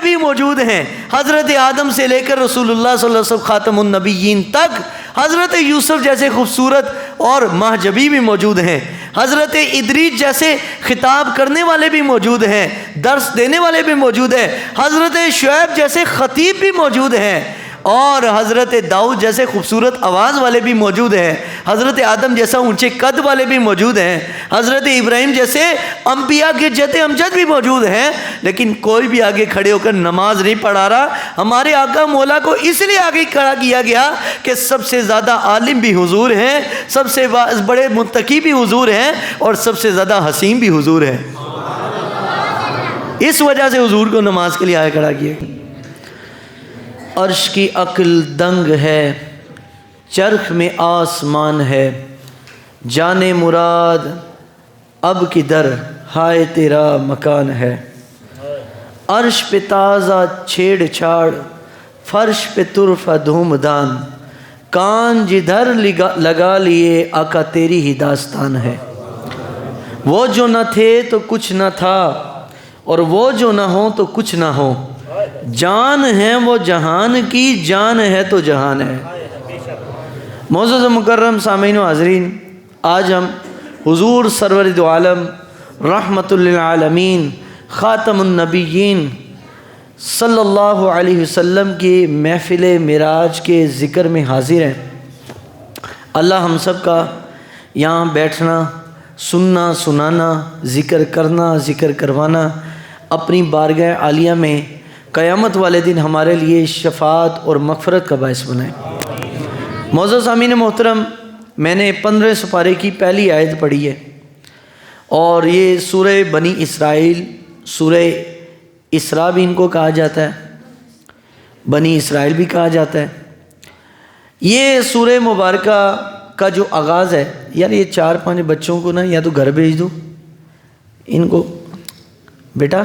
نبی موجود ہیں، حضرت آدم سے لے کر رسول اللہ صلی اللہ علیہ وسلم خاتم النبیین تک، حضرت یوسف جیسے خوبصورت اور مہجبی بھی موجود ہیں، حضرت ادریس جیسے خطاب کرنے والے بھی موجود ہیں، درس دینے والے بھی موجود ہیں، حضرت شعیب جیسے خطیب بھی موجود ہیں، اور حضرت داؤد جیسے خوبصورت آواز والے بھی موجود ہیں، حضرت آدم جیسا اونچے قد والے بھی موجود ہیں، حضرت ابراہیم جیسے انبیاء کے جد امجد بھی موجود ہیں، لیکن کوئی بھی آگے کھڑے ہو کر نماز نہیں پڑھا رہا۔ ہمارے آقا مولا کو اس لیے آگے کھڑا کیا گیا کہ سب سے زیادہ عالم بھی حضور ہیں، سب سے بڑے متقی بھی حضور ہیں، اور سب سے زیادہ حسین بھی حضور ہیں۔ اس وجہ سے حضور کو نماز کے لیے آگے کھڑا کیا گیا۔ عرش کی عقل دنگ ہے، چرخ میں آسمان ہے، جانے مراد اب کدھر ہائے تیرا مکان ہے۔ عرش پہ تازہ چھیڑ چھاڑ، فرش پہ طرفہ دھوم دان، کان جدھر لگا لیے آقا تیری ہی داستان ہے۔ وہ جو نہ تھے تو کچھ نہ تھا، اور وہ جو نہ ہو تو کچھ نہ ہو، جان ہے وہ جہان کی، جان ہے تو جہان ہے۔ معزز مکرم سامعین و حاضرین، آج ہم حضور سرور دو عالم رحمت للعالمین خاتم النبیین صلی اللہ علیہ وسلم کی محفل معراج کے ذکر میں حاضر ہیں۔ اللہ ہم سب کا یہاں بیٹھنا، سننا، سنانا، ذکر کرنا، ذکر کروانا اپنی بارگاہ عالیہ میں قیامت والے دن ہمارے لیے شفاعت اور مغفرت کا باعث بنائے۔ معزز سامعین محترم، میں نے 15 سپارے کی پہلی آیت پڑھی ہے، اور یہ سورہ بنی اسرائیل، سورہ اسراء بھی ان کو کہا جاتا ہے، بنی اسرائیل بھی کہا جاتا ہے۔ یہ سورہ مبارکہ کا جو آغاز ہے، یار یہ 4-5 بچوں کو نا یا تو گھر بھیج دو، ان کو بیٹا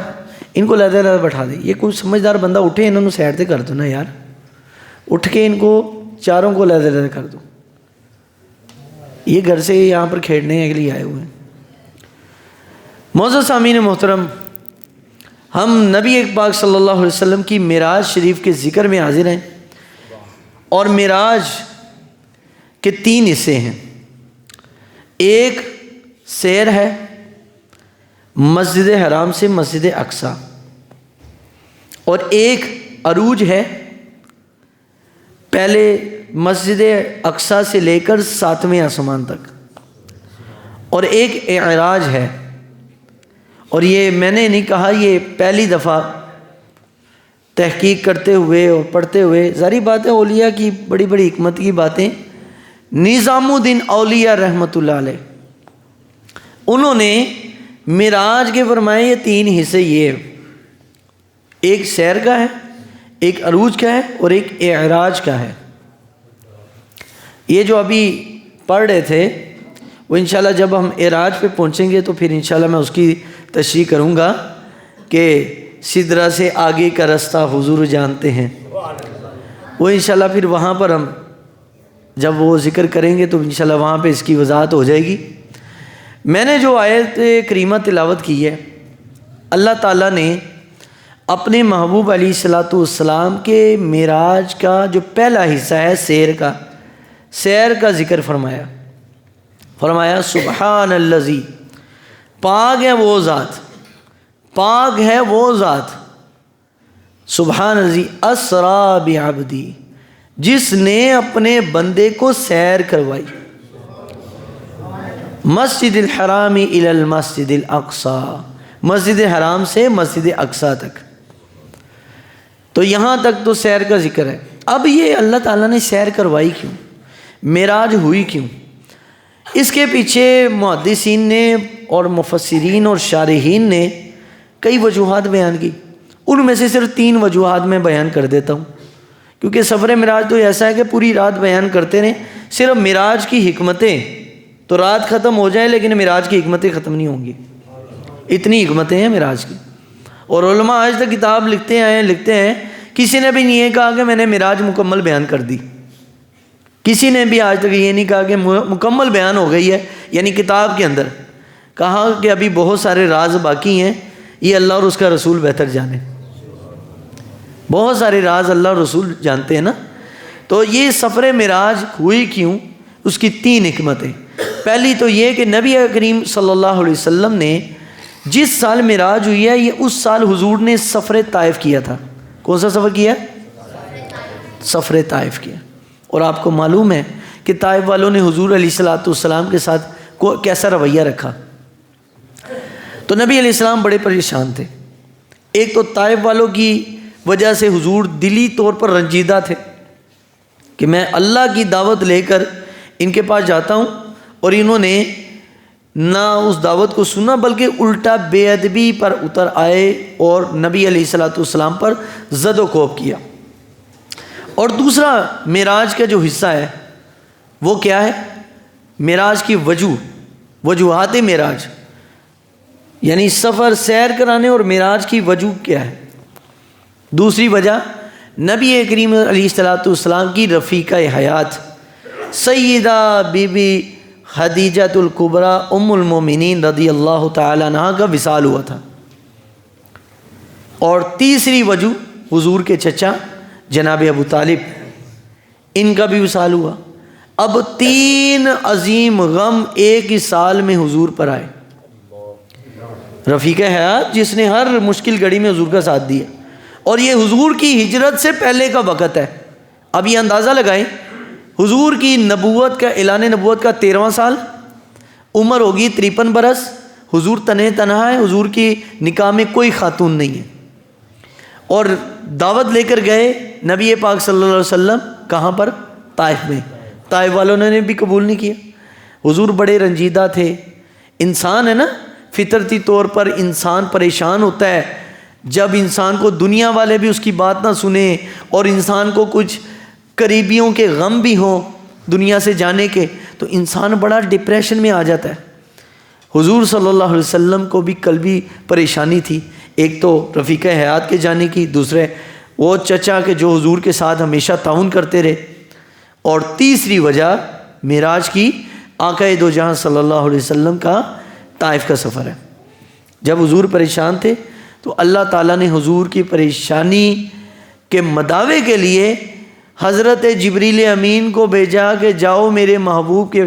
ان کو لہدہ لہدہ بٹھا دے، یہ کوئی سمجھدار بندہ اٹھے انہوں نے سیٹ سے کر دو نا یار، اٹھ کے ان کو چاروں کو لہدہ لہدہ کر دو، یہ گھر سے یہاں پر کھیلنے کے لیے آئے ہوئے ہیں۔ معزز سامعین محترم، ہم نبی پاک صلی اللہ علیہ وسلم کی معراج شریف کے ذکر میں حاضر ہیں، اور معراج کے 3 حصے ہیں۔ ایک سیر ہے مسجد حرام سے مسجد اقصی، اور ایک عروج ہے پہلے مسجد اقصی سے لے کر 7ویں آسمان تک، اور ایک اعراج ہے۔ اور یہ میں نے نہیں کہا، یہ پہلی دفعہ تحقیق کرتے ہوئے اور پڑھتے ہوئے، ظاہری بات ہے اولیاء کی بڑی بڑی حکمت کی باتیں، نظام الدین اولیاء رحمۃ اللہ علیہ انہوں نے معراج کے فرمائے یہ 3 حصے یہ ہیں، ایک سیر کا ہے، ایک عروج کا ہے، اور ایک اعراج کا ہے۔ یہ جو ابھی پڑھ رہے تھے وہ انشاءاللہ جب ہم اعراج پہ پہنچیں گے تو پھر انشاءاللہ میں اس کی تشریح کروں گا کہ سدرہ سے آگے کا رستہ حضور جانتے ہیں، وہ انشاءاللہ پھر وہاں پر ہم جب وہ ذکر کریں گے تو انشاءاللہ وہاں پہ اس کی وضاحت ہو جائے گی۔ میں نے جو آیت کریمہ تلاوت کی ہے، اللہ تعالیٰ نے اپنے محبوب علیہ الصلوۃ والسلام کے معراج کا جو پہلا حصہ ہے سیر کا ذکر فرمایا سبحان الذی، پاک ہے وہ ذات، پاک ہے وہ ذات، سبحان الذی اسریٰ بعبدی، جس نے اپنے بندے کو سیر کروائی، مسجد الحرام الی المسجد الاقصی، مسجد حرام سے مسجد اقصی تک۔ تو یہاں تک تو سیر کا ذکر ہے۔ اب یہ اللہ تعالیٰ نے سیر کروائی کیوں، معراج ہوئی کیوں، اس کے پیچھے محدثین نے اور مفسرین اور شارحین نے کئی وجوہات بیان کی، ان میں سے صرف 3 وجوہات میں بیان کر دیتا ہوں، کیونکہ سفر معراج تو ایسا ہے کہ پوری رات بیان کرتے رہیں، صرف معراج کی حکمتیں تو رات ختم ہو جائے لیکن معراج کی حکمتیں ختم نہیں ہوں گی، اتنی حکمتیں ہیں معراج کی۔ اور علماء آج تک کتاب لکھتے ہیں، کسی نے بھی نہیں یہ کہا کہ میں نے معراج مکمل بیان کر دی، کسی نے بھی آج تک یہ نہیں کہا کہ مکمل بیان ہو گئی ہے، یعنی کتاب کے اندر کہا کہ ابھی بہت سارے راز باقی ہیں، یہ اللہ اور اس کا رسول بہتر جانے۔ بہت سارے راز اللہ رسول جانتے ہیں نا. تو یہ سفر معراج ہوئی کیوں، اس کی 3 حکمتیں. پہلی تو یہ کہ نبی کریم صلی اللہ علیہ وسلم نے جس سال معراج ہوئی ہے، یہ اس سال حضور نے سفر طائف کیا تھا. کون سا سفر کیا؟ سفر طائف کیا. اور آپ کو معلوم ہے کہ طائف والوں نے حضور علیہ الصلوۃ والسلام کے ساتھ کیسا رویہ رکھا. تو نبی علیہ السلام بڑے پریشان تھے. ایک تو طائف والوں کی وجہ سے حضور دلی طور پر رنجیدہ تھے کہ میں اللہ کی دعوت لے کر ان کے پاس جاتا ہوں اور انہوں نے نہ اس دعوت کو سنا بلکہ الٹا بے ادبی پر اتر آئے اور نبی علیہ الصلوۃ والسلام پر زد و کوب کیا. اور دوسرا معراج کا جو حصہ ہے وہ کیا ہے؟ معراج کی وجوہات معراج، یعنی سفر سیر کرانے اور معراج کی وجہ کیا ہے؟ دوسری وجہ نبی کریم علیہ الصلوۃ والسلام کی رفیقہ حیات سیدہ بی بی خدیجہ الکبریٰ ام المومنین رضی اللہ تعالی عنہا کا وصال ہوا تھا. اور تیسری وجہ حضور کے چچا جناب ابو طالب، ان کا بھی وصال ہوا. اب 3 عظیم غم ایک ہی سال میں حضور پر آئے. رفیق حیات جس نے ہر مشکل گھڑی میں حضور کا ساتھ دیا، اور یہ حضور کی ہجرت سے پہلے کا وقت ہے. اب یہ اندازہ لگائیں، حضور کی نبوت کا اعلان نبوت کا 13واں سال، عمر ہوگی 53 برس، حضور تنہا ہے، حضور کی نکاح میں کوئی خاتون نہیں ہے. اور دعوت لے کر گئے نبی پاک صلی اللہ علیہ وسلم کہاں پر؟ طائف میں. طائف والوں نے بھی قبول نہیں کیا. حضور بڑے رنجیدہ تھے. انسان ہے نا، فطرتی طور پر انسان پریشان ہوتا ہے جب انسان کو دنیا والے بھی اس کی بات نہ سنیں اور انسان کو کچھ قریبیوں کے غم بھی ہوں دنیا سے جانے کے، تو انسان بڑا ڈپریشن میں آ جاتا ہے. حضور صلی اللہ علیہ وسلم کو بھی قلبی پریشانی تھی. ایک تو رفیق حیات کے جانے کی، دوسرے وہ چچا کے جو حضور کے ساتھ ہمیشہ تعاون کرتے رہے، اور تیسری وجہ معراج کی آقا دو جہاں صلی اللہ علیہ وسلم کا طائف کا سفر ہے. جب حضور پریشان تھے تو اللہ تعالیٰ نے حضور کی پریشانی کے مداوے کے لیے حضرت جبریل امین کو بھیجا کہ جاؤ میرے محبوب کے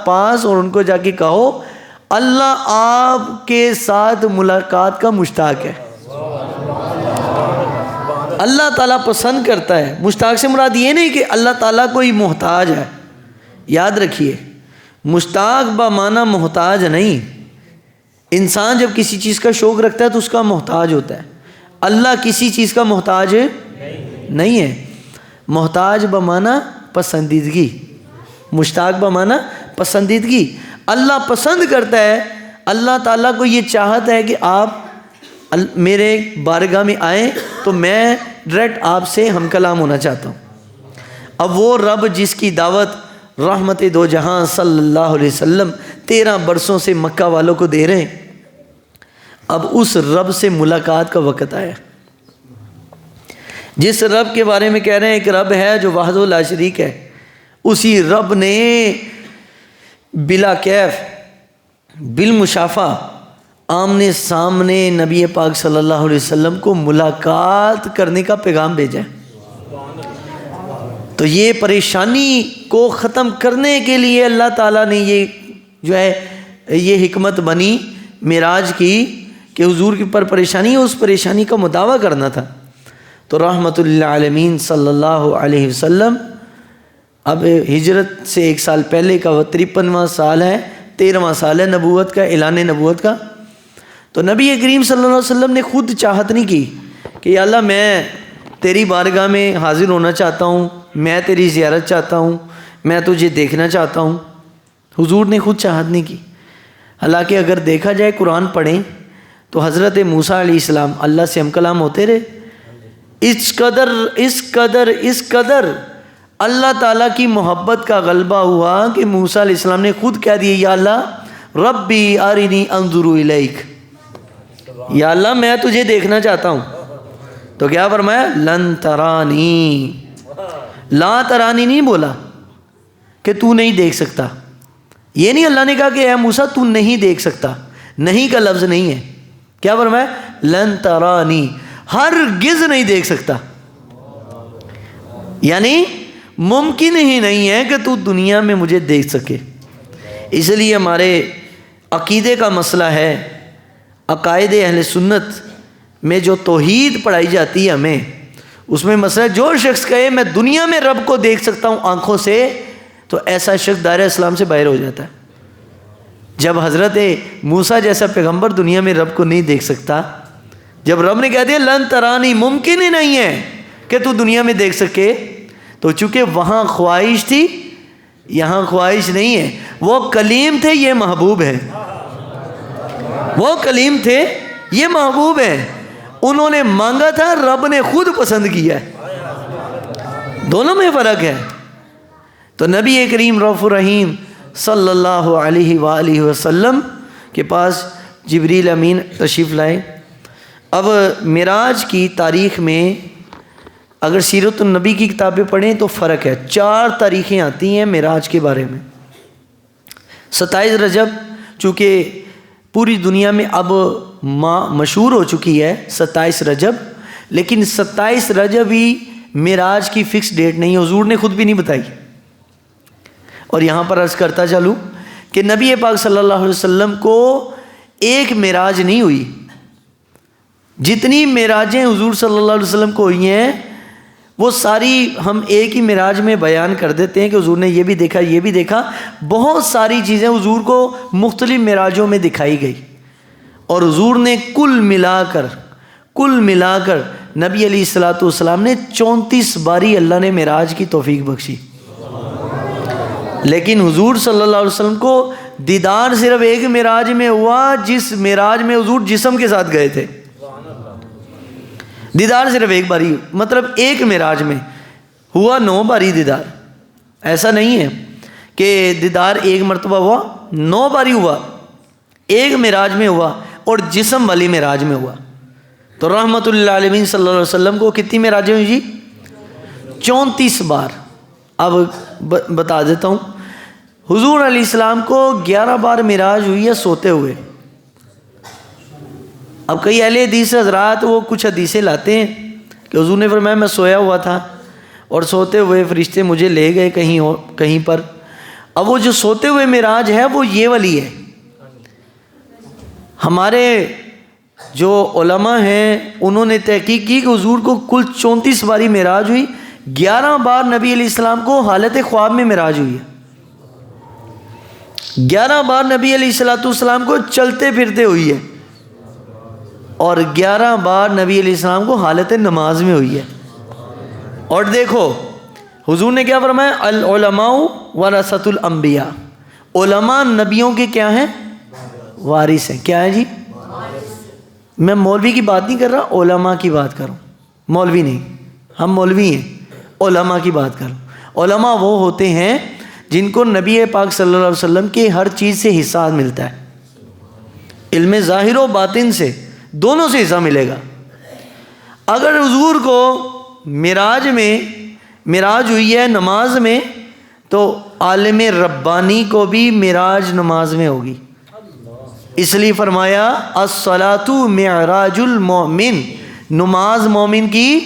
پاس اور ان کو جا کے کہو اللہ آپ کے ساتھ ملاقات کا مشتاق ہے. اللہ تعالیٰ پسند کرتا ہے. مشتاق سے مراد یہ نہیں کہ اللہ تعالیٰ کوئی محتاج ہے. یاد رکھیے، مشتاق بمعنی محتاج نہیں. انسان جب کسی چیز کا شوق رکھتا ہے تو اس کا محتاج ہوتا ہے. اللہ کسی چیز کا محتاج نہیں ہے. محتاج بمعنی پسندیدگی، مشتاق بمعنی پسندیدگی. اللہ پسند کرتا ہے. اللہ تعالیٰ کو یہ چاہت ہے کہ آپ میرے بارگاہ میں آئیں تو میں ڈائریکٹ آپ سے ہم کلام ہونا چاہتا ہوں. اب وہ رب جس کی دعوت رحمت دو جہاں صلی اللہ علیہ وسلم 13 برسوں سے مکہ والوں کو دے رہے ہیں، اب اس رب سے ملاقات کا وقت آیا. جس رب کے بارے میں کہہ رہے ہیں ایک رب ہے جو وحدہ لا شریک ہے، اسی رب نے بلا کیف بالمشافہ آمنے سامنے نبی پاک صلی اللہ علیہ وسلم کو ملاقات کرنے کا پیغام بھیجا ہے. تو یہ پریشانی کو ختم کرنے کے لیے اللہ تعالیٰ نے یہ جو ہے یہ حکمت بنی معراج کی کہ حضور کے پر پریشانی ہے، اس پریشانی کا مداوع کرنا تھا. تو رحمت للعالمین صلی اللہ علیہ وسلم اب ہجرت سے 1 سال پہلے کا وہ 53واں سال ہے، 13واں سال ہے نبوت کا، اعلان نبوت کا. تو نبی کریم صلی اللہ علیہ وسلم نے خود چاہت نہیں کی کہ یا اللہ میں تیری بارگاہ میں حاضر ہونا چاہتا ہوں، میں تیری زیارت چاہتا ہوں، میں تجھے دیکھنا چاہتا ہوں. حضور نے خود چاہت نہیں کی. حالانکہ اگر دیکھا جائے قرآن پڑھیں تو حضرت موسیٰ علیہ السلام اللہ سے ہم کلام ہوتے رہے. اس قدر اللہ تعالیٰ کی محبت کا غلبہ ہوا کہ موسیٰ علیہ السلام نے خود کہہ دیا یا اللہ ربی ارنی انظر الیک، یا اللہ میں تجھے دیکھنا چاہتا ہوں. تو کیا فرمایا؟ لن ترانی. لا ترانی نہیں بولا کہ تو نہیں دیکھ سکتا. یہ نہیں اللہ نے کہا کہ اے موسیٰ تو نہیں دیکھ سکتا، نہیں کا لفظ نہیں ہے. کیا فرمایا؟ لن ترانی، ہرگز نہیں دیکھ سکتا. یعنی ممکن ہی نہیں ہے کہ تو دنیا میں مجھے دیکھ سکے۔ اس لیے ہمارے عقیدے کا مسئلہ ہے، عقائد اہل سنت میں جو توحید پڑھائی جاتی ہے ہمیں، اس میں مسئلہ جو شخص کہے میں دنیا میں رب کو دیکھ سکتا ہوں آنکھوں سے، تو ایسا شخص دائرہ اسلام سے باہر ہو جاتا ہے۔ جب حضرت موسیٰ جیسا پیغمبر دنیا میں رب کو نہیں دیکھ سکتا، جب رب نے کہہ دیا لن ترانی، ممکن ہی نہیں ہے کہ تو دنیا میں دیکھ سکے، تو چونکہ وہاں خواہش تھی یہاں خواہش نہیں ہے۔ وہ کلیم تھے، یہ محبوب ہے، وہ کلیم تھے، یہ محبوب ہے۔ انہوں نے مانگا تھا، رب نے خود پسند کیا ہے، دونوں میں فرق ہے۔ تو نبی کریم رؤوف الرحیم صلی اللہ علیہ وآلہ وسلم کے پاس جبریل امین تشریف لائے۔ اب معراج کی تاریخ میں اگر سیرت النبی کی کتابیں پڑھیں تو فرق ہے، 4 تاریخیں آتی ہیں معراج کے بارے میں۔ 27 رجب چونکہ پوری دنیا میں اب مشہور ہو چکی ہے 27 رجب، لیکن 27 رجب ہی معراج کی فکس ڈیٹ نہیں، حضور نے خود بھی نہیں بتائی۔ اور یہاں پر عرض کرتا چلوں کہ نبی پاک صلی اللہ علیہ وسلم کو ایک معراج نہیں ہوئی، جتنی معراجیں حضور صلی اللہ علیہ وسلم کو ہوئی ہیں وہ ساری ہم ایک ہی معراج میں بیان کر دیتے ہیں کہ حضور نے یہ بھی دیکھا، یہ بھی دیکھا۔ بہت ساری چیزیں حضور کو مختلف معراجوں میں دکھائی گئی، اور حضور نے کل ملا کر نبی علیہ الصلوۃ والسلام نے 34 باری اللہ نے معراج کی توفیق بخشی، لیکن حضور صلی اللہ علیہ وسلم کو دیدار صرف ایک معراج میں ہوا، جس معراج میں حضور جسم کے ساتھ گئے تھے۔ دیدار صرف ایک باری، مطلب ایک معراج میں ہوا 9 باری دیدار۔ ایسا نہیں ہے کہ دیدار ایک مرتبہ ہوا، 9 باری ہوا، ایک معراج میں ہوا اور جسم والی معراج میں ہوا۔ تو رحمت اللہ علیہ صلی اللہ علیہ وسلم کو کتنی معراجیں ہوئی جی؟ 34 بار۔ اب بتا دیتا ہوں، حضور علیہ السلام کو 11 بار معراج ہوئی ہے سوتے ہوئے۔ اب کئی اہل حدیث حضرات وہ کچھ حدیثیں لاتے ہیں کہ حضور نے فرمایا میں سویا ہوا تھا اور سوتے ہوئے فرشتے مجھے لے گئے کہیں پر۔ اب وہ جو سوتے ہوئے معراج ہے وہ یہ والی ہے۔ ہمارے جو علماء ہیں انہوں نے تحقیق کی کہ حضور کو کل 34 باری معراج ہوئی، 11 بار نبی علیہ السلام کو حالت خواب میں معراج ہوئی ہے، 11 بار نبی علیہ السلام کو چلتے پھرتے ہوئی ہے، اور 11 بار نبی علیہ السلام کو حالت نماز میں ہوئی ہے۔ اور دیکھو حضور نے کیا فرمایا، العلماء ورثۃ الانبیاء، علماء نبیوں کے کیا ہیں؟ وارث ہیں۔ کیا ہے جی؟ میں مولوی کی بات نہیں کر رہا، علماء کی بات کر رہا ہوں، مولوی نہیں، ہم مولوی ہیں، علماء کی بات کر رہا ہوں۔ علماء وہ ہوتے ہیں جن کو نبی پاک صلی اللہ علیہ وسلم کے ہر چیز سے حصہ ملتا ہے، علم ظاہر و باطن سے، دونوں سے حصہ ملے گا۔ اگر حضور کو معراج ہوئی ہے نماز میں، تو عالم ربانی کو بھی معراج نماز میں ہوگی۔ اس لیے فرمایا الصلاۃ معراج المومن، نماز مومن کی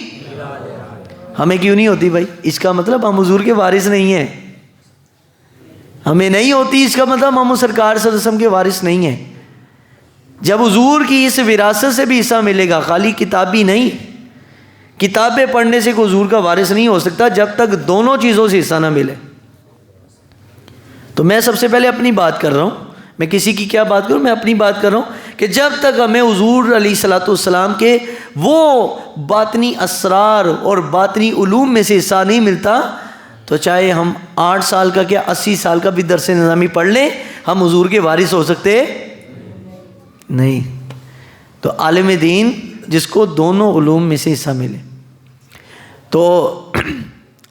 ہمیں کیوں نہیں ہوتی بھائی؟ اس کا مطلب ہم حضور کے وارث نہیں ہیں، ہمیں نہیں ہوتی، اس کا مطلب ہم سرکار صلی اللہ علیہ وسلم کے وارث نہیں ہیں۔ جب حضور کی اس وراثت سے بھی حصہ ملے گا، خالی کتابی نہیں، کتابیں پڑھنے سے کوئی حضور کا وارث نہیں ہو سکتا جب تک دونوں چیزوں سے حصہ نہ ملے۔ تو میں سب سے پہلے اپنی بات کر رہا ہوں، میں کسی کی کیا بات کروں، میں اپنی بات کر رہا ہوں کہ جب تک ہمیں حضور علیہ الصلوۃ والسلام کے وہ باطنی اسرار اور باطنی علوم میں سے حصہ نہیں ملتا، تو چاہے ہم 8 سال کا کیا 80 سال کا بھی درس نظامی پڑھ لیں، ہم حضور کے وارث ہو سکتے نہیں۔ تو عالم دین جس کو دونوں علوم میں سے حصہ ملے، تو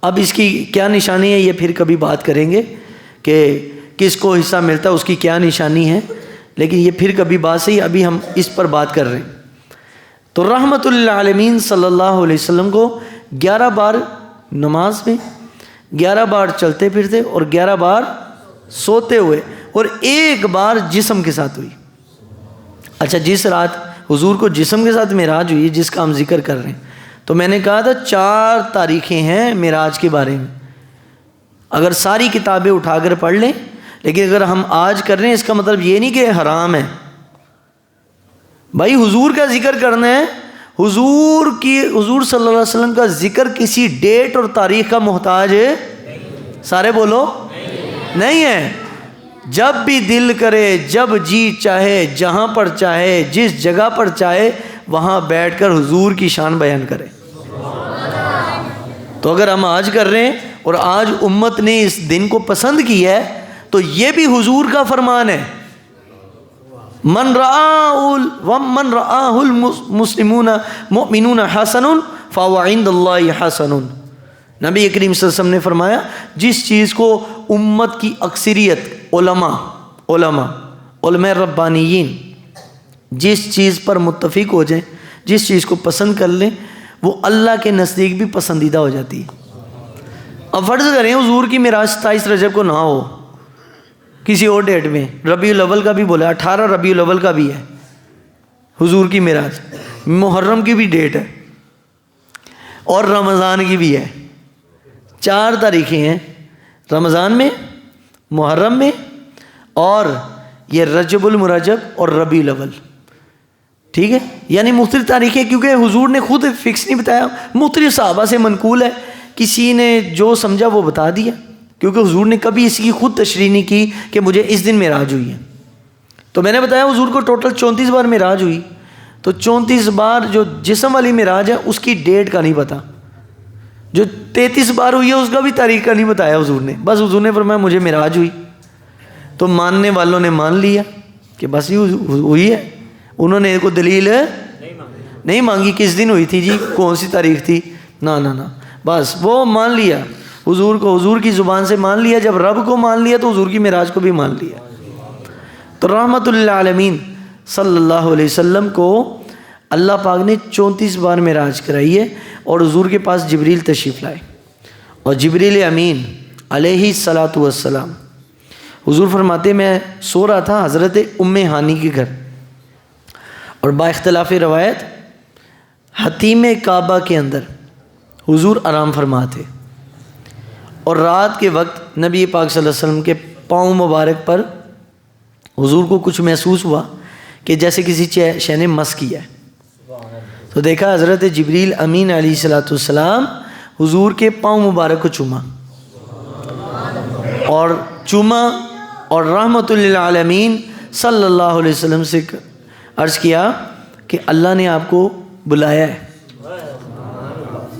اب اس کی کیا نشانی ہے یہ پھر کبھی بات کریں گے کہ کس کو حصہ ملتا ہے، اس کی کیا نشانی ہے، لیکن یہ پھر کبھی بات صحیح، ابھی ہم اس پر بات کر رہے ہیں۔ تو رحمت للعالمین صلی اللہ علیہ وسلم کو 11 بار نماز میں، 11 بار چلتے پھرتے اور 11 بار سوتے ہوئے، اور 1 بار جسم کے ساتھ ہوئی۔ اچھا، جس رات حضور کو جسم کے ساتھ معراج ہوئی جس کا ہم ذکر کر رہے ہیں، تو میں نے کہا تھا 4 تاریخیں ہیں معراج کے بارے میں، اگر ساری کتابیں اٹھا کر پڑھ لیں، لیکن اگر ہم آج کر رہے ہیں اس کا مطلب یہ نہیں کہ حرام ہے بھائی، حضور کا ذکر کرنا ہے، حضور صلی اللہ علیہ وسلم کا ذکر کسی ڈیٹ اور تاریخ کا محتاج ہے، سارے بولو نہیں ہے، جب بھی دل کرے، جب جی چاہے، جہاں پر چاہے، جس جگہ پر چاہے وہاں بیٹھ کر حضور کی شان بیان کرے۔ تو اگر ہم آج کر رہے ہیں اور آج امت نے اس دن کو پسند کیا ہے تو یہ بھی حضور کا فرمان ہے، من رآہ المسلمون مؤمنون حسن فهو عند اللہ حسن۔ نبی کریم صلی اللہ علیہ وسلم نے فرمایا جس چیز کو امت کی اکثریت علماء ربانیین جس چیز پر متفق ہو جائیں، جس چیز کو پسند کر لیں، وہ اللہ کے نزدیک بھی پسندیدہ ہو جاتی ہے۔ اب فرض کریں حضور کی معراج 27 رجب کو نہ ہو، کسی اور ڈیٹ میں، ربیع الاول کا بھی بولا، 18 ربیع الاول کا بھی ہے حضور کی معراج، محرم کی بھی ڈیٹ ہے اور رمضان کی بھی ہے، 4 تاریخیں ہیں، رمضان میں، محرم میں، اور یہ رجب المرجب اور ربیع الاول، ٹھیک ہے، یعنی مختلف تاریخیں، کیونکہ حضور نے خود فکس نہیں بتایا، مختلف صحابہ سے منقول ہے، کسی نے جو سمجھا وہ بتا دیا، کیونکہ حضور نے کبھی اس کی خود تشریح نہیں کی کہ مجھے اس دن معراج ہوئی ہے۔ تو میں نے بتایا حضور کو ٹوٹل 34 بار معراج ہوئی، تو 34 بار جو جسم والی معراج ہے اس کی ڈیٹ کا نہیں پتا، جو 33 بار ہوئی ہے اس کا بھی تاریخ کا نہیں بتایا حضور نے، بس حضور نے فرمایا مجھے معراج ہوئی، تو ماننے والوں نے مان لیا کہ بس یہ ہوئی ہے، انہوں نے کوئی دلیل نہیں مانگی کس دن ہوئی تھی جی، کون سی تاریخ تھی، نہ بس وہ مان لیا حضور کو، حضور کی زبان سے مان لیا، جب رب کو مان لیا تو حضور کی معراج کو بھی مان لیا۔ تو رحمت للعالمین صلی اللہ علیہ وسلم کو اللہ پاک نے 34 بار معراج کرائی ہے، اور حضور کے پاس جبریل تشریف لائے، اور جبریل امین علیہ الصلاۃ والسلام، حضور فرماتے میں سو رہا تھا حضرت ام ہانی کے گھر، اور با اختلاف روایت حتیم کعبہ کے اندر حضور آرام فرما تھے، اور رات کے وقت نبی پاک صلی اللہ علیہ وسلم کے پاؤں مبارک پر حضور کو کچھ محسوس ہوا کہ جیسے کسی شے نے مس کیا ہے، تو دیکھا حضرت جبریل امین علیہ الصلاۃ والسلام حضور کے پاؤں مبارک کو چوما، اور رحمت للعالمین صلی اللہ علیہ وسلم سے عرض کیا کہ اللہ نے آپ کو بلایا ہے،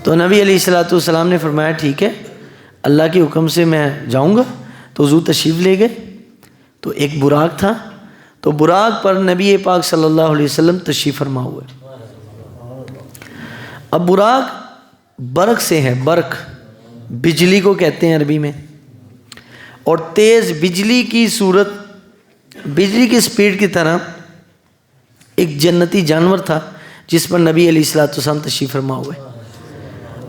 تو نبی علیہ الصلاۃ والسلام نے فرمایا ٹھیک ہے، اللہ کے حکم سے میں جاؤں گا، تو حضور تشریف لے گئے، تو ایک براق تھا، تو براق پر نبی پاک صلی اللہ علیہ وسلم تشریف فرما ہوئے۔ اب براق برق سے ہے، برق بجلی کو کہتے ہیں عربی میں، اور تیز بجلی کی صورت، بجلی کی سپیڈ کی طرح ایک جنتی جانور تھا جس پر نبی علیہ الصلوۃ والسلام تشریف فرما ہوئے،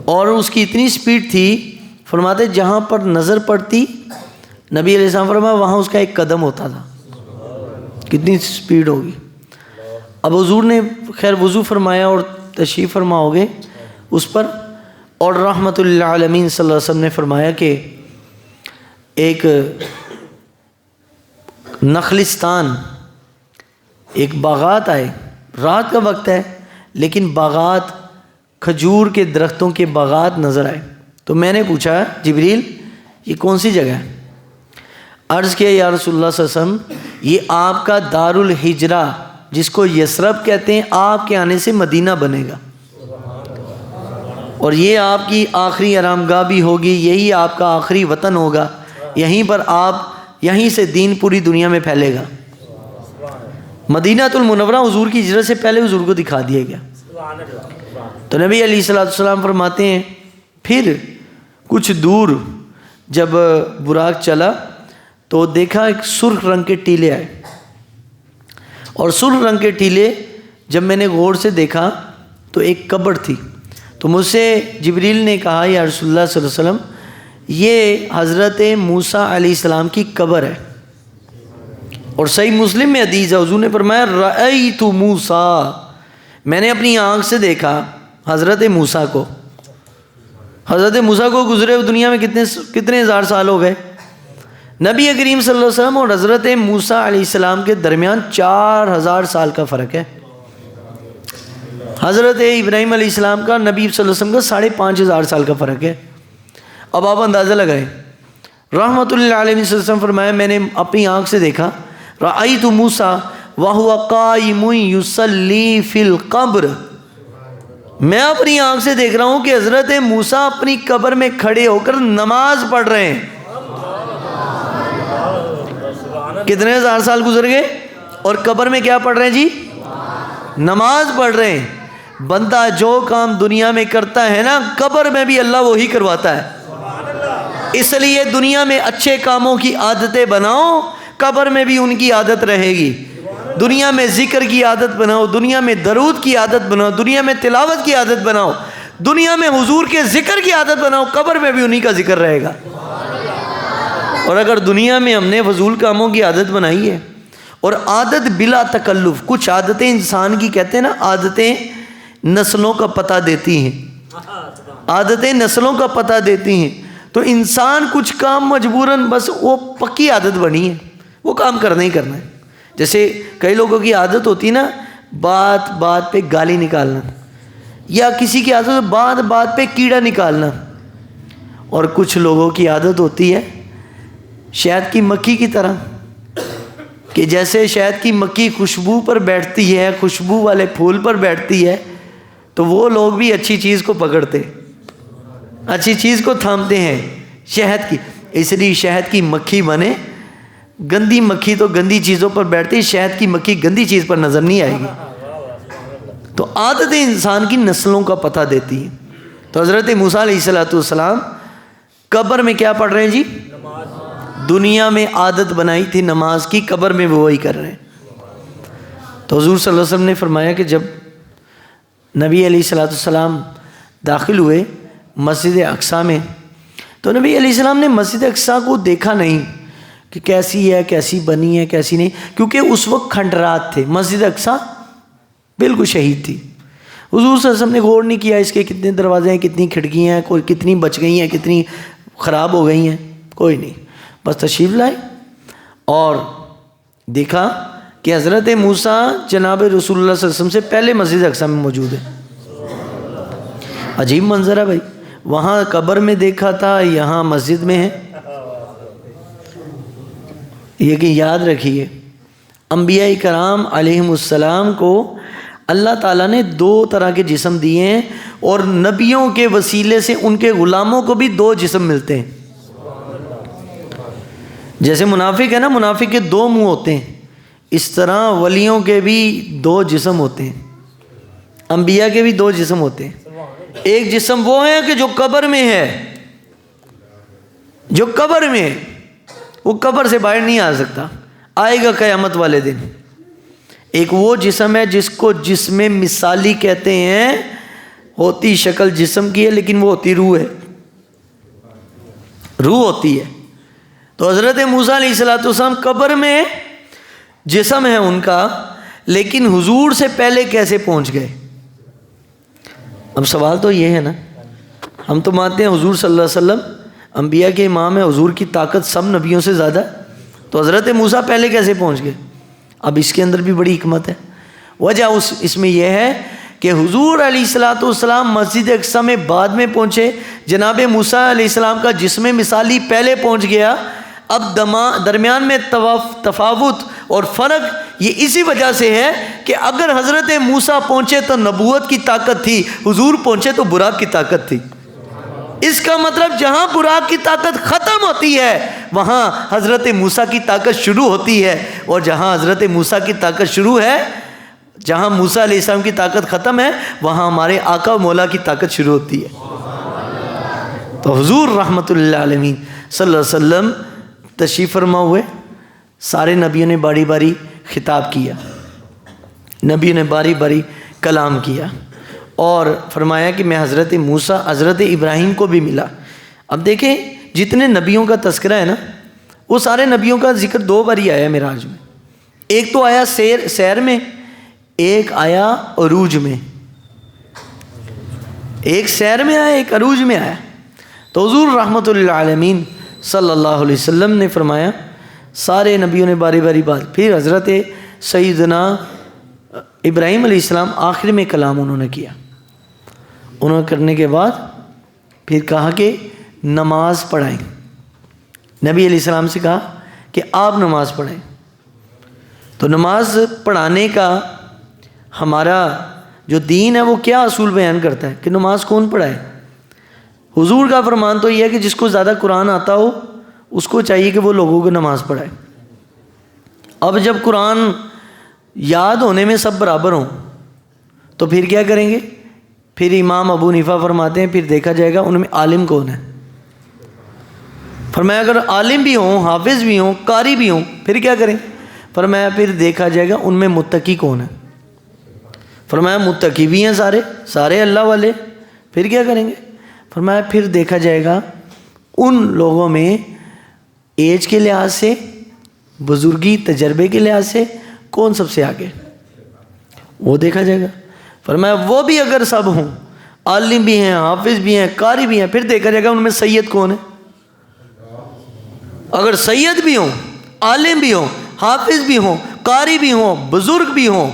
اور اس کی اتنی سپیڈ تھی، فرماتے جہاں پر نظر پڑتی نبی علیہ السلام فرمایا وہاں اس کا ایک قدم ہوتا تھا، کتنی سپیڈ ہوگی۔ اب حضور نے خیر وضو فرمایا اور تشریف فرما ہو گئے اس پر، اور رحمت للعالمین صلی اللہ علیہ وسلم نے فرمایا کہ ایک نخلستان، ایک باغات آئے، رات کا وقت ہے لیکن باغات، کھجور کے درختوں کے باغات نظر آئے، تو میں نے پوچھا جبریل یہ کون سی جگہ ہے؟ عرض کیا یا رسول اللہ صلی اللہ علیہ وسلم یہ آپ کا دار الحجرہ جس کو یثرب کہتے ہیں، آپ کے آنے سے مدینہ بنے گا، اور یہ آپ کی آخری آرام گاہ بھی ہوگی، یہی آپ کا آخری وطن ہوگا، یہیں پر یہیں سے دین پوری دنیا میں پھیلے گا۔ مدینہ المنورہ حضور کی ہجرت سے پہلے حضور کو دکھا دیا گیا۔ تو نبی علیہ الصلوۃ والسلام فرماتے ہیں پھر کچھ دور جب براق چلا تو دیکھا ایک سرخ رنگ کے ٹیلے آئے، اور سرخ رنگ کے ٹیلے جب میں نے غور سے دیکھا تو ایک قبر تھی، تو مجھ سے جبریل نے کہا یا رسول اللہ صلی اللہ علیہ وسلم یہ حضرت موسیٰ علیہ السلام کی قبر ہے، اور صحیح مسلم میں حدیث ہے، حضور نے فرمایا رأیت موسیٰ، میں نے اپنی آنکھ سے دیکھا حضرت موسیٰ کو گزرے دنیا میں کتنے ہزار سال ہو گئے؟ نبی کریم صلی اللہ علیہ وسلم اور حضرت موسیٰ علیہ السلام کے درمیان 4000 سال کا فرق ہے۔ حضرت ابراہیم علیہ السلام کا نبی صلی اللہ علیہ وسلم کا 5500 سال کا فرق ہے۔ اب آپ اندازہ لگائیں، رحمت اللہ علیہ صلی اللہ علیہ وسلم فرمایا میں نے اپنی آنکھ سے دیکھا، رأیت موسیٰ وہو قائم یصلی فی القبر، میں اپنی آنکھ سے دیکھ رہا ہوں کہ حضرت موسیٰ اپنی قبر میں کھڑے ہو کر نماز پڑھ رہے ہیں۔ کتنے ہزار سال گزر گئے اور قبر میں کیا پڑھ رہے ہیں جی؟ نماز پڑھ رہے ہیں۔ بندہ جو کام دنیا میں کرتا ہے نا، قبر میں بھی اللہ وہی کرواتا ہے۔ اس لیے دنیا میں اچھے کاموں کی عادتیں بناؤ، قبر میں بھی ان کی عادت رہے گی۔ دنیا میں ذکر کی عادت بناؤ، دنیا میں درود کی عادت بناؤ، دنیا میں تلاوت کی عادت بناؤ، دنیا میں حضور کے ذکر کی عادت بناؤ، قبر میں بھی انہی کا ذکر رہے گا۔ اور اگر دنیا میں ہم نے فضول کاموں کی عادت بنائی ہے، اور عادت بلا تکلف، کچھ عادتیں انسان کی کہتے ہیں نا، عادتیں نسلوں کا پتہ دیتی ہیں، عادتیں نسلوں کا پتہ دیتی ہیں، تو انسان کچھ کام مجبوراً بس وہ پکی عادت بنی ہے، وہ کام کرنا ہی کرنا ہے۔ جیسے کئی لوگوں کی عادت ہوتی نا بات بات پہ گالی نکالنا، یا کسی کی عادت بات بات پہ کیڑا نکالنا، اور کچھ لوگوں کی عادت ہوتی ہے شہد کی مکھی کی طرح، کہ جیسے شہد کی مکھی خوشبو پر بیٹھتی ہے، خوشبو والے پھول پر بیٹھتی ہے، تو وہ لوگ بھی اچھی چیز کو پکڑتے، اچھی چیز کو تھامتے ہیں، شہد کی، اس لیے شہد کی مکھی بنے۔ گندی مکھی تو گندی چیزوں پر بیٹھتی، شہد کی مکھی گندی چیز پر نظر نہیں آئے گی۔ تو عادتیں انسان کی نسلوں کا پتہ دیتی ہیں۔ تو حضرت موسیٰ علیہ السلام قبر میں کیا پڑھ رہے ہیں جی؟ دنیا میں عادت بنائی تھی نماز کی، قبر میں وہ وہی کر رہے ہیں۔ تو حضور صلی اللہ علیہ وسلم نے فرمایا کہ جب نبی علیہ السلام داخل ہوئے مسجد اقصیٰ میں، تو نبی علیہ السلام نے مسجد اقصیٰ کو دیکھا نہیں کہ کیسی ہے، کیسی بنی ہے، کیسی نہیں، کیونکہ اس وقت کھنڈرات تھے، مسجد اقصیٰ بالکل شہید تھی۔ حضور صلی اللہ علیہ وسلم نے غور نہیں کیا اس کے کتنے دروازے ہیں، کتنی کھڑکیاں ہیں، کوئی کتنی بچ گئی ہیں، کتنی خراب ہو گئی ہیں، کوئی نہیں، بس تشریف لائے اور دیکھا کہ حضرت موسیٰ جناب رسول اللہ صلی اللہ علیہ وسلم سے پہلے مسجد اقصیٰ میں موجود ہے۔ عجیب منظر ہے بھائی، وہاں قبر میں دیکھا تھا، یہاں مسجد میں ہے۔ یہ کہ یاد رکھیے، انبیاء کرام علیہم السلام کو اللہ تعالیٰ نے 2 طرح کے جسم دیے ہیں، اور نبیوں کے وسیلے سے ان کے غلاموں کو بھی 2 جسم ملتے ہیں۔ جیسے منافق ہے نا، منافق کے 2 منہ ہوتے ہیں، اس طرح ولیوں کے بھی 2 جسم ہوتے ہیں، انبیاء کے بھی 2 جسم ہوتے ہیں۔ ایک جسم وہ ہے کہ جو قبر میں ہے، جو قبر میں ہے، وہ قبر سے باہر نہیں آ سکتا، آئے گا قیامت والے دن۔ ایک وہ جسم ہے جس کو جسم مثالی کہتے ہیں، ہوتی شکل جسم کی ہے لیکن وہ ہوتی روح ہے، روح ہوتی ہے۔ تو حضرت موسیٰ علیہ السلام قبر میں جسم ہے ان کا، لیکن حضور سے پہلے کیسے پہنچ گئے؟ اب سوال تو یہ ہے نا، ہم تو مانتے ہیں حضور صلی اللہ علیہ وسلم انبیاء کے امام ہے، حضور کی طاقت سب نبیوں سے زیادہ ہے، تو حضرت موسیٰ پہلے کیسے پہنچ گئے؟ اب اس کے اندر بھی بڑی حکمت ہے۔ وجہ اس میں یہ ہے کہ حضور علیہ السلام مسجد اقصیٰ میں بعد میں پہنچے، جناب موسیٰ علیہ السلام کا جسم مثالی پہلے پہنچ گیا۔ اب درمیان میں تفاوت اور فرق یہ اسی وجہ سے ہے کہ اگر حضرت موسیٰ پہنچے تو نبوت کی طاقت تھی، حضور پہنچے تو براق کی طاقت تھی۔ اس کا مطلب جہاں براق کی طاقت ختم ہوتی ہے وہاں حضرت موسیٰ کی طاقت شروع ہوتی ہے، اور جہاں حضرت موسیٰ کی طاقت شروع ہے، جہاں موسیٰ علیہ السلام کی طاقت ختم ہے، وہاں ہمارے آقا و مولا کی طاقت شروع ہوتی ہے۔ تو حضور رحمت اللہ علیہ صلی اللہ علیہ وسلم تشریف فرما ہوئے، سارے نبیوں نے باری باری خطاب کیا، نبیوں نے باری باری کلام کیا، اور فرمایا کہ میں حضرت موسیٰ، حضرت ابراہیم کو بھی ملا۔ اب دیکھیں جتنے نبیوں کا تذکرہ ہے نا، وہ سارے نبیوں کا ذکر 2 بار ہی آیا معراج میں۔ ایک تو آیا سیر میں، ایک آیا عروج میں۔ ایک سیر میں آیا ایک عروج میں آیا. تو حضور رحمۃ للعالمین صلی اللہ علیہ وسلم نے فرمایا سارے نبیوں نے باری باری بات. پھر حضرت سیدنا ابراہیم علیہ السلام آخر میں کلام انہوں نے کیا. انہوں نے کرنے کے بعد پھر کہا کہ نماز پڑھائیں. نبی علیہ السلام سے کہا کہ آپ نماز پڑھیں. تو نماز پڑھانے کا ہمارا جو دین ہے وہ کیا اصول بیان کرتا ہے کہ نماز کون پڑھائے. حضور کا فرمان تو یہ ہے کہ جس کو زیادہ قرآن آتا ہو اس کو چاہیے کہ وہ لوگوں کو نماز پڑھائے. اب جب قرآن یاد ہونے میں سب برابر ہوں تو پھر کیا کریں گے. پھر امام ابو حنیفہ فرماتے ہیں پھر دیکھا جائے گا ان میں عالم کون ہے. فرمایا اگر عالم بھی ہوں حافظ بھی ہوں قاری بھی ہوں پھر کیا کریں. فرمایا پھر دیکھا جائے گا ان میں متقی کون ہے. فرمایا متقی بھی ہیں سارے اللہ والے پھر کیا کریں گے. فرمایا پھر دیکھا جائے گا ان لوگوں میں ایج کے لحاظ سے بزرگی تجربے کے لحاظ سے کون سب سے آگے وہ دیکھا جائے گا. فرمایا وہ بھی اگر سب ہوں عالم بھی ہیں حافظ بھی ہیں قاری بھی ہیں پھر دیکھا جائے گا ان میں سید کون ہے. اگر سید بھی ہوں عالم بھی ہوں حافظ بھی ہوں قاری بھی ہوں بزرگ بھی ہوں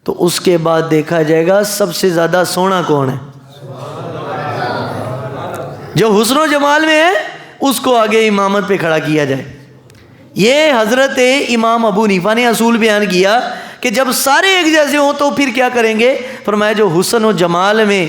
تو اس کے بعد دیکھا جائے گا سب سے زیادہ سونا کون ہے. جو حسن و جمال میں ہے اس کو آگے امامت پہ کھڑا کیا جائے. یہ حضرت امام ابو حنیفہ نے اصول بیان کیا کہ جب سارے ایک جیسے ہوں تو پھر کیا کریں گے. فرمایا جو حسن و جمال میں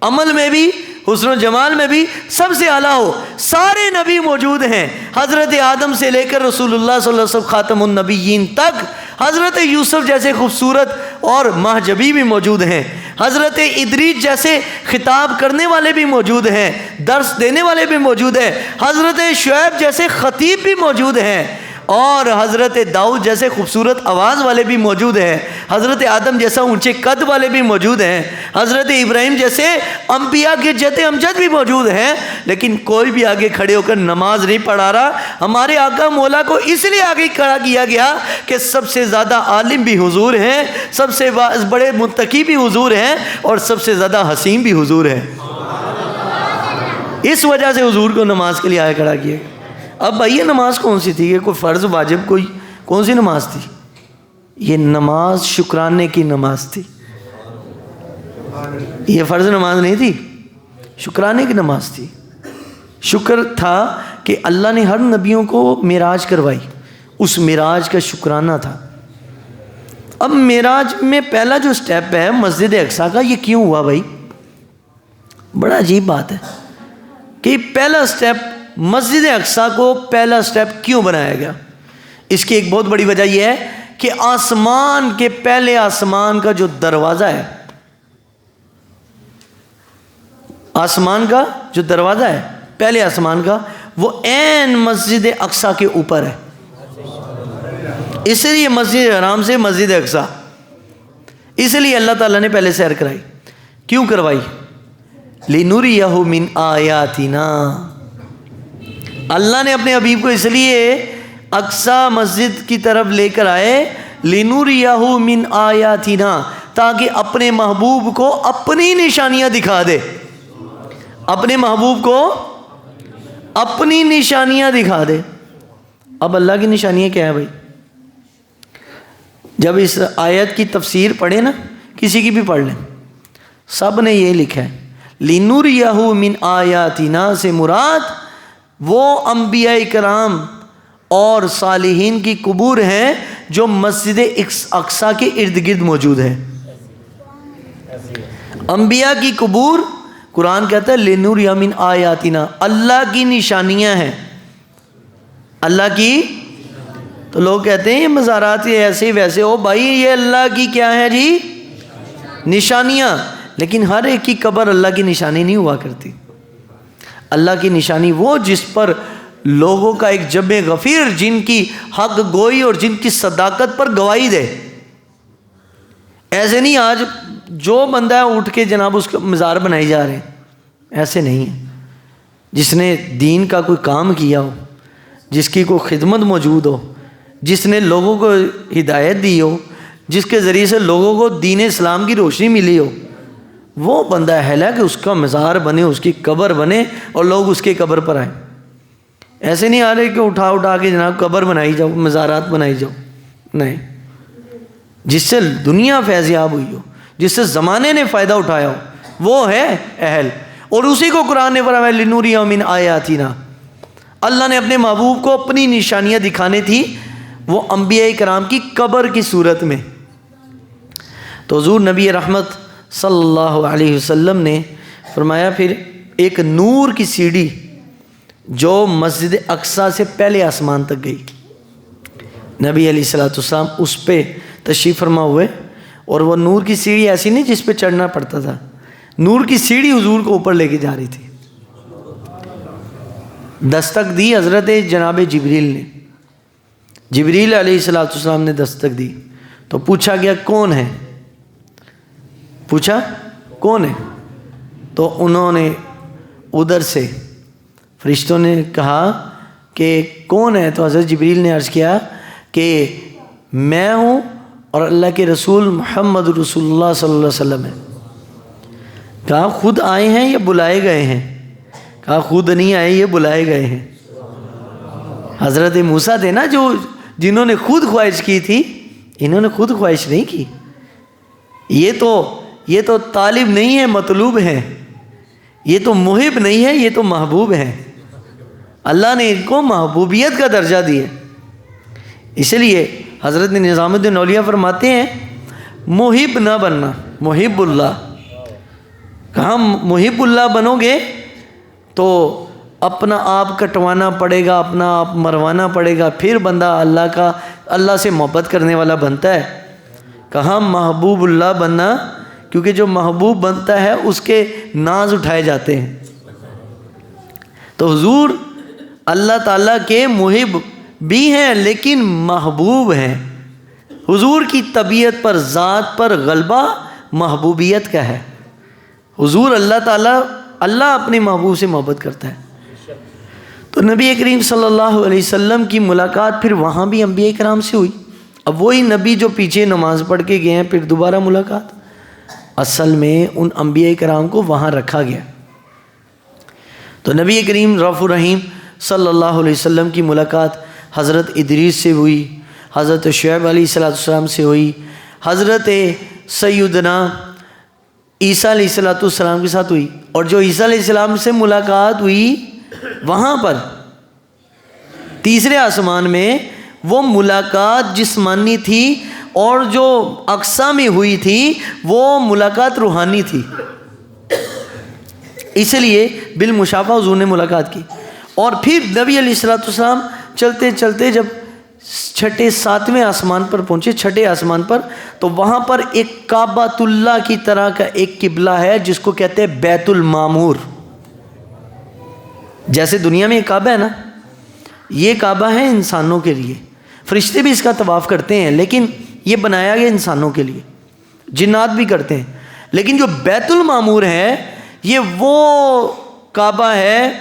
عمل میں بھی حسن و جمال میں بھی سب سے اعلیٰ ہو. سارے نبی موجود ہیں حضرت آدم سے لے کر رسول اللہ صلی اللہ علیہ وسلم خاتم النبیین تک. حضرت یوسف جیسے خوبصورت اور مہجبی بھی موجود ہیں. حضرت ادریس جیسے خطاب کرنے والے بھی موجود ہیں درس دینے والے بھی موجود ہیں. حضرت شعیب جیسے خطیب بھی موجود ہیں اور حضرت داؤد جیسے خوبصورت آواز والے بھی موجود ہیں. حضرت آدم جیسا اونچے قد والے بھی موجود ہیں. حضرت ابراہیم جیسے انبیاء کے جد امجد بھی موجود ہیں. لیکن کوئی بھی آگے کھڑے ہو کر نماز نہیں پڑھا رہا. ہمارے آقا مولا کو اس لیے آگے کھڑا کیا گیا کہ سب سے زیادہ عالم بھی حضور ہیں سب سے بڑے متقی بھی حضور ہیں اور سب سے زیادہ حسین بھی حضور ہیں. اس وجہ سے حضور کو نماز کے لیے آگے کھڑا کیا گیا. اب بھائی یہ نماز کون سی تھی. یہ کوئی فرض واجب کوئی کون سی نماز تھی. یہ نماز شکرانے کی نماز تھی. یہ فرض نماز نہیں تھی شکرانے کی نماز تھی. شکر تھا کہ اللہ نے ہر نبیوں کو معراج کروائی. اس معراج کا شکرانہ تھا. اب معراج میں پہلا جو سٹیپ ہے مسجد اقصیٰ کا یہ کیوں ہوا بھائی. بڑا عجیب بات ہے کہ پہلا سٹیپ مسجد اقصیٰ کو پہلا سٹیپ کیوں بنایا گیا. اس کی ایک بہت بڑی وجہ یہ ہے کہ آسمان کے پہلے آسمان کا جو دروازہ ہے آسمان کا جو دروازہ ہے پہلے آسمان کا وہ عین مسجد اقصیٰ کے اوپر ہے. اس لیے مسجد حرام سے مسجد اقصیٰ اس لیے اللہ تعالیٰ نے پہلے سیر کرائی. کیوں کروائی. لِنُرِيَهُ مِنْ آيَاتِنَا. اللہ نے اپنے حبیب کو اس لیے اقصیٰ مسجد کی طرف لے کر آئے لِنُرِيَهُ مِنْ آيَاتِنَا تاکہ اپنے محبوب کو اپنی نشانیاں دکھا دے. اپنے محبوب کو اپنی نشانیاں دکھا دے. اب اللہ کی نشانیاں کیا ہے بھائی. جب اس آیت کی تفسیر پڑھیں نا کسی کی بھی پڑھ لیں سب نے یہ لکھا ہے لِنُرِيَهُ مِنْ آيَاتِنَا سے مراد وہ انبیاء کرام اور صالحین کی قبور ہیں جو مسجد اقصیٰ کے ارد گرد موجود ہیں. انبیاء کی قبور قرآن کہتا ہے لِنُرِيَهُ مِنْ آيَاتِنَا اللہ کی نشانیاں ہیں. اللہ کی تو لوگ کہتے ہیں یہ مزارات یہ ایسے ویسے ہو بھائی یہ اللہ کی کیا ہے جی نشانیاں. لیکن ہر ایک کی قبر اللہ کی نشانی نہیں ہوا کرتی. اللہ کی نشانی وہ جس پر لوگوں کا ایک جمع غفیر جن کی حق گوئی اور جن کی صداقت پر گواہی دے. ایسے نہیں آج جو بندہ ہے اٹھ کے جناب اس کا مزار بنائی جا رہے ہیں. ایسے نہیں ہے. جس نے دین کا کوئی کام کیا ہو جس کی کوئی خدمت موجود ہو جس نے لوگوں کو ہدایت دی ہو جس کے ذریعے سے لوگوں کو دین اسلام کی روشنی ملی ہو وہ بندہ اہل ہے کہ اس کا مزار بنے، اس کی قبر بنے اور لوگ اس کے قبر پر آئیں۔ ایسے نہیں آ رہے کہ اٹھا کے جناب قبر بنائی جاؤ، مزارات بنائی جاؤ، نہیں۔ جس سے دنیا فیضیاب ہوئی ہو، جس سے زمانے نے فائدہ اٹھایا ہو، وہ ہے اہل۔ اور اسی کو قرآن نے فرمایا لِنُرِیَ مِنْ آیاتِنَا، اللہ نے اپنے محبوب کو اپنی نشانیاں دکھانے تھی، وہ انبیاء کرام کی قبر کی صورت میں۔ تو حضور نبی رحمت صلی اللہ علیہ وسلم نے فرمایا پھر ایک نور کی سیڑھی جو مسجد اقصیٰ سے پہلے آسمان تک گئی، نبی علیہ الصلوۃ والسلام اس پہ تشریف فرما ہوئے، اور وہ نور کی سیڑھی ایسی نہیں جس پہ چڑھنا پڑتا تھا، نور کی سیڑھی حضور کو اوپر لے کے جا رہی تھی۔ دستک دی حضرت جناب جبریل نے، جبریل علیہ الصلوۃ والسلام نے دستک دی تو پوچھا گیا کون ہے، پوچھا کون ہے، تو انہوں نے ادھر سے فرشتوں نے کہا کہ کون ہے، تو حضرت جبریل نے عرض کیا کہ میں ہوں اور اللہ کے رسول محمد رسول اللہ صلی اللہ علیہ وسلم ہے۔ کہا خود آئے ہیں یا بلائے گئے ہیں؟ کہا خود نہیں آئے، یہ بلائے گئے ہیں۔ حضرت موسیٰ تھے نا جو جنہوں نے خود خواہش کی تھی، انہوں نے خود خواہش نہیں کی۔ یہ تو طالب نہیں ہے، مطلوب ہے، یہ تو محب نہیں ہے، یہ تو محبوب ہے۔ اللہ نے ان کو محبوبیت کا درجہ دیا، اس لیے حضرت نظام الدین اولیاء فرماتے ہیں محب نہ بننا، محب اللہ۔ کہاں محب اللہ بنو گے تو اپنا آپ کٹوانا پڑے گا، اپنا آپ مروانا پڑے گا، پھر بندہ اللہ سے محبت کرنے والا بنتا ہے۔ کہاں محبوب اللہ بننا، کیونکہ جو محبوب بنتا ہے اس کے ناز اٹھائے جاتے ہیں۔ تو حضور اللہ تعالیٰ کے محب بھی ہیں لیکن محبوب ہیں۔ حضور کی طبیعت پر، ذات پر غلبہ محبوبیت کا ہے۔ حضور اللہ اپنے محبوب سے محبت کرتا ہے۔ تو نبی کریم صلی اللہ علیہ وسلم کی ملاقات پھر وہاں بھی انبیاء کرام سے ہوئی۔ اب وہی نبی جو پیچھے نماز پڑھ کے گئے ہیں، پھر دوبارہ ملاقات۔ اصل میں ان انبیاء کرام کو وہاں رکھا گیا۔ تو نبی کریم رؤوف الرحیم صلی اللہ علیہ وسلم کی ملاقات حضرت ادریس سے ہوئی، حضرت شعیب علیہ السلام سے ہوئی، حضرت سیدنا عیسیٰ علیہ السلام کے ساتھ ہوئی۔ اور جو عیسیٰ علیہ السلام سے ملاقات ہوئی وہاں پر تیسرے آسمان میں، وہ ملاقات جسمانی تھی، اور جو اقصیٰ میں ہوئی تھی وہ ملاقات روحانی تھی۔ اس لیے بالمشافہ حضور نے ملاقات کی۔ اور پھر نبی علیہ السلام چلتے چلتے جب چھٹے ساتویں آسمان پر پہنچے، چھٹے آسمان پر، تو وہاں پر ایک کعبۃ اللہ کی طرح کا ایک قبلہ ہے جس کو کہتے ہیں بیت المعمور۔ جیسے دنیا میں ایک کعبہ ہے نا، یہ کعبہ ہے انسانوں کے لیے، فرشتے بھی اس کا طواف کرتے ہیں، لیکن یہ بنایا گیا انسانوں کے لیے، جنات بھی کرتے ہیں۔ لیکن جو بیت المعمور ہے یہ وہ کعبہ ہے،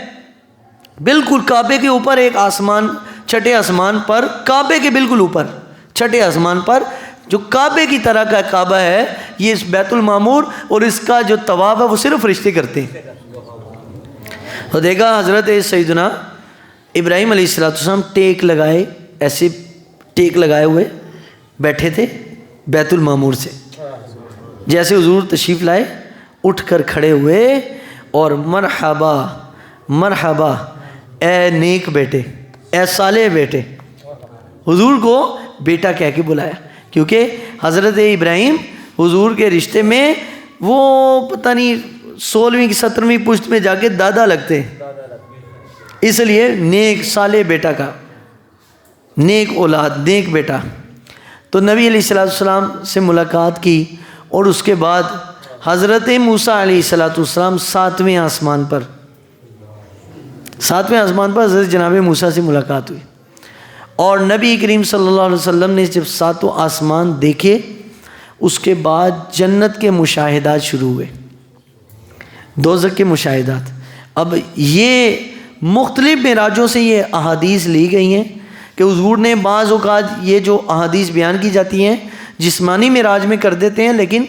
بالکل کعبے کے اوپر ایک آسمان، چھٹے آسمان پر، کعبے کے بالکل اوپر چھٹے آسمان پر جو کعبے کی طرح کا کعبہ ہے، یہ اس بیت المعمور، اور اس کا جو طواف ہے وہ صرف فرشتے کرتے ہیں۔ تو دیکھا حضرت سیدنا ابراہیم علیہ السلام ٹیک لگائے، ایسے ٹیک لگائے ہوئے بیٹھے تھے بیت المعمور سے۔ جیسے حضور تشریف لائے، اٹھ کر کھڑے ہوئے اور مرحبا مرحبا اے نیک بیٹے، اے صالح بیٹے، حضور کو بیٹا کہہ کے بلایا، کیونکہ حضرت ابراہیم حضور کے رشتے میں وہ پتہ نہیں 16ویں کی 17ویں پشت میں جا کے دادا لگتے ہیں، اس لیے نیک صالح بیٹا کا، نیک اولاد، نیک بیٹا۔ تو نبی علیہ السلام سے ملاقات کی، اور اس کے بعد حضرت موسیٰ علیہ السلام ساتویں آسمان پر حضرت جناب موسیٰ سے ملاقات ہوئی۔ اور نبی کریم صلی اللہ علیہ وسلم نے جب ساتوں آسمان دیکھے، اس کے بعد جنت کے مشاہدات شروع ہوئے، دوزخ کے مشاہدات۔ اب یہ مختلف معراجوں سے یہ احادیث لی گئی ہیں کہ حضور نے بعض اوقات یہ جو احادیث بیان کی جاتی ہیں جسمانی معراج میں کر دیتے ہیں، لیکن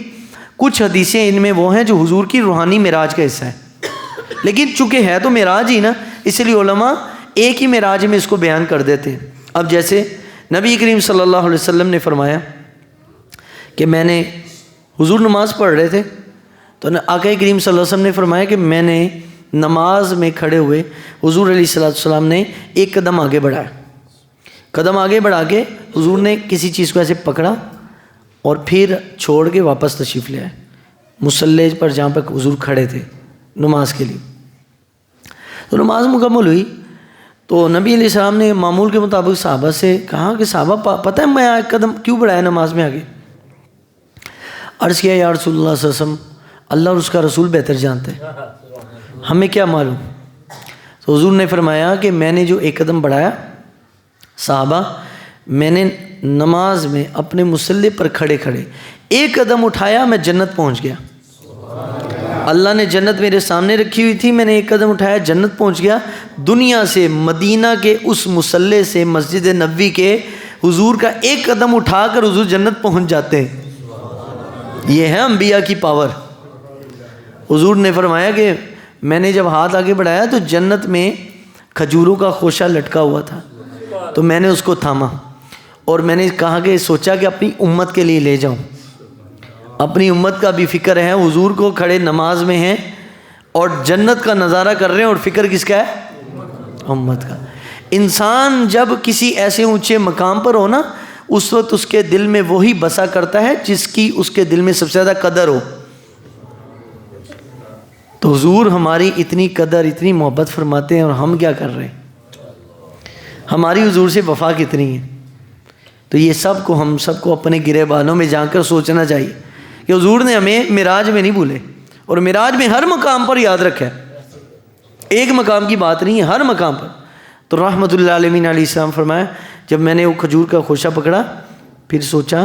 کچھ حدیثیں ان میں وہ ہیں جو حضور کی روحانی معراج کا حصہ ہے، لیکن چونکہ ہے تو معراج ہی نا، اس لیے علماء ایک ہی معراج میں اس کو بیان کر دیتے ہیں۔ اب جیسے نبی کریم صلی اللہ علیہ وسلم نے فرمایا کہ میں نے، حضور نماز پڑھ رہے تھے تو آقا کریم صلی اللہ علیہ وسلم نے فرمایا کہ میں نے نماز میں کھڑے ہوئے حضور علیہ السلام نے ایک قدم آگے بڑھایا، قدم آگے بڑھا کے حضور نے کسی چیز کو ایسے پکڑا اور پھر چھوڑ کے واپس تشریف لے آئے مصلی پر جہاں پہ حضور کھڑے تھے نماز کے لیے۔ تو نماز مکمل ہوئی تو نبی علیہ السلام نے معمول کے مطابق صحابہ سے کہا کہ صحابہ پتہ ہے میں ایک قدم کیوں بڑھایا نماز میں آگے؟ عرض کیا یا رسول اللہ صلی اللہ علیہ وسلم، اللہ اور اس کا رسول بہتر جانتے ہیں، ہمیں کیا معلوم؟ تو حضور نے فرمایا کہ میں نے جو ایک قدم بڑھایا، صحابہ میں نے نماز میں اپنے مصلی پر کھڑے کھڑے ایک قدم اٹھایا، میں جنت پہنچ گیا۔ اللہ نے جنت میرے سامنے رکھی ہوئی تھی، میں نے ایک قدم اٹھایا، جنت پہنچ گیا۔ دنیا سے، مدینہ کے اس مصلی سے مسجد نبوی کے حضور کا ایک قدم اٹھا کر حضور جنت پہنچ جاتے ہیں۔ یہ ہے انبیاء کی پاور۔ حضور نے فرمایا کہ میں نے جب ہاتھ آگے بڑھایا تو جنت میں کھجوروں کا خوشہ لٹکا ہوا تھا، تو میں نے اس کو تھاما اور میں نے کہا کہ سوچا کہ اپنی امت کے لیے لے جاؤں، اپنی امت کا بھی فکر ہے۔ حضور کو کھڑے نماز میں ہیں اور جنت کا نظارہ کر رہے ہیں، اور فکر کس کا ہے؟ امت کا۔ انسان جب کسی ایسے اونچے مقام پر ہو نا، اس وقت اس کے دل میں وہی بسا کرتا ہے جس کی اس کے دل میں سب سے زیادہ قدر ہو۔ تو حضور ہماری اتنی قدر، اتنی محبت فرماتے ہیں، اور ہم کیا کر رہے ہیں؟ ہماری حضور سے وفا کتنی ہے؟ تو یہ سب کو، ہم سب کو اپنے گریبانوں میں جا کر سوچنا چاہیے کہ حضور نے ہمیں معراج میں نہیں بھولے، اور معراج میں ہر مقام پر یاد رکھا ہے، ایک مقام کی بات نہیں ہے، ہر مقام پر۔ تو رحمۃ اللہ علیہ السلام فرمایا جب میں نے وہ کھجور کا خوشہ پکڑا، پھر سوچا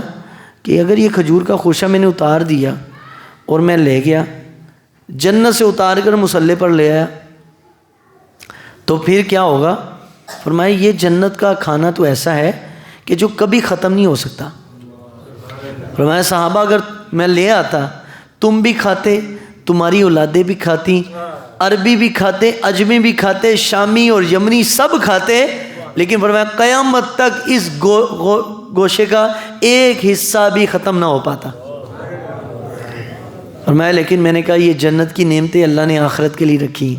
کہ اگر یہ کھجور کا خوشہ میں نے اتار دیا اور میں لے گیا، جنت سے اتار کر مصلی پر لے آیا، تو پھر کیا ہوگا؟ فرمایا یہ جنت کا کھانا تو ایسا ہے کہ جو کبھی ختم نہیں ہو سکتا۔ فرمایا صحابہ اگر میں لے آتا، تم بھی کھاتے، تمہاری اولادیں بھی کھاتی، عربی بھی کھاتے، عجمی بھی کھاتے، شامی اور یمنی سب کھاتے، لیکن فرمایا قیامت تک اس گوشے کا ایک حصہ بھی ختم نہ ہو پاتا۔ فرمایا لیکن میں نے کہا یہ جنت کی نعمتیں اللہ نے آخرت کے لیے رکھی،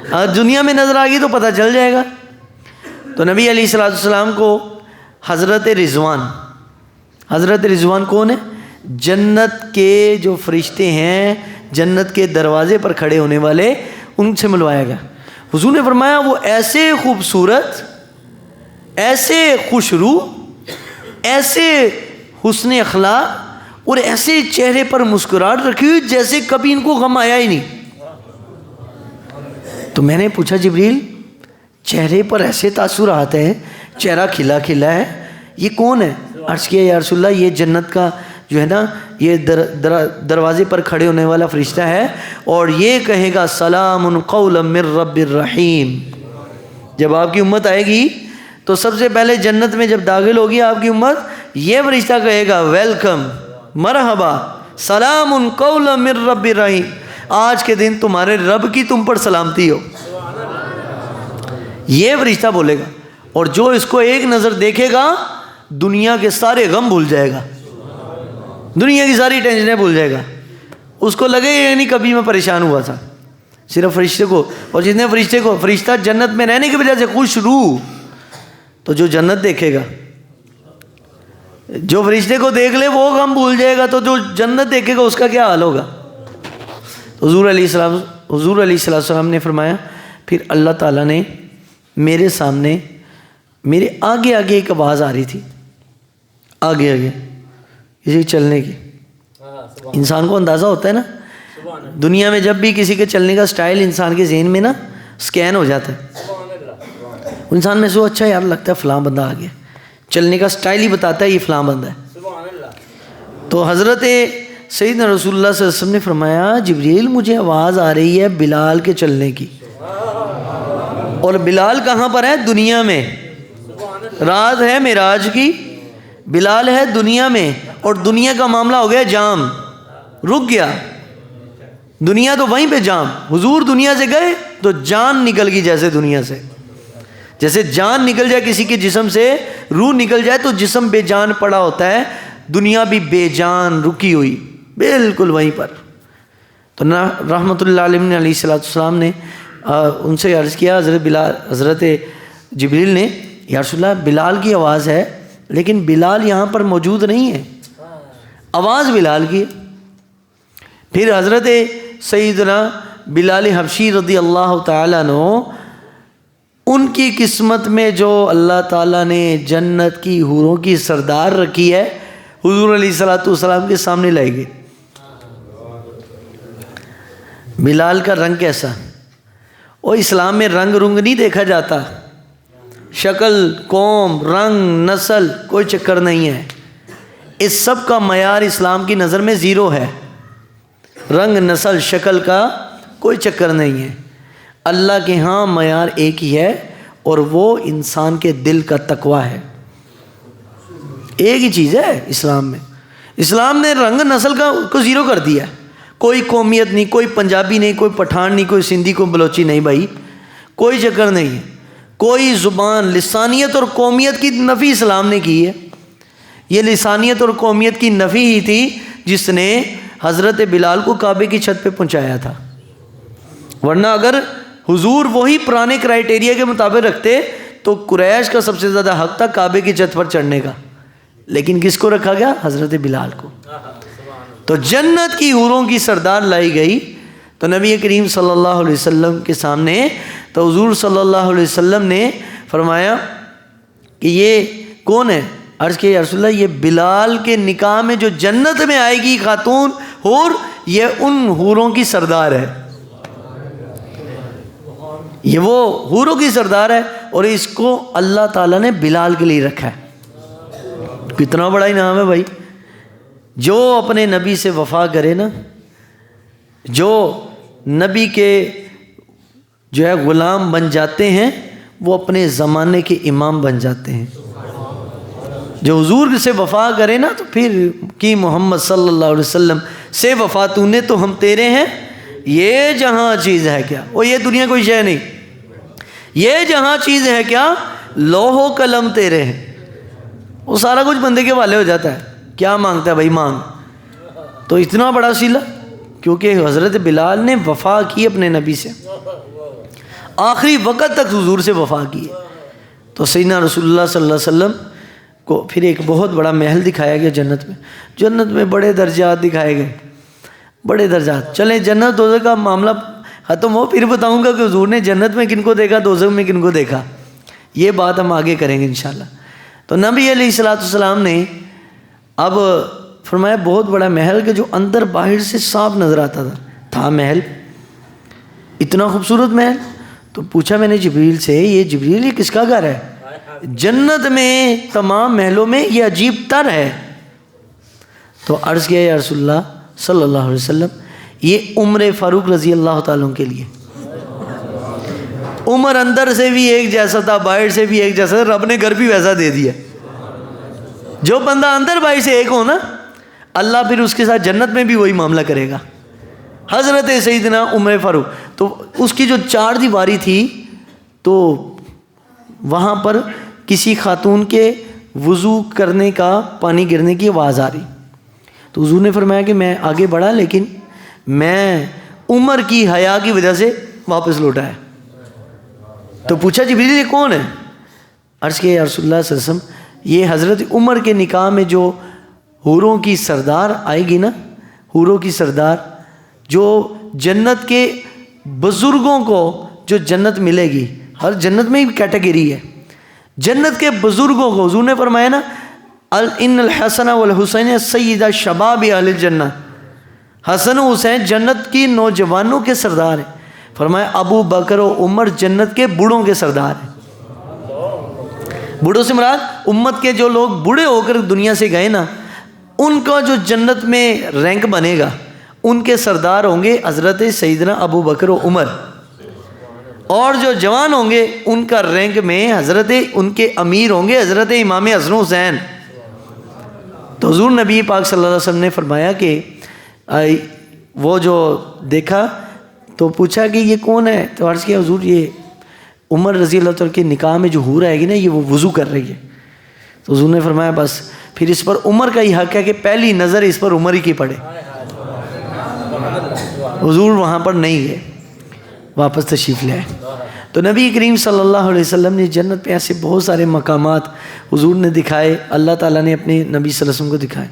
اگر دنیا میں نظر آ گئی تو پتہ چل جائے گا۔ تو نبی علیہ السلام کو حضرت رضوان کون ہے؟ جنت کے جو فرشتے ہیں، جنت کے دروازے پر کھڑے ہونے والے، ان سے ملوایا گیا۔ حضور نے فرمایا وہ ایسے خوبصورت، ایسے خوش روح، ایسے حسن اخلاق اور ایسے چہرے پر مسکراہٹ رکھی ہوئی جیسے کبھی ان کو غم آیا ہی نہیں۔ تو میں نے پوچھا جبریل چہرے پر ایسے تاثرات ہیں، چہرہ کھلا کھلا ہے، یہ کون ہے؟ عرض کیا یا رسول اللہ یہ جنت کا جو ہے نا، یہ دروازے پر کھڑے ہونے والا فرشتہ ہے، اور یہ کہے گا سلام قولا من رب الرحیم۔ جب آپ کی امت آئے گی تو سب سے پہلے جنت میں جب داخل ہوگی آپ کی امت، یہ فرشتہ کہے گا ویلکم، مرحبا، سلام قولا من رب الرحیم، آج کے دن تمہارے رب کی تم پر سلامتی ہو۔ یہ فرشتہ بولے گا، اور جو اس کو ایک نظر دیکھے گا دنیا کے سارے غم بھول جائے گا، دنیا کی ساری ٹینشنیں بھول جائے گا، اس کو لگے یہ نہیں کبھی میں پریشان ہوا تھا، صرف فرشتے کو۔ اور جتنے فرشتے کو، فرشتہ جنت میں رہنے کی وجہ سے خوش روح، تو جو جنت دیکھے گا، جو فرشتے کو دیکھ لے وہ غم بھول جائے گا، تو جو جنت دیکھے گا اس کا کیا حال ہوگا؟ حضور علیہ السلام نے فرمایا پھر اللہ تعالیٰ نے میرے سامنے، میرے آگے آگے ایک آواز آ رہی تھی، آگے آگے کسی کے چلنے کی۔ انسان کو اندازہ ہوتا ہے نا، دنیا میں جب بھی کسی کے چلنے کا سٹائل انسان کے ذہن میں نا سکین ہو جاتا ہے، انسان میں سو اچھا یار لگتا ہے فلاں بندہ آ گیا، چلنے کا سٹائل ہی بتاتا ہے یہ فلاں بندہ ہے۔ تو حضرت سیدنا رسول اللہ صلی اللہ علیہ وسلم نے فرمایا جبریل مجھے آواز آ رہی ہے بلال کے چلنے کی، اور بلال کہاں پر ہے؟ دنیا میں، رات ہے معراج کی، بلال ہے دنیا میں، اور دنیا کا معاملہ ہو گیا جام، رک گیا، دنیا تو وہیں پہ جام. حضور دنیا سے گئے تو جان نکل گئی جیسے دنیا سے، جیسے جان نکل جائے کسی کے جسم سے، روح نکل جائے تو جسم بے جان پڑا ہوتا ہے، دنیا بھی بے جان رکی ہوئی بالکل وہیں پر. تو رحمۃ اللہ علیہ علیہ السلام نے ان سے عرض کیا، حضرت جبریل نے، یا رسول اللہ بلال کی آواز ہے لیکن بلال یہاں پر موجود نہیں ہے، آواز بلال کی. پھر حضرت سیدنا بلال حبشی رضی اللہ تعالیٰ عنہ، ان کی قسمت میں جو اللہ تعالیٰ نے جنت کی حوروں کی سردار رکھی ہے، حضور علیہ السلام کے سامنے لائے گئے. بلال کا رنگ کیسا؟ وہ اسلام میں رنگ رنگ نہیں دیکھا جاتا، شکل، قوم، رنگ، نسل کوئی چکر نہیں ہے. اس سب کا معیار اسلام کی نظر میں زیرو ہے. رنگ، نسل، شکل کا کوئی چکر نہیں ہے. اللہ کے ہاں معیار ایک ہی ہے اور وہ انسان کے دل کا تقویٰ ہے. ایک ہی چیز ہے اسلام میں. اسلام نے رنگ نسل کو زیرو کر دیا ہے. کوئی قومیت نہیں، کوئی پنجابی نہیں، کوئی پٹھان نہیں، کوئی سندھی، کوئی بلوچی نہیں بھائی، کوئی چکر نہیں ہے. کوئی زبان، لسانیت اور قومیت کی نفی اسلام نے کی ہے. یہ لسانیت اور قومیت کی نفی ہی تھی جس نے حضرت بلال کو کعبے کی چھت پہ پہنچایا تھا. ورنہ اگر حضور وہی پرانے کرائیٹیریا کے مطابق رکھتے تو قریش کا سب سے زیادہ حق تھا کعبے کی چھت پر چڑھنے کا. لیکن کس کو رکھا گیا؟ حضرت بلال کو. تو جنت کی حوروں کی سردار لائی گئی تو نبی کریم صلی اللہ علیہ وسلم کے سامنے، تو حضور صلی اللہ علیہ وسلم نے فرمایا کہ یہ کون ہے؟ عرض کہ یا رسول اللہ یہ بلال کے نکاح میں جو جنت میں آئے گی خاتون حور، یہ ان حوروں کی سردار ہے. یہ وہ حوروں کی سردار ہے اور اس کو اللہ تعالیٰ نے بلال کے لیے رکھا ہے. کتنا بڑا انعام ہے بھائی. جو اپنے نبی سے وفا کرے نا، جو نبی کے جو ہے غلام بن جاتے ہیں، وہ اپنے زمانے کے امام بن جاتے ہیں. جو حضور سے وفا کرے نا تو پھر کی محمد صلی اللہ علیہ وسلم سے وفا تو نے تو ہم تیرے ہیں، یہ جہاں چیز ہے کیا، وہ یہ دنیا کوئی شے نہیں، یہ جہاں چیز ہے کیا، لوح و قلم تیرے ہیں. وہ سارا کچھ بندے کے حوالے ہو جاتا ہے. کیا مانگتا ہے بھائی مانگ. تو اتنا بڑا صلہ، کیونکہ حضرت بلال نے وفا کی اپنے نبی سے، آخری وقت تک حضور سے وفا کی. تو سیدنا رسول اللہ صلی اللہ علیہ وسلم کو پھر ایک بہت بڑا محل دکھایا گیا جنت میں. جنت میں بڑے درجات دکھائے گئے، بڑے درجات. چلیں جنت دوزخ کا معاملہ ختم ہو پھر بتاؤں گا کہ حضور نے جنت میں کن کو دیکھا، دوزخ میں کن کو دیکھا. یہ بات ہم آگے کریں گے انشاءاللہ. تو نبی علیہ السلام نے اب فرمایا بہت بڑا محل کہ جو اندر باہر سے صاف نظر آتا تھا محل، اتنا خوبصورت محل. تو پوچھا میں نے جبریل سے، یہ جبریل یہ کس کا گھر ہے؟ جنت میں تمام محلوں میں یہ عجیب تر ہے. تو عرض کیا یا رسول اللہ صلی اللہ علیہ وسلم، یہ عمر فاروق رضی اللہ تعالیٰ کے لیے. عمر اندر سے بھی ایک جیسا تھا، باہر سے بھی ایک جیسا تھا، رب نے گھر بھی ویسا دے دیا. جو بندہ اندر باہر سے ایک ہو نا، اللہ پھر اس کے ساتھ جنت میں بھی وہی معاملہ کرے گا. حضرت سیدنا عمر فاروق، تو اس کی جو چار دیواری تھی تو وہاں پر کسی خاتون کے وضو کرنے کا پانی گرنے کی آواز آ رہی. تو حضور نے فرمایا کہ میں آگے بڑھا لیکن میں عمر کی حیا کی وجہ سے واپس لوٹا ہے. تو پوچھا جبریل یہ کون ہے؟ عرض کیا یا رسول اللہ صلی اللہ علیہ وسلم یہ حضرت عمر کے نکاح میں جو حوروں کی سردار آئے گی نا، حوروں کی سردار، جو جنت کے بزرگوں کو جو جنت ملے گی، ہر جنت میں ہی کیٹیگری ہے. جنت کے بزرگوں کو حضور نے فرمایا نا، ان الحسن والحسین سیدہ شباب اہل الجنہ، حسن و حسین جنت کی نوجوانوں کے سردار ہیں. فرمایا ابو بکر و عمر جنت کے بوڑھوں کے سردار ہیں. بوڑھوں سے مراد امت کے جو لوگ بوڑھے ہو کر دنیا سے گئے نا، ان کا جو جنت میں رینک بنے گا، ان کے سردار ہوں گے حضرت سیدنا ابو بکر و عمر. اور جو جوان ہوں گے ان کا رینک میں حضرت ان کے امیر ہوں گے حضرت امام حسن و حسین. تو حضور نبی پاک صلی اللہ علیہ وسلم نے فرمایا کہ وہ جو دیکھا تو پوچھا کہ یہ کون ہے؟ تو عرض کیا حضور یہ عمر رضی اللہ تعالیٰ کے نکاح میں جو حور آئے گی نا یہ وہ وضو کر رہی ہے۔ تو حضور نے فرمایا بس پھر اس پر عمر کا ہی حق ہے کہ پہلی نظر اس پر عمر ہی کی پڑے۔ حضور وہاں پر نہیں گئے، واپس تشریف لے آئے۔ تو نبی کریم صلی اللہ علیہ وسلم نے جنت پہ ایسے بہت سارے مقامات حضور نے دکھائے، اللہ تعالیٰ نے اپنے نبی صلی اللہ علیہ وسلم کو دکھائے۔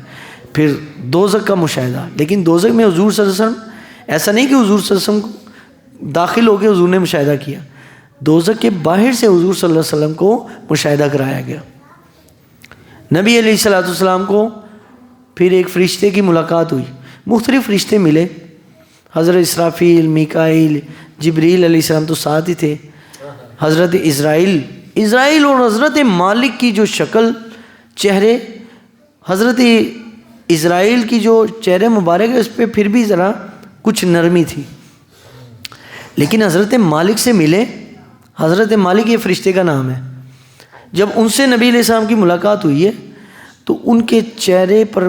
پھر دوزخ کا مشاہدہ، لیکن دوزخ میں حضور صلی اللہ علیہ وسلم ایسا نہیں کہ حضور صلی اللہ علیہ وسلم داخل ہو کے حضور نے مشاہدہ کیا، دوزخ کے باہر سے حضور صلی اللہ علیہ وسلم کو مشاہدہ کرایا گیا۔ نبی علیہ الصلوۃ والسلام کو پھر ایک فرشتے کی ملاقات ہوئی، مختلف فرشتے ملے، حضرت اسرافیل، میکائیل، جبریل علیہ السلام تو ساتھ ہی تھے، حضرت اسرائیل اور حضرت مالک کی جو شکل چہرے، حضرت اسرائیل کی جو چہرے مبارک ہے اس پہ پھر بھی ذرا کچھ نرمی تھی، لیکن حضرت مالک سے ملے، حضرت مالک یہ فرشتے کا نام ہے، جب ان سے نبی علیہ السلام کی ملاقات ہوئی ہے تو ان کے چہرے پر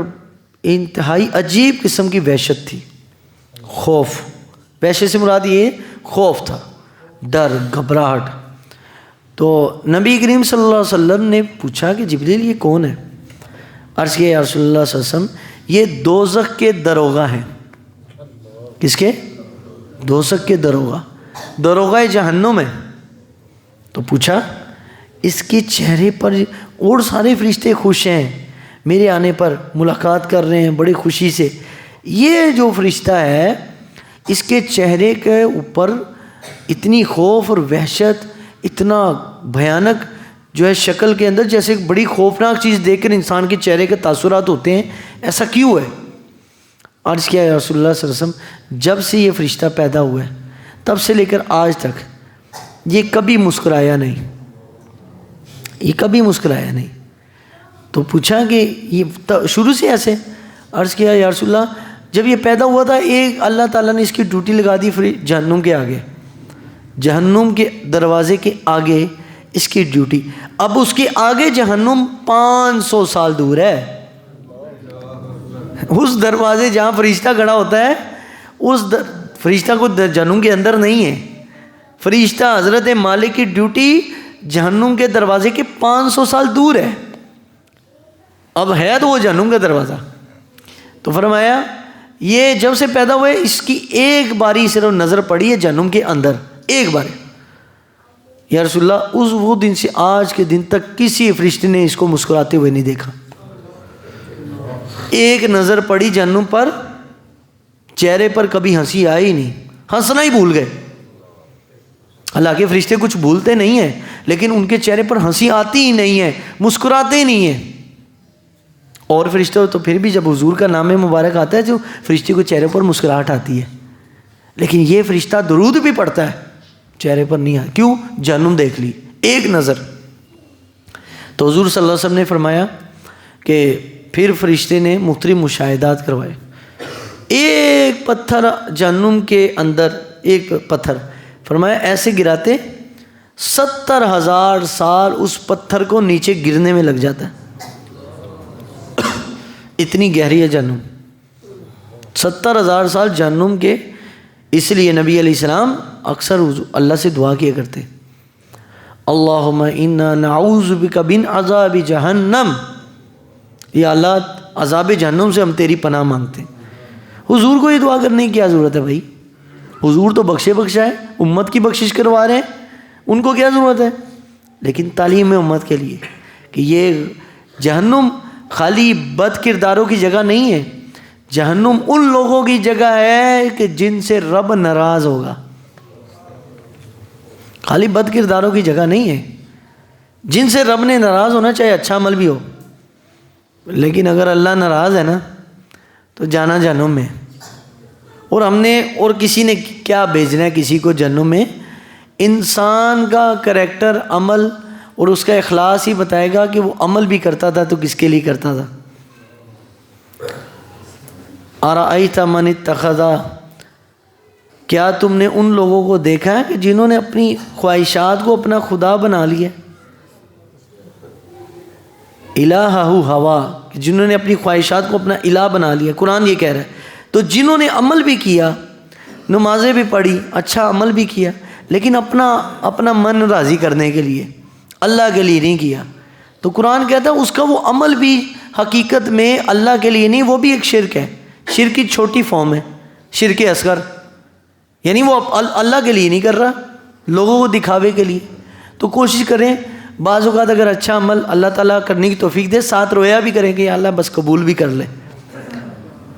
انتہائی عجیب قسم کی وحشت تھی، خوف، وحشت سے مراد یہ خوف تھا، ڈر، گھبراہٹ۔ تو نبی کریم صلی اللہ علیہ وسلم نے پوچھا کہ جبریل یہ کون ہے؟ عرض کیا یا رسول اللہ صلی اللہ علیہ وسلم یہ دوزخ کے دروغہ ہیں۔ کس کے؟ دوزخ کے دروغہ جہنم ہے۔ تو پوچھا اس کے چہرے پر، اور سارے فرشتے خوش ہیں میرے آنے پر، ملاقات کر رہے ہیں بڑی خوشی سے، یہ جو فرشتہ ہے اس کے چہرے کے اوپر اتنی خوف اور وحشت، اتنا بھیانک جو ہے شکل کے اندر، جیسے ایک بڑی خوفناک چیز دیکھ کر انسان کے چہرے کے تاثرات ہوتے ہیں، ایسا کیوں ہے؟ عرض کیا یا رسول اللہ صلی اللہ علیہ وسلم جب سے یہ فرشتہ پیدا ہوا ہے تب سے لے کر آج تک یہ کبھی مسکرایا نہیں، یہ کبھی مسکرایا نہیں۔ تو پوچھا کہ یہ شروع سے ایسے؟ عرض کیا یا رسول اللہ جب یہ پیدا ہوا تھا ایک اللہ تعالیٰ نے اس کی ڈیوٹی لگا دی جہنم کے آگے، جہنم کے دروازے کے آگے اس کی ڈیوٹی، اب اس کے آگے جہنم 500 سال دور ہے، اس دروازے جہاں فرشتہ کھڑا ہوتا ہے اس فرشتہ کو جہنم کے اندر نہیں ہے، فرشتہ حضرت مالک کی ڈیوٹی جہنم کے دروازے کے 500 سال دور ہے، اب ہے تو وہ جہنم کا دروازہ۔ تو فرمایا یہ جب سے پیدا ہوئے اس کی ایک باری صرف نظر پڑی ہے جہنم کے اندر، ایک بار۔ یا رسول اللہ اس وہ دن سے آج کے دن تک کسی فرشتے نے اس کو مسکراتے ہوئے نہیں دیکھا، ایک نظر پڑی جہنم پر، چہرے پر کبھی ہنسی آئی نہیں، ہنسنا ہی بھول گئے۔ حالانکہ فرشتے کچھ بھولتے نہیں ہیں لیکن ان کے چہرے پر ہنسی آتی ہی نہیں ہے، مسکراتے ہی نہیں ہیں۔ اور فرشتے تو پھر بھی جب حضور کا نام مبارک آتا ہے جو فرشتے کو چہرے پر مسکراہٹ آتی ہے، لیکن یہ فرشتہ درود بھی پڑھتا ہے چہرے پر نہیں آتا، کیوں؟ جہنم دیکھ لی ایک نظر۔ تو حضور صلی اللہ علیہ وسلم نے فرمایا کہ پھر فرشتے نے مختلف مشاہدات کروائے، ایک پتھر جہنم کے اندر، ایک پتھر فرمایا ایسے گراتے 70,000 سال اس پتھر کو نیچے گرنے میں لگ جاتا ہے، اتنی گہری ہے جہنم، 70,000 سال جہنم کے۔ اس لیے نبی علیہ السلام اکثر اللہ سے دعا کیا کرتے، اللہم انا نعوذ بک من عذاب جہنم، یا اللہ عذاب جہنم سے ہم تیری پناہ مانگتے ہیں۔ حضور کو یہ دعا کرنے کی کیا ضرورت ہے بھائی؟ حضور تو بخشا ہے، امت کی بخشش کروا رہے ہیں، ان کو کیا ضرورت ہے؟ لیکن تعلیم امت کے لیے کہ یہ جہنم خالی بد کرداروں کی جگہ نہیں ہے، جہنم ان لوگوں کی جگہ ہے کہ جن سے رب ناراض ہوگا، خالی بد کرداروں کی جگہ نہیں ہے، جن سے رب نے ناراض ہونا چاہے اچھا عمل بھی ہو، لیکن اگر اللہ ناراض ہے نا تو جانا جہنم میں۔ اور ہم نے اور کسی نے کیا بھیجنا ہے کسی کو جہنم میں؟ انسان کا کریکٹر، عمل اور اس کا اخلاص ہی بتائے گا کہ وہ عمل بھی کرتا تھا تو کس کے لیے کرتا تھا۔ ارأیت من اتخذ، کیا تم نے ان لوگوں کو دیکھا ہے کہ جنہوں نے اپنی خواہشات کو اپنا خدا بنا لیا، الہہ ہوا، جنہوں نے اپنی خواہشات کو اپنا الہ بنا لیا، قرآن یہ کہہ رہا ہے۔ تو جنہوں نے عمل بھی کیا، نمازیں بھی پڑھی، اچھا عمل بھی کیا، لیکن اپنا من راضی کرنے کے لیے، اللہ کے لیے نہیں کیا، تو قرآن کہتا ہے اس کا وہ عمل بھی حقیقت میں اللہ کے لیے نہیں، وہ بھی ایک شرک ہے، شرک کی چھوٹی فارم ہے، شرک اصغر، یعنی وہ اللہ کے لیے نہیں کر رہا، لوگوں کو دکھاوے کے لیے۔ تو کوشش کریں بعض اوقات اگر اچھا عمل اللہ تعالیٰ کرنے کی توفیق دے، ساتھ رویا بھی کریں کہ یا اللہ بس قبول بھی کر لے،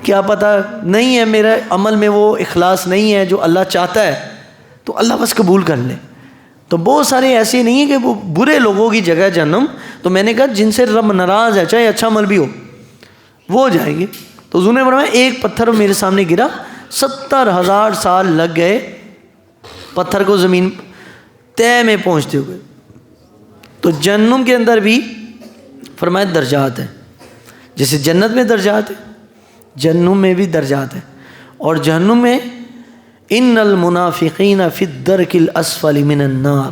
کیا پتہ نہیں ہے میرا عمل میں وہ اخلاص نہیں ہے جو اللہ چاہتا ہے، تو اللہ بس قبول کر لے۔ تو بہت سارے ایسے نہیں ہیں کہ وہ برے لوگوں کی جگہ جہنم، تو میں نے کہا جن سے رب ناراض ہے چاہے اچھا عمل بھی ہو وہ جائیں گے۔ تو حضور نے فرمایا ایک پتھر میرے سامنے گرا، 70,000 سال لگ گئے پتھر کو زمین تہ میں پہنچتے ہوئے۔ تو جہنم کے اندر بھی فرمایا درجات ہیں، جیسے جنت میں درجات ہیں، جہنم میں بھی درجات ہیں۔ اور جہنم میں ان المنافقین فی الدرک الاسفل من النار،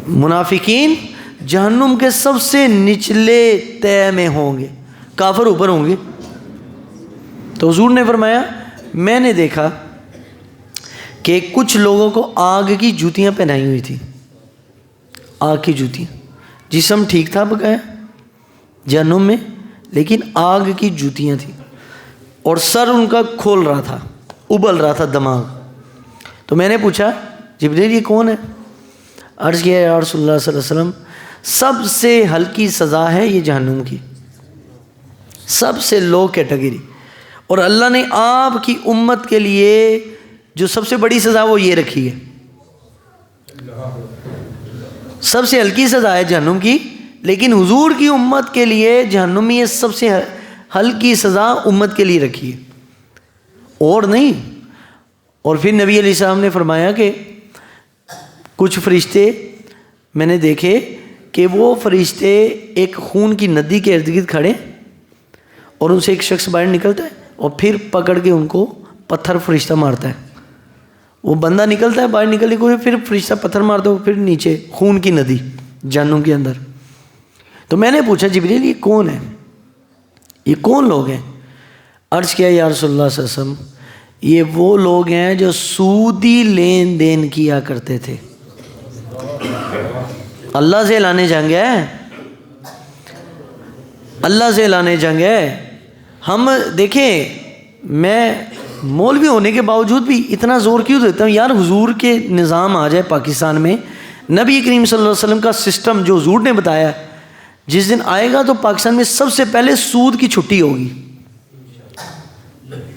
منافقین جہنم کے سب سے نچلے تہ میں ہوں گے، کافر اوپر ہوں گے۔ تو حضور نے فرمایا میں نے دیکھا کہ کچھ لوگوں کو آگ کی جوتیاں پہنائی ہوئی تھی، آگ کی جوتیاں، جسم ٹھیک تھا بقایا جہنم میں، لیکن آگ کی جوتیاں تھیں، اور سر ان کا کھول رہا تھا، ابل رہا تھا دماغ۔ تو میں نے پوچھا جبریل یہ کون ہے؟ عرض کیا یا رسول اللہ صلی اللہ علیہ وسلم سب سے ہلکی سزا ہے یہ جہنم کی، سب سے لو کیٹیگری، اور اللہ نے آپ کی امت کے لیے جو سب سے بڑی سزا وہ یہ رکھی ہے، سب سے ہلکی سزا ہے جہنم کی، لیکن حضور کی امت کے لیے جہنم میں یہ سب سے ہلکی سزا امت کے لیے رکھی ہے اور نہیں۔ اور پھر نبی علیہ السلام نے فرمایا کہ کچھ فرشتے میں نے دیکھے کہ وہ فرشتے ایک خون کی ندی کے ارد گرد کھڑے، اور ان سے ایک شخص باہر نکلتا ہے اور پھر پکڑ کے ان کو پتھر فرشتہ مارتا ہے، وہ بندہ نکلتا ہے باہر نکلنے کو، پھر فرشتہ پتھر مارتا ہے، پھر نیچے خون کی ندی جہنم کے اندر۔ تو میں نے پوچھا جبریل یہ کون ہے، یہ کون لوگ ہیں؟ عرض کیا یا رسول اللہ صلی اللہ علیہ وسلم یہ وہ لوگ ہیں جو سودی لین دین کیا کرتے تھے۔ اللہ سے اعلان جنگ ہے، اللہ سے اعلان جنگ ہے۔ ہم دیکھیں میں مولوی ہونے کے باوجود بھی اتنا زور کیوں دیتا ہوں، یار حضور کے نظام آ جائے پاکستان میں، نبی کریم صلی اللہ علیہ وسلم کا سسٹم جو حضور نے بتایا جس دن آئے گا تو پاکستان میں سب سے پہلے سود کی چھٹی ہوگی۔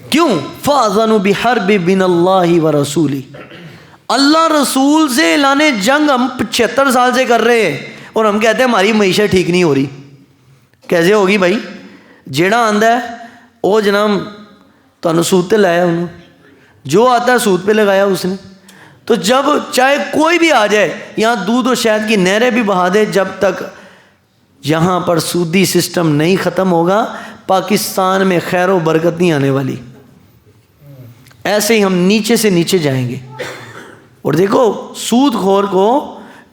کیوں؟ فَأَذَنُوا بِحَرْبٍ مِّنَ اللَّهِ وَرَسُولِهِ، اللہ رسول سے اعلان جنگ ہم 75 سال سے کر رہے ہیں، اور ہم کہتے ہیں ہماری معیشت ٹھیک نہیں ہو رہی۔ کیسے ہوگی بھائی؟ جیڑا آندا ہے وہ جناب تو سود پہ لایا انہوں، جو آتا ہے سود پہ لگایا اس نے۔ تو جب چاہے کوئی بھی آ جائے یہاں دودھ و شہد کی نہریں بھی بہا دے، جب تک یہاں پر سودی سسٹم نہیں ختم ہوگا پاکستان میں خیر و برکت نہیں آنے والی۔ ایسے ہی ہم نیچے سے نیچے جائیں گے۔ اور دیکھو سود خور کو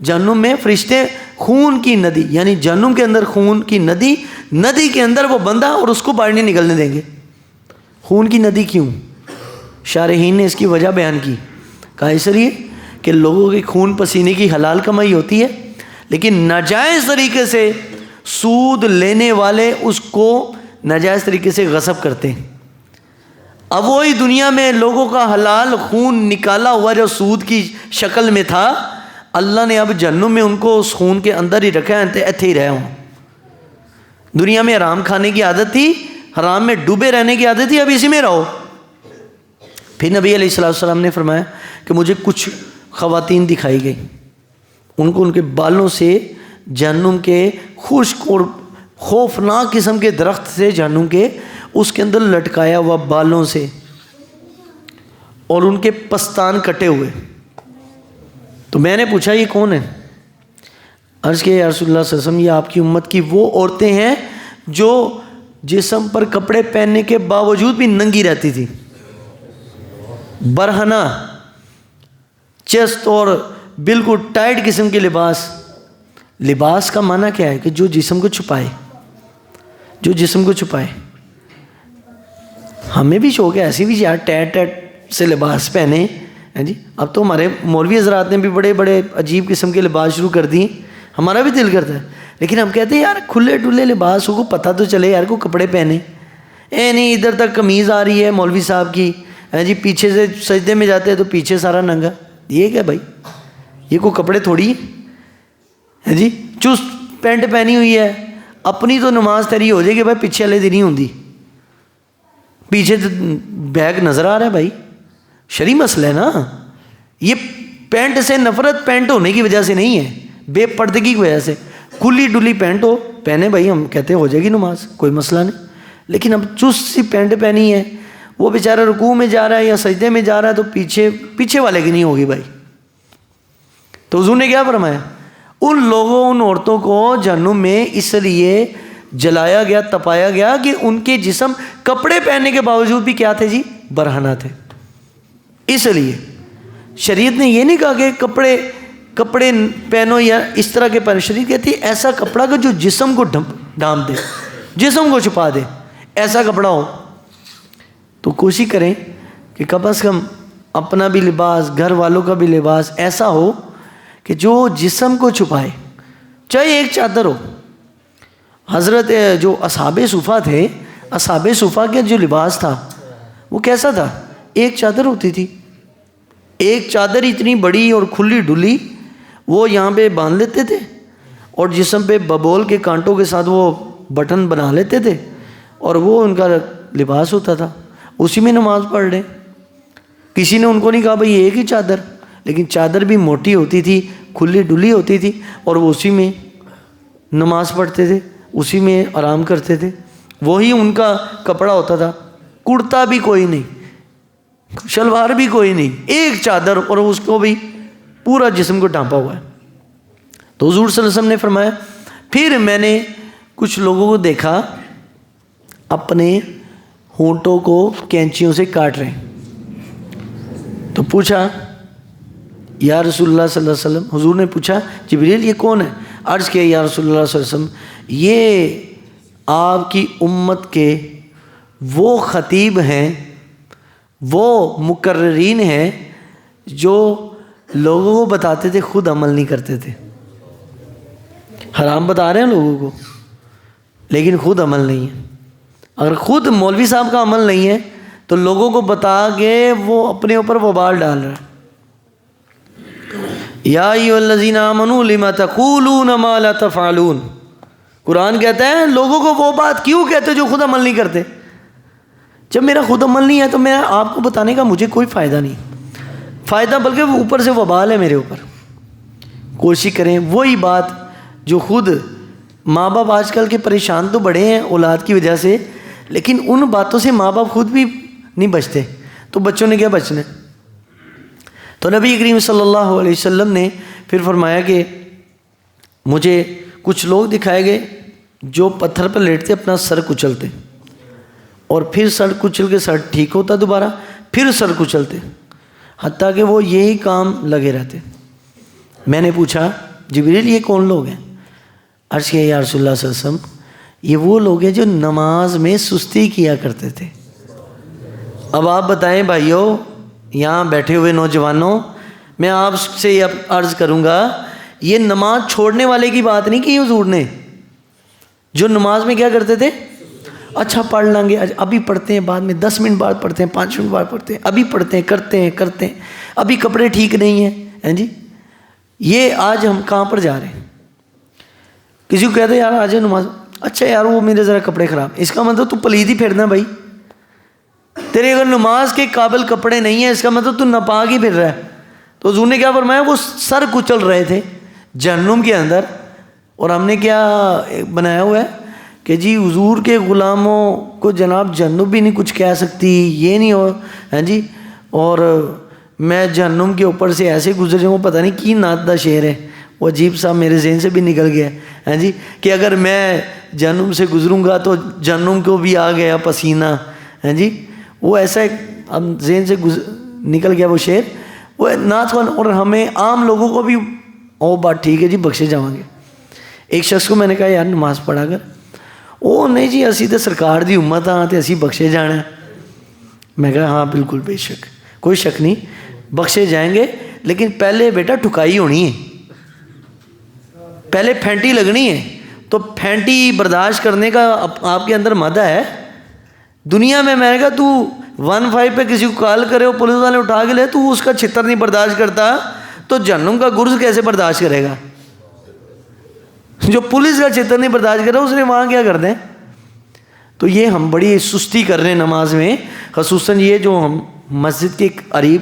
جہنم میں فرشتے خون کی ندی، یعنی جہنم کے اندر خون کی ندی، ندی کے اندر وہ بندہ اور اس کو باہر نہیں نکلنے دیں گے۔ خون کی ندی کیوں؟ شارحین نے اس کی وجہ بیان کی، کہا اس لیے کہ لوگوں کے خون پسینے کی حلال کمائی ہوتی ہے، لیکن ناجائز طریقے سے سود لینے والے اس کو ناجائز طریقے سے غصب کرتے ہیں۔ اب وہی دنیا میں لوگوں کا حلال خون نکالا ہوا جو سود کی شکل میں تھا، اللہ نے اب جہنم میں ان کو اس خون کے اندر ہی رکھا ہے، ایتھے ہی رہے ہوں۔ دنیا میں حرام کھانے کی عادت تھی، حرام میں ڈوبے رہنے کی عادت تھی، اب اسی میں رہو۔ پھر نبی علیہ السلام نے فرمایا کہ مجھے کچھ خواتین دکھائی گئی، ان کو ان کے بالوں سے جہنم کے خشک اور خوفناک قسم کے درخت سے جہنم کے اس کے اندر لٹکایا ہوا بالوں سے، اور ان کے پستان کٹے ہوئے۔ تو میں نے پوچھا یہ کون ہے؟ عرض کیا یا رسول اللہ صلی اللہ علیہ وسلم یہ آپ کی امت کی وہ عورتیں ہیں جو جسم پر کپڑے پہننے کے باوجود بھی ننگی رہتی تھی، برہنہ چیسٹ اور بالکل ٹائٹ قسم کے لباس۔ لباس کا معنی کیا ہے؟ کہ جو جسم کو چھپائے، جو جسم کو چھپائے۔ ہمیں بھی شوق ہے ایسی بھی یار ٹیٹ ٹیٹ سے لباس پہنے ہیں جی. اب تو ہمارے مولوی حضرات نے بھی بڑے بڑے عجیب قسم کے لباس شروع کر دیے, ہمارا بھی دل کرتا ہے, لیکن ہم کہتے ہیں یار کھلے ڈلے لباس کو پتہ تو چلے یار, کو کپڑے پہنے. نہیں ادھر تک قمیض آ رہی ہے مولوی صاحب کی ہے جی, پیچھے سے سجدے میں جاتے ہیں تو پیچھے سارا ننگا. یہ کیا بھائی, یہ کوئی کپڑے تھوڑی ہے جی. چست پینٹ پہنی ہوئی ہے, اپنی تو نماز تیری ہو جائے گی بھائی, پیچھے والے دن ہی ہوندی, پیچھے بیگ نظر آ رہا ہے بھائی, شرعی مسئلہ ہے نا. یہ پینٹ سے نفرت پینٹ ہونے کی وجہ سے نہیں ہے, بے پردگی کی وجہ سے. کھلی ڈلی پینٹ ہو پہنے بھائی, ہم کہتے ہو جائے گی نماز, کوئی مسئلہ نہیں. لیکن اب چست سی پینٹ پہنی ہے, وہ بیچارہ رکوع میں جا رہا ہے یا سجدے میں جا رہا ہے تو پیچھے والے کی نہیں ہوگی بھائی. تو حضور نے کیا فرمایا, ان لوگوں ان عورتوں کو جہنم میں اس لیے جلایا گیا, تپایا گیا کہ ان کے جسم کپڑے پہننے کے باوجود بھی کیا تھے جی, برہنہ تھے. اس لیے شریعت نے یہ نہیں کہا کہ کپڑے پہنو یا اس طرح کے پہنو. شریعت کہتی ہے ایسا کپڑا کہ جو جسم کو ڈھانپ دے, جسم کو چھپا دے, ایسا کپڑا ہو. تو کوشش کریں کہ کم از کم اپنا بھی لباس, گھر والوں کا بھی لباس ایسا ہو کہ جو جسم کو چھپائے, چاہے ایک چادر ہو. حضرت جو اصحاب صفہ تھے, اصحاب صفہ کا جو لباس تھا وہ کیسا تھا, ایک چادر ہوتی تھی, ایک چادر اتنی بڑی اور کھلی ڈلی, وہ یہاں پہ باندھ لیتے تھے اور جسم پہ ببول کے کانٹوں کے ساتھ وہ بٹن بنا لیتے تھے, اور وہ ان کا لباس ہوتا تھا, اسی میں نماز پڑھ لیں. کسی نے ان کو نہیں کہا بھئی ایک ہی چادر, لیکن چادر بھی موٹی ہوتی تھی, کھلی ڈلی ہوتی تھی, اور وہ اسی میں نماز پڑھتے تھے, اسی میں آرام کرتے تھے. وہی ان کا کپڑا ہوتا تھا. کرتا بھی کوئی نہیں, شلوار بھی کوئی نہیں, ایک چادر, اور اس کو بھی پورا جسم کو ڈھانپا ہوا ہے. تو حضور صلی اللہ علیہ وسلم نے فرمایا, پھر میں نے کچھ لوگوں کو دیکھا اپنے ہونٹوں کو کینچیوں سے کاٹ رہے ہیں. تو پوچھا یا رسول اللہ صلی اللہ علیہ وسلم, حضور نے پوچھا جبریل یہ کون ہے؟ عرض کیا یا رسول اللہ صلی اللہ علیہ وسلم, یہ آپ کی امت کے وہ خطیب ہیں, وہ مقررین ہیں جو لوگوں کو بتاتے تھے, خود عمل نہیں کرتے تھے. حرام بتا رہے ہیں لوگوں کو لیکن خود عمل نہیں ہے. اگر خود مولوی صاحب کا عمل نہیں ہے تو لوگوں کو بتا کے وہ اپنے اوپر وبال ڈال رہا ہے. یا ایھا الذین آمنوا لم تقولون ما لا تفعلون. قرآن کہتا ہے لوگوں کو وہ بات کیوں کہتے جو خود عمل نہیں کرتے. جب میرا خود عمل نہیں ہے تو میں آپ کو بتانے کا مجھے کوئی فائدہ نہیں, فائدہ بلکہ وہ اوپر سے وبال ہے میرے اوپر. کوشش کریں وہی بات جو خود ماں باپ آج کل کے پریشان تو بڑے ہیں اولاد کی وجہ سے, لیکن ان باتوں سے ماں باپ خود بھی نہیں بچتے, تو بچوں نے کیا بچنا ہے. تو نبی کریم صلی اللہ علیہ وسلم نے پھر فرمایا کہ مجھے کچھ لوگ دکھائے گئے جو پتھر پر لیٹتے اپنا سر کچلتے, اور پھر سر کچل کے سر ٹھیک ہوتا دوبارہ, پھر سر کچلتے, حتیٰ کہ وہ یہی کام لگے رہتے. میں نے پوچھا جبریل یہ کون لوگ ہیں؟ عرض کیا یا رسول اللہ صلی اللہ علیہ وسلم یہ وہ لوگ ہیں جو نماز میں سستی کیا کرتے تھے. اب آپ بتائیں بھائیوں, یہاں بیٹھے ہوئے نوجوانوں, میں آپ سے یہ عرض کروں گا, یہ نماز چھوڑنے والے کی بات نہیں کی حضور نے, جو نماز میں کیا کرتے تھے, اچھا پڑھ لیں گے, ابھی پڑھتے ہیں, بعد میں 10 منٹ بعد پڑھتے ہیں, 5 منٹ بعد پڑھتے ہیں, ابھی پڑھتے ہیں, کرتے ہیں, ابھی کپڑے ٹھیک نہیں ہیں جی. یہ آج ہم کہاں پر جا رہے ہیں. کسی کو کہتے ہیں یار آج نماز, اچھا یار وہ میرے ذرا کپڑے خراب, اس کا مطلب تو پلید ہی پھرنا بھائی. تیرے اگر نماز کے قابل کپڑے نہیں ہیں اس کا مطلب تو ناپاک ہی پھر رہا ہے. تو حضور نے کیا فرمایا, وہ سر کچل رہے تھے جہنم کے اندر, اور ہم نے کیا بنایا ہوا ہے کہ جی حضور کے غلاموں کو جناب جہنم بھی نہیں کچھ کہہ سکتی, یہ نہیں ہو ہیں جی, اور میں جہنم کے اوپر سے ایسے گزر جاؤں, پتہ نہیں کی نعت دا شعر ہے, وہ عجیب سا میرے ذہن سے بھی نکل گیا ہے جی, کہ اگر میں جہنم سے گزروں گا تو جہنم کو بھی آ گیا پسینہ ہے جی. وہ ایسا اب ذہن سے نکل گیا وہ شعر, وہ نعت خان. اور ہمیں عام لوگوں کو بھی او بات ٹھیک ہے جی بخشے جاؤں گے. ایک شخص کو میں نے کہا یار نماز پڑھا کر, او نہیں جی اسی تو سرکار دی امت ہاں تے اسی بخشے جانا ہے. میں کہا ہاں بالکل بے شک، کوئی شک نہیں، بخشے جائیں گے، لیکن پہلے بیٹا ٹھکائی ہونی ہے، پہلے پھینٹی لگنی ہے۔ تو پھینٹی برداشت کرنے کا آپ کے اندر مادہ ہے؟ دنیا میں نے کہا تو 15 پہ کسی کو کال کرے وہ پولیس والے اٹھا کے لے، تو اس کا چھتر نہیں برداشت کرتا تو جہنم کا گرز کیسے برداشت کرے گا؟ جو پولیس کا چھتر نہیں برداشت کر رہا اس نے وہاں کیا کر دیں؟ تو یہ ہم بڑی سستی کر رہے ہیں نماز میں، خصوصاً یہ جو ہم مسجد کے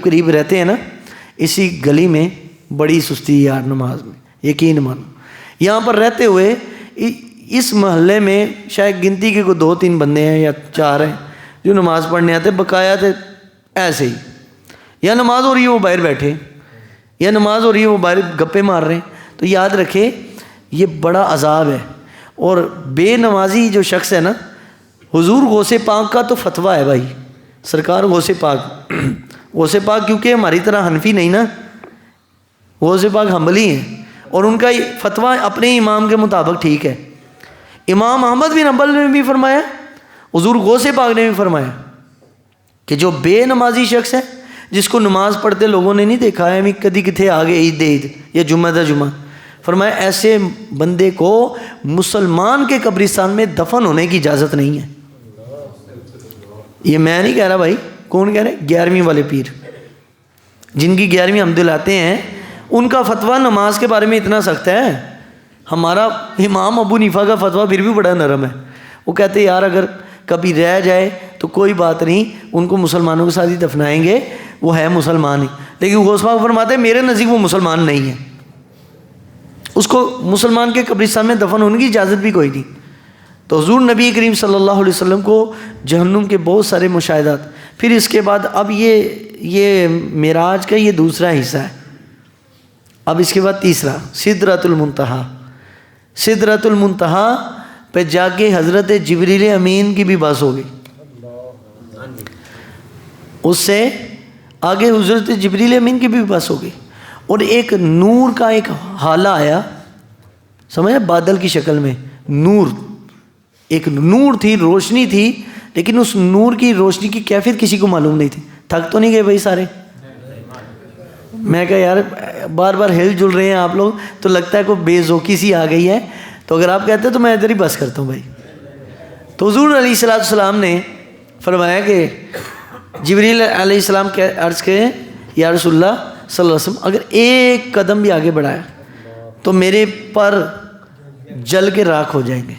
قریب رہتے ہیں نا، اسی گلی میں بڑی سستی یار نماز میں، یقین مانو۔ یہاں پر رہتے ہوئے اس محلے میں شاید گنتی کے کوئی 2-3 بندے ہیں یا 4 ہیں جو نماز پڑھنے آتے، بقایا تھے ایسے ہی، یا نماز ہو رہی ہے وہ باہر بیٹھے، یا نماز ہو رہی ہے وہ باہر گپے مار رہے ہیں۔ تو یاد رکھے یہ بڑا عذاب ہے۔ اور بے نمازی جو شخص ہے نا، حضور غوث پاک کا تو فتویٰ ہے بھائی، سرکار غوث پاک کیونکہ ہماری طرح حنفی نہیں نا، غوث پاک حنبلی ہیں، اور ان کا فتویٰ اپنے امام کے مطابق ٹھیک ہے۔ امام احمد بن حنبل نے بھی فرمایا، حضور غوث پاک نے بھی فرمایا کہ جو بے نمازی شخص ہے، جس کو نماز پڑھتے لوگوں نے نہیں دیکھا ہے، کدی کتھے آگے عید یا جمعہ دا جمعہ، فرمایا ایسے بندے کو مسلمان کے قبرستان میں دفن ہونے کی اجازت نہیں ہے۔ یہ میں نہیں کہہ رہا بھائی، کون کہہ رہے؟ 11ویں والے پیر، جن کی 11ویں ہم دلاتے ہیں، ان کا فتویٰ نماز کے بارے میں اتنا سخت ہے۔ ہمارا امام ابو حنیفہ کا فتویٰ پھر بھی بڑا نرم ہے، وہ کہتے ہیں یار اگر کبھی رہ جائے تو کوئی بات نہیں، ان کو مسلمانوں کے ساتھ ہی دفنائیں گے، وہ ہے مسلمان ہی، لیکن غوث پاک فرماتے ہیں میرے نزدیک وہ مسلمان نہیں ہے، اس کو مسلمان کے قبرستان میں دفن ہونے کی اجازت بھی کوئی نہیں۔ تو حضور نبی کریم صلی اللہ علیہ وسلم کو جہنم کے بہت سارے مشاہدات۔ پھر اس کے بعد اب یہ معراج کا یہ دوسرا حصہ ہے، اب اس کے بعد تیسرا سدرۃ المنتہا۔ سدرۃ المنتہا پہ جا کے حضرت جبریل امین کی بھی بحث ہو گئی، اس سے آگے حضرت جبریل امین کی بھی بحث ہو گئی، اور ایک نور کا ایک حالہ آیا، سمجھے، بادل کی شکل میں نور، ایک نور تھی، روشنی تھی، لیکن اس نور کی روشنی کی کیفیت کسی کو معلوم نہیں تھی۔ تھک تو نہیں گئے بھائی سارے؟ میں کہا یار بار بار ہل جل رہے ہیں آپ لوگ، تو لگتا ہے کوئی بے ذوقی سی آ گئی ہے، تو اگر آپ کہتے ہیں تو میں ادھر ہی بس کرتا ہوں بھائی۔ تو حضور علیہ السلام نے فرمایا کہ جبریل علیہ السلام کے عرض کے یا رسول اللہ صلی اللہ علیہ وسلم اگر ایک قدم بھی آگے بڑھایا تو میرے پر جل کے راکھ ہو جائیں گے،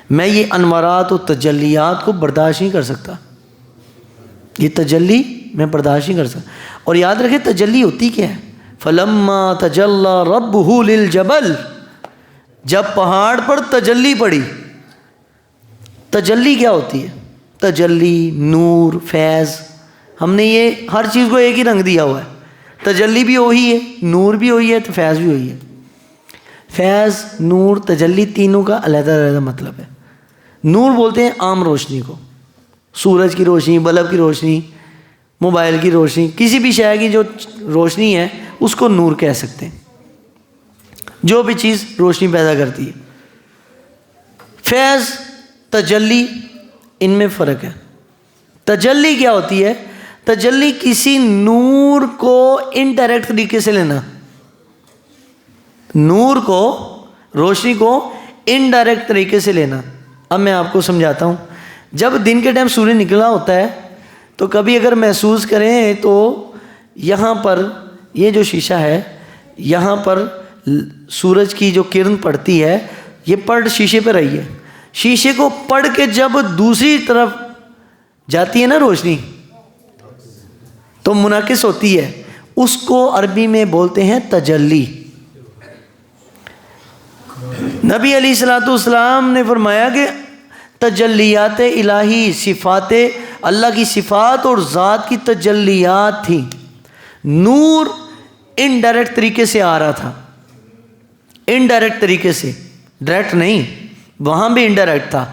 میں یہ انوارات و تجلیات کو برداشت نہیں کر سکتا، یہ تجلی میں برداشت نہیں کر سکتا۔ اور یاد رکھے تجلی ہوتی کیا ہے؟ فلما تجلی ربہ للجبل، جب پہاڑ پر تجلی پڑی۔ تجلی کیا ہوتی ہے؟ تجلی، نور، فیض، ہم نے یہ ہر چیز کو ایک ہی رنگ دیا ہوا ہے، تجلی بھی وہی ہے، نور بھی وہی ہے، تو فیض بھی وہی ہے۔ فیض، نور، تجلی تینوں کا علیحدہ علیحدہ مطلب ہے۔ نور بولتے ہیں عام روشنی کو، سورج کی روشنی، بلب کی روشنی، موبائل کی روشنی، کسی بھی شے کی جو روشنی ہے اس کو نور کہہ سکتے ہیں، جو بھی چیز روشنی پیدا کرتی ہے۔ فیض، تجلی، ان میں فرق ہے۔ تجلی کیا ہوتی ہے؟ تجلی کسی نور کو انڈائریکٹ طریقے سے لینا، نور کو، روشنی کو انڈائریکٹ طریقے سے لینا۔ اب میں آپ کو سمجھاتا ہوں، جب دن کے ٹائم سورج نکلا ہوتا ہے تو کبھی اگر محسوس کریں تو یہاں پر یہ جو شیشہ ہے، یہاں پر سورج کی جو کرن پڑتی ہے، یہ پڑ شیشے پہ رہی ہے، شیشے کو پڑھ کے جب دوسری طرف جاتی ہے نا روشنی تو منعکس ہوتی ہے، اس کو عربی میں بولتے ہیں تجلی۔ نبی علیہ الصلوۃ والسلام نے فرمایا کہ تجلیات الہی، صفات اللہ کی صفات اور ذات کی تجلیات تھیں۔ نور انڈائریکٹ طریقے سے آ رہا تھا، انڈائریکٹ طریقے سے، ڈائریکٹ نہیں، وہاں بھی انڈائریکٹ تھا،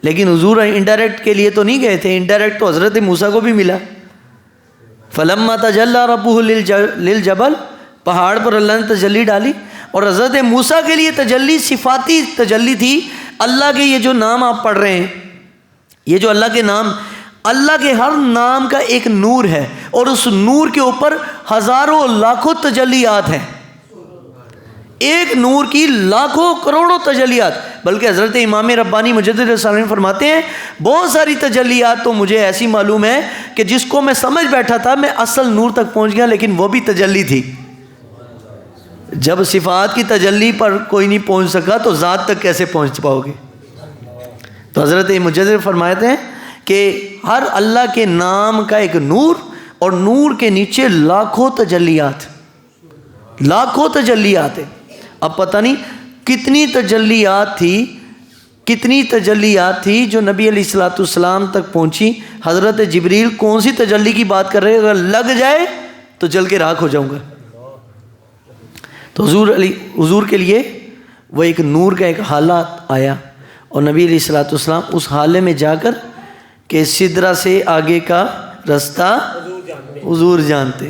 لیکن حضور انڈائریکٹ کے لیے تو نہیں گئے تھے، انڈائریکٹ تو حضرت موسیٰ کو بھی ملا۔ فلما تجلی ربہ للجبل، پہاڑ پر اللہ نے تجلی ڈالی، اور حضرت موسیٰ کے لیے تجلی صفاتی تجلی تھی۔ اللہ کے یہ جو نام آپ پڑھ رہے ہیں، یہ جو اللہ کے نام، اللہ کے ہر نام کا ایک نور ہے، اور اس نور کے اوپر ہزاروں لاکھوں تجلیات ہیں، ایک نور کی لاکھوں کروڑوں تجلیات۔ بلکہ حضرت امام ربانی مجدد السلام فرماتے ہیں بہت ساری تجلیات تو مجھے ایسی معلوم ہے کہ جس کو میں سمجھ بیٹھا تھا میں اصل نور تک پہنچ گیا، لیکن وہ بھی تجلی تھی۔ جب صفات کی تجلی پر کوئی نہیں پہنچ سکا تو ذات تک کیسے پہنچ پاؤ گے؟ تو حضرت مجدد فرماتے ہیں کہ ہر اللہ کے نام کا ایک نور، اور نور کے نیچے لاکھوں تجلیات، لاکھوں تجلیات ہیں۔ اب پتہ نہیں کتنی تجلیات تھی جو نبی علیہ الصلوۃ والسلام تک پہنچی۔ حضرت جبریل کون سی تجلی کی بات کر رہے ہیں؟ اگر لگ جائے تو جل کے راکھ ہو جاؤں گا۔ تو حضور کے لیے وہ ایک نور کا ایک حالات آیا، اور نبی علیہ الصلوۃ والسلام اس حالے میں جا کر کہ سدرہ سے آگے کا رستہ حضور جانتے۔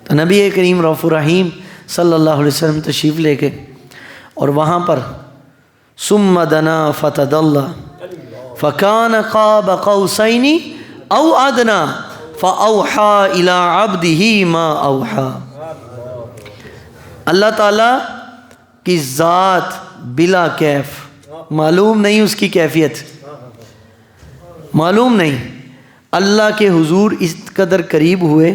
تو نبی کریم رؤوف الرحیم صلی اللہ علیہ وسلم تشریف لے کے، اور وہاں پر ثم دنا فتدلی فکان قاب قوسین او ادنی فاوحی الی عبدہ ما اوحی۔ اللہ تعالیٰ کی ذات بلا کیف، معلوم نہیں اس کی کیفیت، معلوم نہیں۔ اللہ کے حضور اس قدر قریب ہوئے،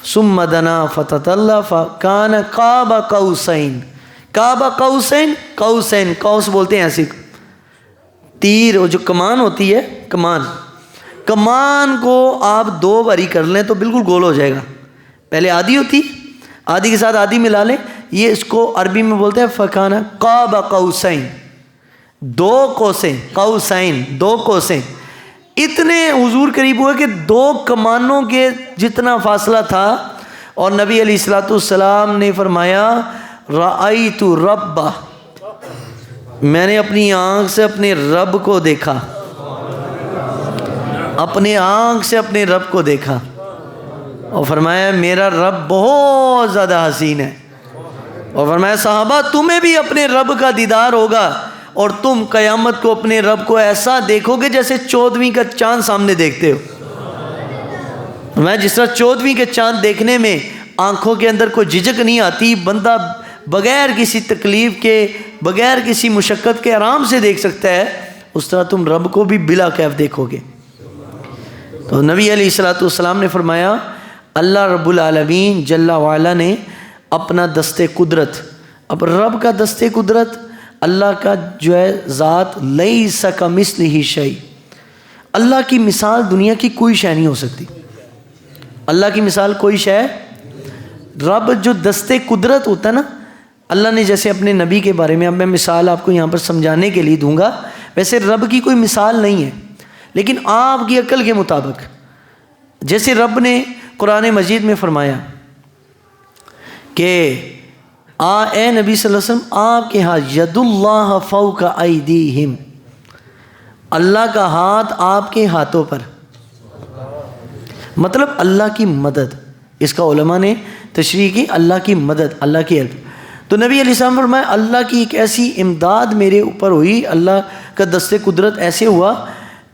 ثم دنا فتدلی فکان قاب قوسین۔ قاب قوسین، قوس بولتے ہیں ایسی تیر، وہ جو کمان ہوتی ہے، کمان کو آپ 2 باری کر لیں تو بالکل گول ہو جائے گا۔ پہلے آدھی ہوتی، آدھی کے ساتھ آدھی ملا لیں، یہ اس کو عربی میں بولتے ہیں فکان قاب قوسین، 2 قوسیں، قوسین 2 قوسیں۔ اتنے حضور قریب ہوئے کہ 2 کمانوں کے جتنا فاصلہ تھا، اور نبی علیہ الصلوۃ والسلام نے فرمایا رأیت رب، میں نے اپنی آنکھ سے اپنے رب کو دیکھا، اپنے آنکھ سے اپنے رب کو دیکھا، اور فرمایا میرا رب بہت زیادہ حسین ہے، اور فرمایا صحابہ تمہیں بھی اپنے رب کا دیدار ہوگا، اور تم قیامت کو اپنے رب کو ایسا دیکھو گے جیسے 14ویں کا چاند سامنے دیکھتے ہو۔ میں جس طرح 14ویں کے چاند دیکھنے میں آنکھوں کے اندر کوئی جھجک نہیں آتی، بندہ بغیر کسی تکلیف کے، بغیر کسی مشقت کے آرام سے دیکھ سکتا ہے، اس طرح تم رب کو بھی بلا کیف دیکھو گے۔ تو نبی علیہ الصلوۃ والسلام نے فرمایا اللہ رب العالمین جل وعلا نے اپنا دست قدرت، اب رب کا دست قدرت، اللہ کا جو ہے ذات لیس کمثلہ شیء، اللہ کی مثال دنیا کی کوئی شے نہیں ہو سکتی، اللہ کی مثال کوئی شے۔ رب جو دست قدرت ہوتا ہے نا، اللہ نے جیسے اپنے نبی کے بارے میں، اب میں مثال آپ کو یہاں پر سمجھانے کے لیے دوں گا، ویسے رب کی کوئی مثال نہیں ہے، لیکن آپ کی عقل کے مطابق جیسے رب نے قرآن مجید میں فرمایا کہ اے نبی صلی اللہ علیہ وسلم آپ کے ہاں ید اللہ فوق ایدیہم، اللہ کا ہاتھ آپ کے ہاتھوں پر، مطلب اللہ کی مدد، اس کا علماء نے تشریح کی، اللہ کی مدد، اللہ کی ہیلپ۔ تو نبی علیہ السلام فرمایا اللہ کی ایک ایسی امداد میرے اوپر ہوئی، اللہ کا دست قدرت ایسے ہوا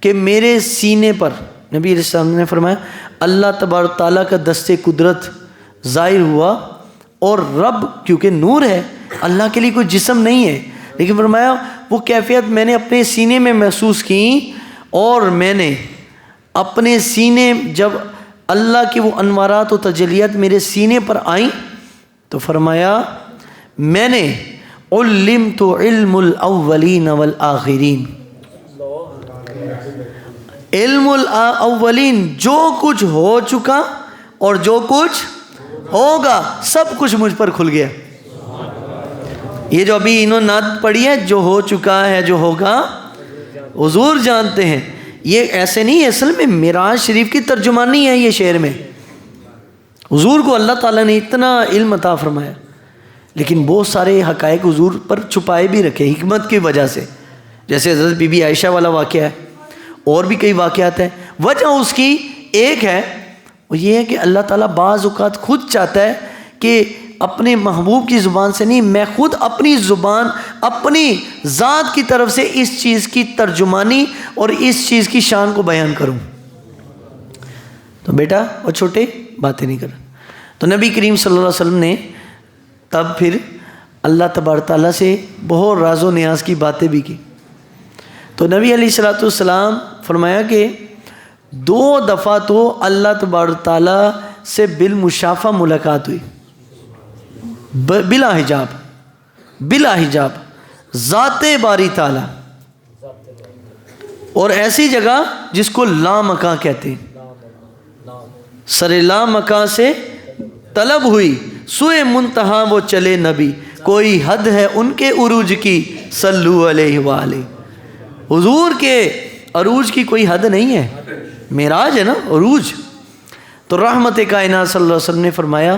کہ میرے سینے پر، نبی علیہ السلام نے فرمایا اللہ تبارک تعالیٰ کا دست قدرت ظاہر ہوا، اور رب کیونکہ نور ہے، اللہ کے لیے کوئی جسم نہیں ہے، لیکن فرمایا وہ کیفیت میں نے اپنے سینے میں محسوس کی، اور میں نے اپنے سینے جب اللہ کی وہ انوارات و تجلیات میرے سینے پر آئیں تو فرمایا میں نے علمت علم الاولین والآخرین، علم الاولین جو کچھ ہو چکا اور جو کچھ ہوگا سب کچھ مجھ پر کھل گیا۔ یہ جو ابھی انہوں نے نعت پڑھی ہے، جو ہو چکا ہے جو ہوگا حضور جانتے ہیں، یہ ایسے نہیں، اصل میں معراج شریف کی ترجمانی ہے یہ شعر میں، حضور کو اللہ تعالیٰ نے اتنا علم عطا فرمایا، لیکن بہت سارے حقائق حضور پر چھپائے بھی رکھے حکمت کی وجہ سے، جیسے حضرت بی بی عائشہ والا واقعہ ہے، اور بھی کئی واقعات ہیں۔ وجہ اس کی ایک ہے، وہ یہ ہے کہ اللہ تعالیٰ بعض اوقات خود چاہتا ہے کہ اپنے محبوب کی زبان سے نہیں، میں خود اپنی زبان اپنی ذات کی طرف سے اس چیز کی ترجمانی اور اس چیز کی شان کو بیان کروں۔ تو بیٹا وہ چھوٹے باتیں نہیں کر۔ تو نبی کریم صلی اللہ علیہ وسلم نے تب پھر اللہ تبارک تعالیٰ سے بہت راز و نیاز کی باتیں بھی کی۔ تو نبی علیہ الصلوۃ والسلام فرمایا کہ 2 دفعہ تو اللہ تبارک تعالیٰ سے بالمشافہ ملاقات ہوئی، بلا حجاب ذات باری تعالیٰ، اور ایسی جگہ جس کو لامکاں کہتے ہیں، سر لامکاں سے طلب ہوئی، سوئے منتہا وہ چلے نبی، کوئی حد ہے ان کے عروج کی، صلو علیہ وآلہ۔ حضور کے عروج کی کوئی حد نہیں ہے، معراج ہے نا عروج۔ تو رحمت کائنات صلی اللہ علیہ وسلم نے فرمایا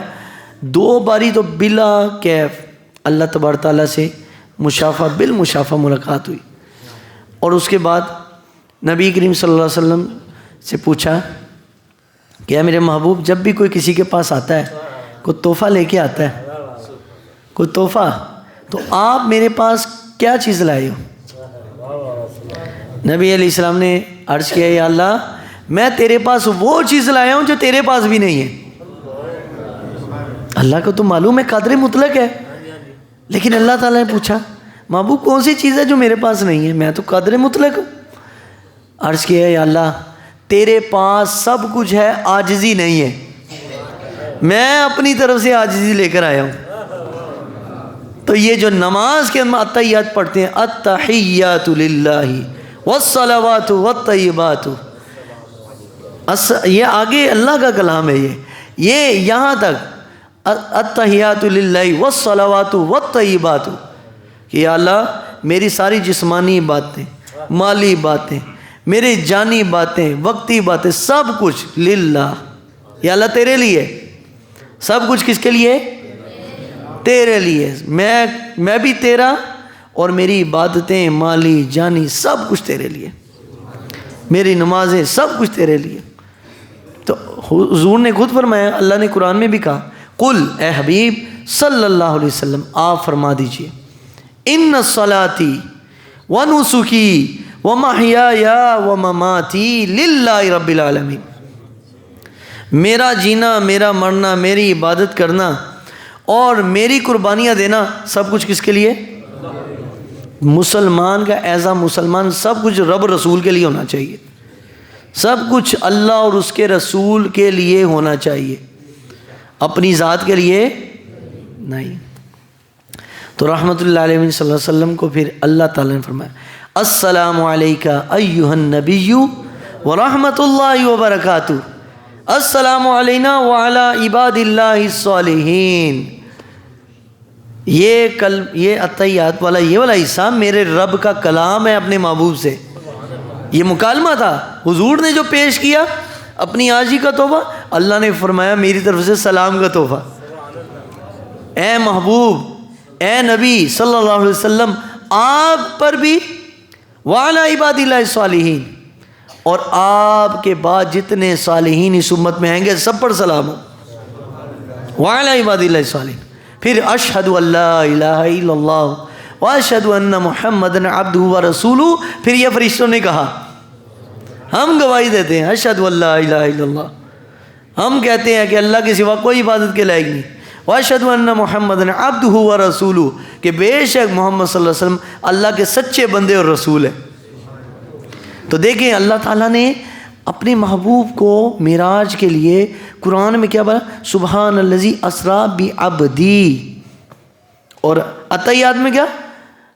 2 باری تو بلا کیف اللہ تبارک تعالیٰ سے مشافہ بالمشافہ ملاقات ہوئی۔ اور اس کے بعد نبی کریم صلی اللہ علیہ وسلم سے پوچھا کہ اے میرے محبوب، جب بھی کوئی کسی کے پاس آتا ہے، کوئی تحفہ لے کے آتا ہے، کوئی تحفہ، تو آپ میرے پاس کیا چیز لائے ہو؟ نبی علیہ السلام نے عرض کیا یا اللہ، میں تیرے پاس وہ چیز لایا ہوں جو تیرے پاس بھی نہیں ہے۔ اللہ کو تو معلوم ہے قادر مطلق ہے، لیکن اللہ تعالیٰ نے پوچھا محبوب کون سی چیز ہے جو میرے پاس نہیں ہے؟ میں تو قادر مطلق ہوں۔ عرض کیا یا اللہ، تیرے پاس سب کچھ ہے، عاجزی نہیں ہے، میں اپنی طرف سے عاجزی لے کر آیا ہوں۔ تو یہ جو نماز کے اندر اتحیات پڑھتے ہیں، التحیات للہ والصلوات والطیبات، یہ آگے اللہ کا کلام ہے، یہ یہاں تک التحیات للہ والصلوات والطیبات کہ یا اللہ میری ساری جسمانی باتیں، مالی باتیں، میری جانی باتیں، وقتی باتیں، سب کچھ للہ، یا اللہ تیرے لیے، سب کچھ کس کے لیے؟ تیرے لیے، میں بھی تیرا، اور میری عبادتیں، مالی جانی سب کچھ تیرے لیے، میری نمازیں سب کچھ تیرے لیے۔ تو حضور نے خود فرمایا، اللہ نے قرآن میں بھی کہا، قل اے حبیب صلی اللہ علیہ وسلم آپ فرما دیجئے، ان صلاتی ونسکی ومحیای ومماتی للہ رب العالمین، میرا جینا، میرا مرنا، میری عبادت کرنا اور میری قربانیاں دینا سب کچھ کس کے لیے؟ مسلمان کا ایز اے مسلمان سب کچھ رب رسول کے لیے ہونا چاہیے، سب کچھ اللہ اور اس کے رسول کے لیے ہونا چاہیے، اپنی ذات کے لیے نہیں۔ تو رحمت اللہ علیہ صلی اللہ علیہ وسلم کو پھر اللہ تعالیٰ نے فرمایا السلام علیکہ ایہا النبی ورحمت اللہ وبرکاتہ، السلام علینا وعلی عباد اللہ الصالحین۔ یہ اتحیات والا یہ والا حصہ میرے رب کا کلام ہے اپنے محبوب سے، یہ مکالمہ تھا حضور نے جو پیش کیا اپنی عاجزی کا تحفہ، اللہ نے فرمایا میری طرف سے سلام کا تحفہ، اے محبوب، اے نبی صلی اللہ علیہ وسلم، آپ پر بھی وعلی عباد اللہ الصالحین، اور آپ کے بعد جتنے صالحین اس امت میں آئیں گے سب پر سلام ہو، وعلی عباد اللہ الصالحین۔ پھر اشہد ان لا الہ الا اللہ واشہد ان محمد عبدہ ورسولہ، پھر یہ فرشتوں نے کہا، ہم گواہی دیتے ہیں اشہد ان لا الہ الا اللہ، ہم کہتے ہیں کہ اللہ کے سوا کوئی عبادت کے لائق نہیں، واشہد ان محمد عبدہ ورسولہ، کہ بے شک محمد صلی اللہ علیہ وسلم اللہ کے سچے بندے اور رسول ہیں۔ تو دیکھیں اللہ تعالیٰ نے اپنے محبوب کو معراج کے لیے قرآن میں کیا بولا؟ سبحان الذی اسریٰ بعبدی، اور اتحیات میں کیا؟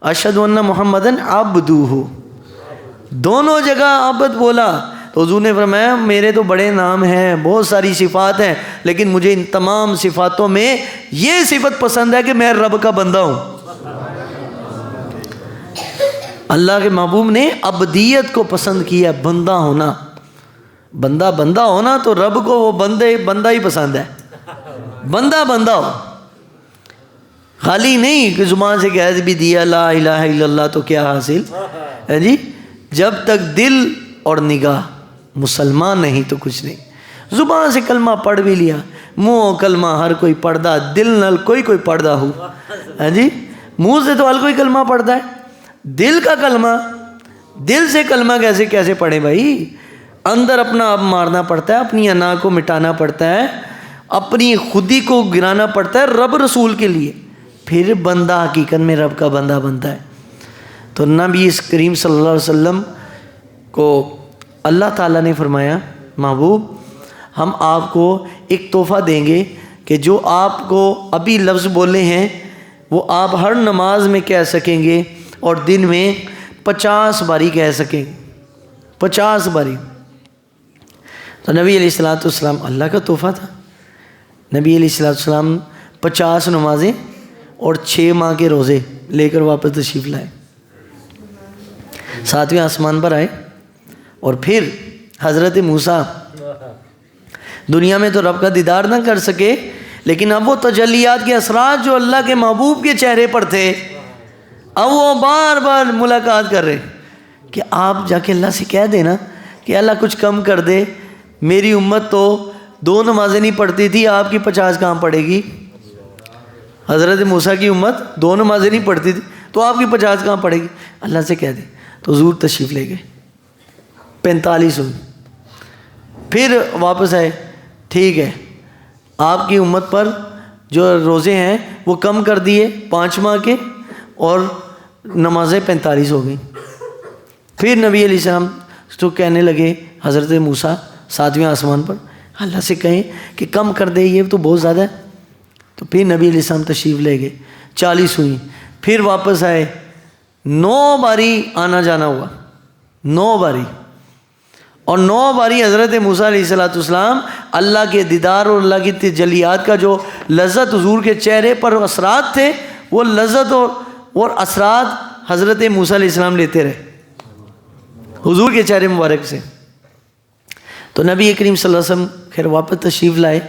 اشہد ان محمدً عبدہ، دونوں جگہ عبد بولا۔ تو حضور نے فرمایا میرے تو بڑے نام ہیں، بہت ساری صفات ہیں، لیکن مجھے ان تمام صفاتوں میں یہ صفت پسند ہے کہ میں رب کا بندہ ہوں۔ اللہ کے محبوب نے عبدیت کو پسند کیا، بندہ ہونا، بندہ ہونا، تو رب کو وہ بندہ ہی پسند ہے، بندہ ہو، خالی نہیں کہ زبان سے کہہ بھی دیا لا الہ الا اللہ تو کیا حاصل ہے جی، جب تک دل اور نگاہ مسلمان نہیں تو کچھ نہیں۔ زبان سے کلمہ پڑھ بھی لیا، منہ کلمہ ہر کوئی پڑھدا دل نال کوئی پڑھدا ہو. ہاں جی منہ سے تو ہر کوئی کلمہ پڑھتا ہے, دل کا کلمہ, دل سے کلمہ کیسے پڑھے بھائی؟ اندر اپنا اب مارنا پڑتا ہے, اپنی انا کو مٹانا پڑتا ہے, اپنی خودی کو گرانا پڑتا ہے رب رسول کے لیے, پھر بندہ حقیقت میں رب کا بندہ بنتا ہے. تو نبی کریم صلی اللہ علیہ وسلم کو اللہ تعالیٰ نے فرمایا محبوب ہم آپ کو ایک تحفہ دیں گے کہ جو آپ کو ابھی لفظ بولے ہیں وہ آپ ہر نماز میں کہہ سکیں گے اور دن میں 50 باری کہہ سکیں گے, 50 باری. تو نبی علیہ الصلوۃ والسلام, اللہ کا تحفہ تھا, نبی علیہ الصلوۃ والسلام 50 نمازیں اور 6 ماہ کے روزے لے کر واپس تشریف لائے, 7ویں آسمان پر آئے. اور پھر حضرت موسیٰ دنیا میں تو رب کا دیدار نہ کر سکے, لیکن اب وہ تجلیات کے اثرات جو اللہ کے محبوب کے چہرے پر تھے, اب وہ بار بار ملاقات کر رہے کہ آپ جا کے اللہ سے کہہ دینا کہ اللہ کچھ کم کر دے, میری امت تو 2 نمازیں نہیں پڑھتی تھی, آپ کی 50 کہاں پڑھے گی؟ حضرت موسیٰ کی امت 2 نمازیں نہیں پڑھتی تھی تو آپ کی 50 کہاں پڑھے گی؟ اللہ سے کہہ دے. تو حضور تشریف لے گئے, 45 ہوئی, پھر واپس آئے. ٹھیک ہے آپ کی امت پر جو روزے ہیں وہ کم کر دیے 5 ماہ کے, اور نمازیں 45 ہو گئیں. پھر نبی علیہ السلام تو کہنے لگے حضرت موسیٰ 7ویں آسمان پر, اللہ سے کہیں کہ کم کر دے, یہ تو بہت زیادہ ہے. تو پھر نبی علیہ السلام تشریف لے گئے, 40 ہوئیں, پھر واپس آئے, 9 باری آنا جانا ہوا, 9 باری. اور 9 باری حضرت موسیٰ علیہ الصلوۃ والسلام اللہ کے دیدار اور اللہ کی تجلیات کا جو لذت حضور کے چہرے پر اثرات تھے, وہ لذت اور اثرات حضرت موسیٰ علیہ السلام لیتے رہے حضور کے چہرے مبارک سے. تو نبی کریم صلی اللہ علیہ وسلم خیر واپس تشریف لائے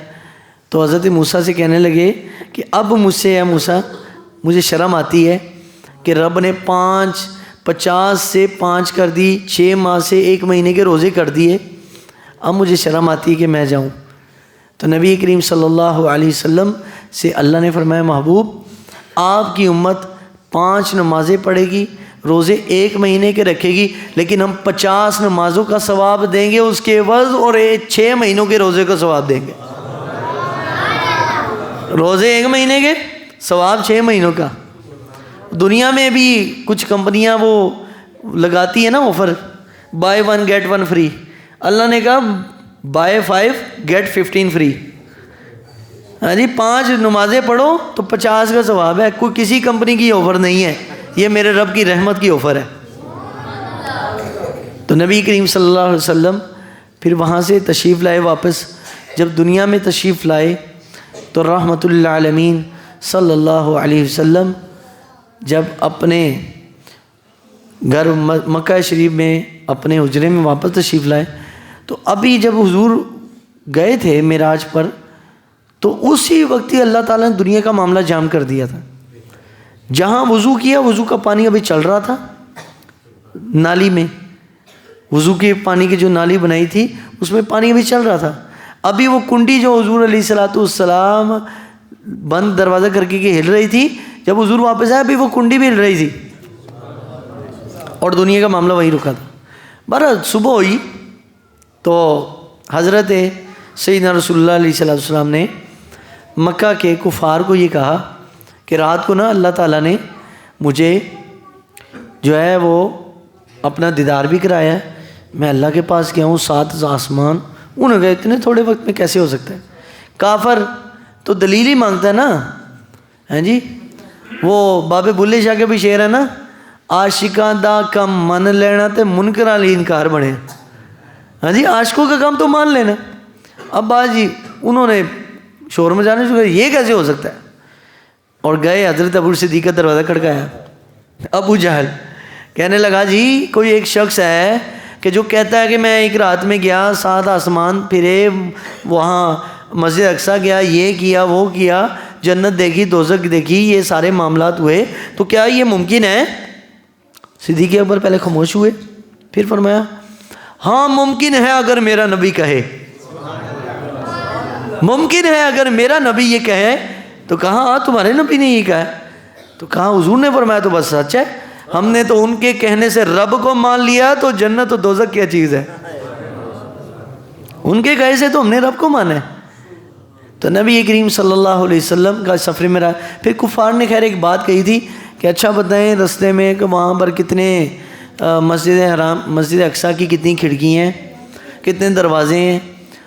تو حضرت موسیٰ سے کہنے لگے کہ اب مجھ سے یا موسیٰ مجھے شرم آتی ہے کہ رب نے 50 سے 5 کر دی, 6 ماہ سے 1 مہینے کے روزے کر دیے, اب مجھے شرم آتی ہے کہ میں جاؤں. تو نبی کریم صلی اللہ علیہ وسلم سے اللہ نے فرمایا محبوب آپ کی امت 5 نمازیں پڑھے گی, روزے 1 مہینے کے رکھے گی, لیکن ہم 50 نمازوں کا ثواب دیں گے اس کے عوض, اور 6 مہینوں کے روزے کا ثواب دیں گے. روزے 1 مہینے کے, ثواب 6 مہینوں کا. دنیا میں بھی کچھ کمپنیاں وہ لگاتی ہیں نا آفر, بائی 1 گیٹ 1 فری. اللہ نے کہا بائی 5 گیٹ 15 فری. ہاں جی 5 نمازیں پڑھو تو 50 کا ثواب ہے. کوئی کسی کمپنی کی آفر نہیں ہے, یہ میرے رب کی رحمت کی آفر ہے. تو نبی کریم صلی اللہ علیہ وسلم پھر وہاں سے تشریف لائے واپس. جب دنیا میں تشریف لائے تو رحمت للعالمین صلی اللہ علیہ وسلم جب اپنے گھر مکہ شریف میں اپنے حجرے میں واپس تشریف لائے تو ابھی جب حضور گئے تھے معراج پر تو اسی وقت ہی اللہ تعالیٰ نے دنیا کا معاملہ جام کر دیا تھا. جہاں وضو کیا وضو کا پانی ابھی چل رہا تھا, نالی میں وضو کے پانی کی جو نالی بنائی تھی اس میں پانی ابھی چل رہا تھا. ابھی وہ کنڈی جو حضور علیہ الصلوۃ والسلام بند دروازہ کر کے ہل رہی تھی, جب حضور واپس آئے ابھی وہ کنڈی بھی ہل رہی تھی اور دنیا کا معاملہ وہیں رکا تھا. بہرحال صبح ہوئی تو حضرت سیدنا رسول اللہ علیہ الصلوۃ والسلام نے مکہ کے کفار کو یہ کہا کہ رات کو نا اللہ تعالیٰ نے مجھے جو ہے وہ اپنا دیدار بھی کرایا ہے, میں اللہ کے پاس گیا ہوں 7 آسمان. انہوں نے کہا اتنے تھوڑے وقت میں کیسے ہو سکتا ہے؟ کافر تو دلیل ہی مانگتا ہے نا. ہاں جی وہ بابے بلے شاہ کے بھی شعر ہے نا, عاشقاں دا کم من لینا تے منکراں لی انکار بنے. ہاں جی عاشقوں کا کام تو مان لینا. اب بات جی انہوں نے شور مچانے شروع کیا, یہ کیسے ہو سکتا ہے؟ اور گئے حضرت ابو صدیق کا دروازہ کھڑکایا. ابو جہل کہنے لگا جی کوئی ایک شخص ہے کہ جو کہتا ہے کہ میں ایک رات میں گیا 7 آسمان پھرے, وہاں مسجد اقصیٰ گیا, یہ کیا وہ کیا, جنت دیکھی دوزخ دیکھی, یہ سارے معاملات ہوئے, تو کیا یہ ممکن ہے؟ صدیق اکبر پہلے خاموش ہوئے, پھر فرمایا ہاں ممکن ہے اگر میرا نبی کہے. ممکن ہے اگر میرا نبی یہ کہے تو کہاں تمہارے نبی نے یہ کہا ہے؟ تو کہاں حضور نے فرمایا تو بس سچ ہے. ہم نے تو ان کے کہنے سے رب کو مان لیا, تو جنت و دوزخ کیا چیز ہے؟ ان کے کہے سے تو ہم نے رب کو مانا ہے. تو نبی کریم صلی اللہ علیہ وسلم کا سفر میں رہا. پھر کفار نے خیر ایک بات کہی تھی کہ اچھا بتائیں رستے میں کہ وہاں پر کتنے مسجد اقصیٰ کی کتنی کھڑکی ہیں, کتنے دروازے ہیں,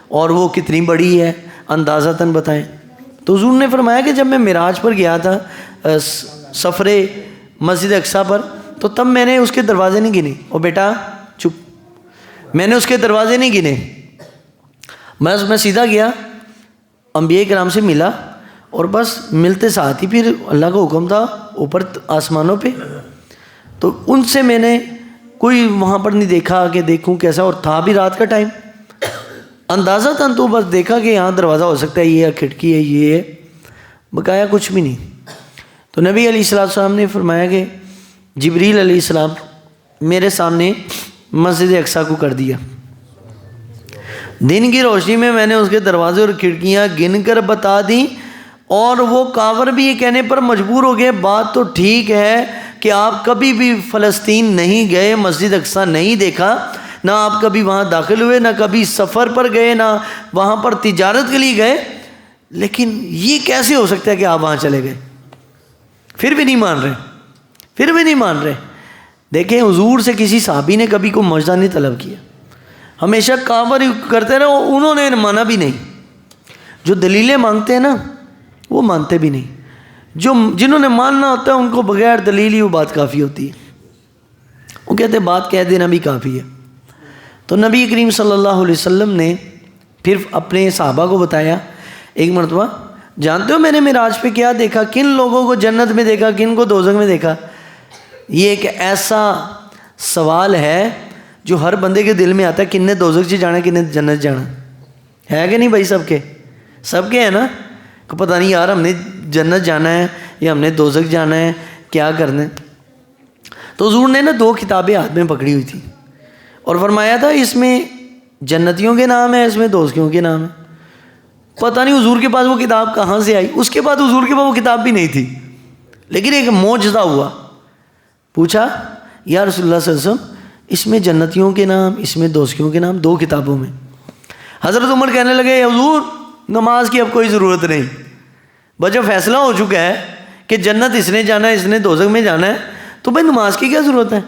اور وہ کتنی بڑی ہے, اندازتاً بتائیں. تو حضور نے فرمایا کہ جب میں معراج پر گیا تھا سفر مسجد اقصیٰ پر, تو تب میں نے اس کے دروازے نہیں گنے. او بیٹا چپ, میں نے اس کے دروازے نہیں گنے. میں سیدھا گیا, انبیاء کرام سے ملا, اور بس ملتے ساتھ ہی پھر اللہ کا حکم تھا اوپر آسمانوں پہ, تو ان سے میں نے کوئی وہاں پر نہیں دیکھا کہ دیکھوں کیسا, اور تھا بھی رات کا ٹائم. اندازہ تھا تو بس دیکھا کہ یہاں دروازہ ہو سکتا ہے, یہ کھڑکی ہے, یہ ہے, بقایا کچھ بھی نہیں. تو نبی علیہ السلام نے فرمایا کہ جبریل علیہ السلام میرے سامنے مسجد اقصیٰ کو کر دیا. دن کی روشنی میں نے اس کے دروازے اور کھڑکیاں گن کر بتا دیں, اور وہ کافر بھی یہ کہنے پر مجبور ہو گئے بات تو ٹھیک ہے کہ آپ کبھی بھی فلسطین نہیں گئے, مسجد اقصیٰ نہیں دیکھا, نہ آپ کبھی وہاں داخل ہوئے, نہ کبھی سفر پر گئے, نہ وہاں پر تجارت کے لیے گئے, لیکن یہ کیسے ہو سکتا ہے کہ آپ وہاں چلے گئے؟ پھر بھی نہیں مان رہے, پھر بھی نہیں مان رہے. دیکھیں حضور سے کسی صحابی نے کبھی کوئی معجزہ نہیں طلب کیا, ہمیشہ کافر کرتے رہے, انہوں نے مانا بھی نہیں. جو دلیلیں مانگتے ہیں نا وہ مانتے بھی نہیں, جنہوں نے ماننا ہوتا ہے ان کو بغیر دلیل ہی وہ بات کافی ہوتی ہے. وہ کہتے ہیں بات کہہ دینا بھی کافی ہے. تو نبی کریم صلی اللہ علیہ وسلم نے پھر اپنے صحابہ کو بتایا ایک مرتبہ, جانتے ہو میں نے معراج پہ کیا دیکھا, کن لوگوں کو جنت میں دیکھا, کن کو دوزخ میں دیکھا؟ یہ ایک ایسا سوال ہے جو ہر بندے کے دل میں آتا ہے, کن نے دوزخ سے جانا ہے, کن نے جنت جانا ہے کہ نہیں بھائی؟ سب کے ہیں نا, کہ پتہ نہیں یار ہم نے جنت جانا ہے یا ہم نے دوزخ جانا ہے, کیا کرنا ہے. تو حضور نے نا 2 کتابیں ہاتھ میں پکڑی ہوئی تھی اور فرمایا تھا اس میں جنتیوں کے نام ہے, اس میں دوزخیوں کے نام ہے. پتہ نہیں حضور کے پاس وہ کتاب کہاں سے آئی. اس کے بعد حضور کے پاس وہ کتاب بھی نہیں تھی, لیکن ایک معجزہ ہوا. پوچھا یا رسول اللہ صلی اللہ علیہ وسلم اس میں جنتیوں کے نام, اس میں دوزخیوں کے نام, 2 کتابوں میں. حضرت عمر کہنے لگے حضور نماز کی اب کوئی ضرورت نہیں, بس جب فیصلہ ہو چکا ہے کہ جنت اس نے جانا ہے, اس نے دوزخ میں جانا ہے, تو بھائی نماز کی کیا ضرورت ہے؟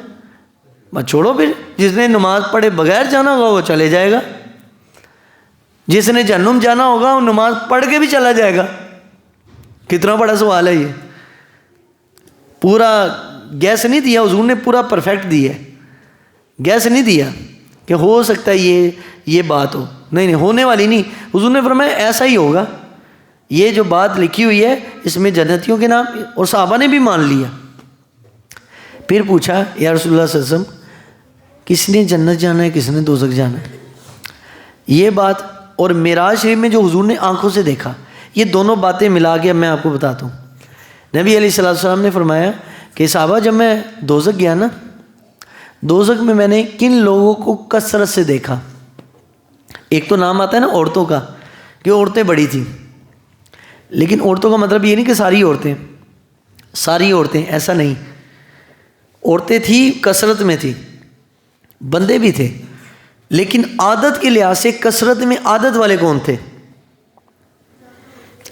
بس چھوڑو, پھر جس نے نماز پڑھے بغیر جانا ہوگا وہ چلے جائے گا, جس نے جہنم جانا ہوگا وہ نماز پڑھ کے بھی چلا جائے گا. کتنا بڑا سوال ہے یہ. پورا گیس نہیں دیا حضور نے, پورا پرفیکٹ دیا ہے, گیس نہیں دیا کہ ہو سکتا ہے یہ بات ہو, نہیں ہونے والی نہیں. حضور نے فرمایا ایسا ہی ہوگا, یہ جو بات لکھی ہوئی ہے اس میں جنتیوں کے نام, اور صحابہ نے بھی مان لیا. پھر پوچھا یا رسول اللہ صلی اللہ علیہ وسلم کس نے جنت جانا ہے, کس نے دوزخ جانا ہے؟ یہ بات اور معراج شریف میں جو حضور نے آنکھوں سے دیکھا, یہ دونوں باتیں ملا کے میں آپ کو بتاتا ہوں. نبی علیہ السلام نے فرمایا کہ صحابہ جب میں دوزخ گیا نا, دوزخ میں نے کن لوگوں کو کثرت سے دیکھا. ایک تو نام آتا ہے نا عورتوں کا, کہ عورتیں بڑی تھیں, لیکن عورتوں کا مطلب یہ نہیں کہ ساری عورتیں ایسا نہیں. عورتیں تھیں, کثرت میں تھیں, بندے بھی تھے, لیکن عادت کے لحاظ سے کثرت میں عادت والے کون تھے؟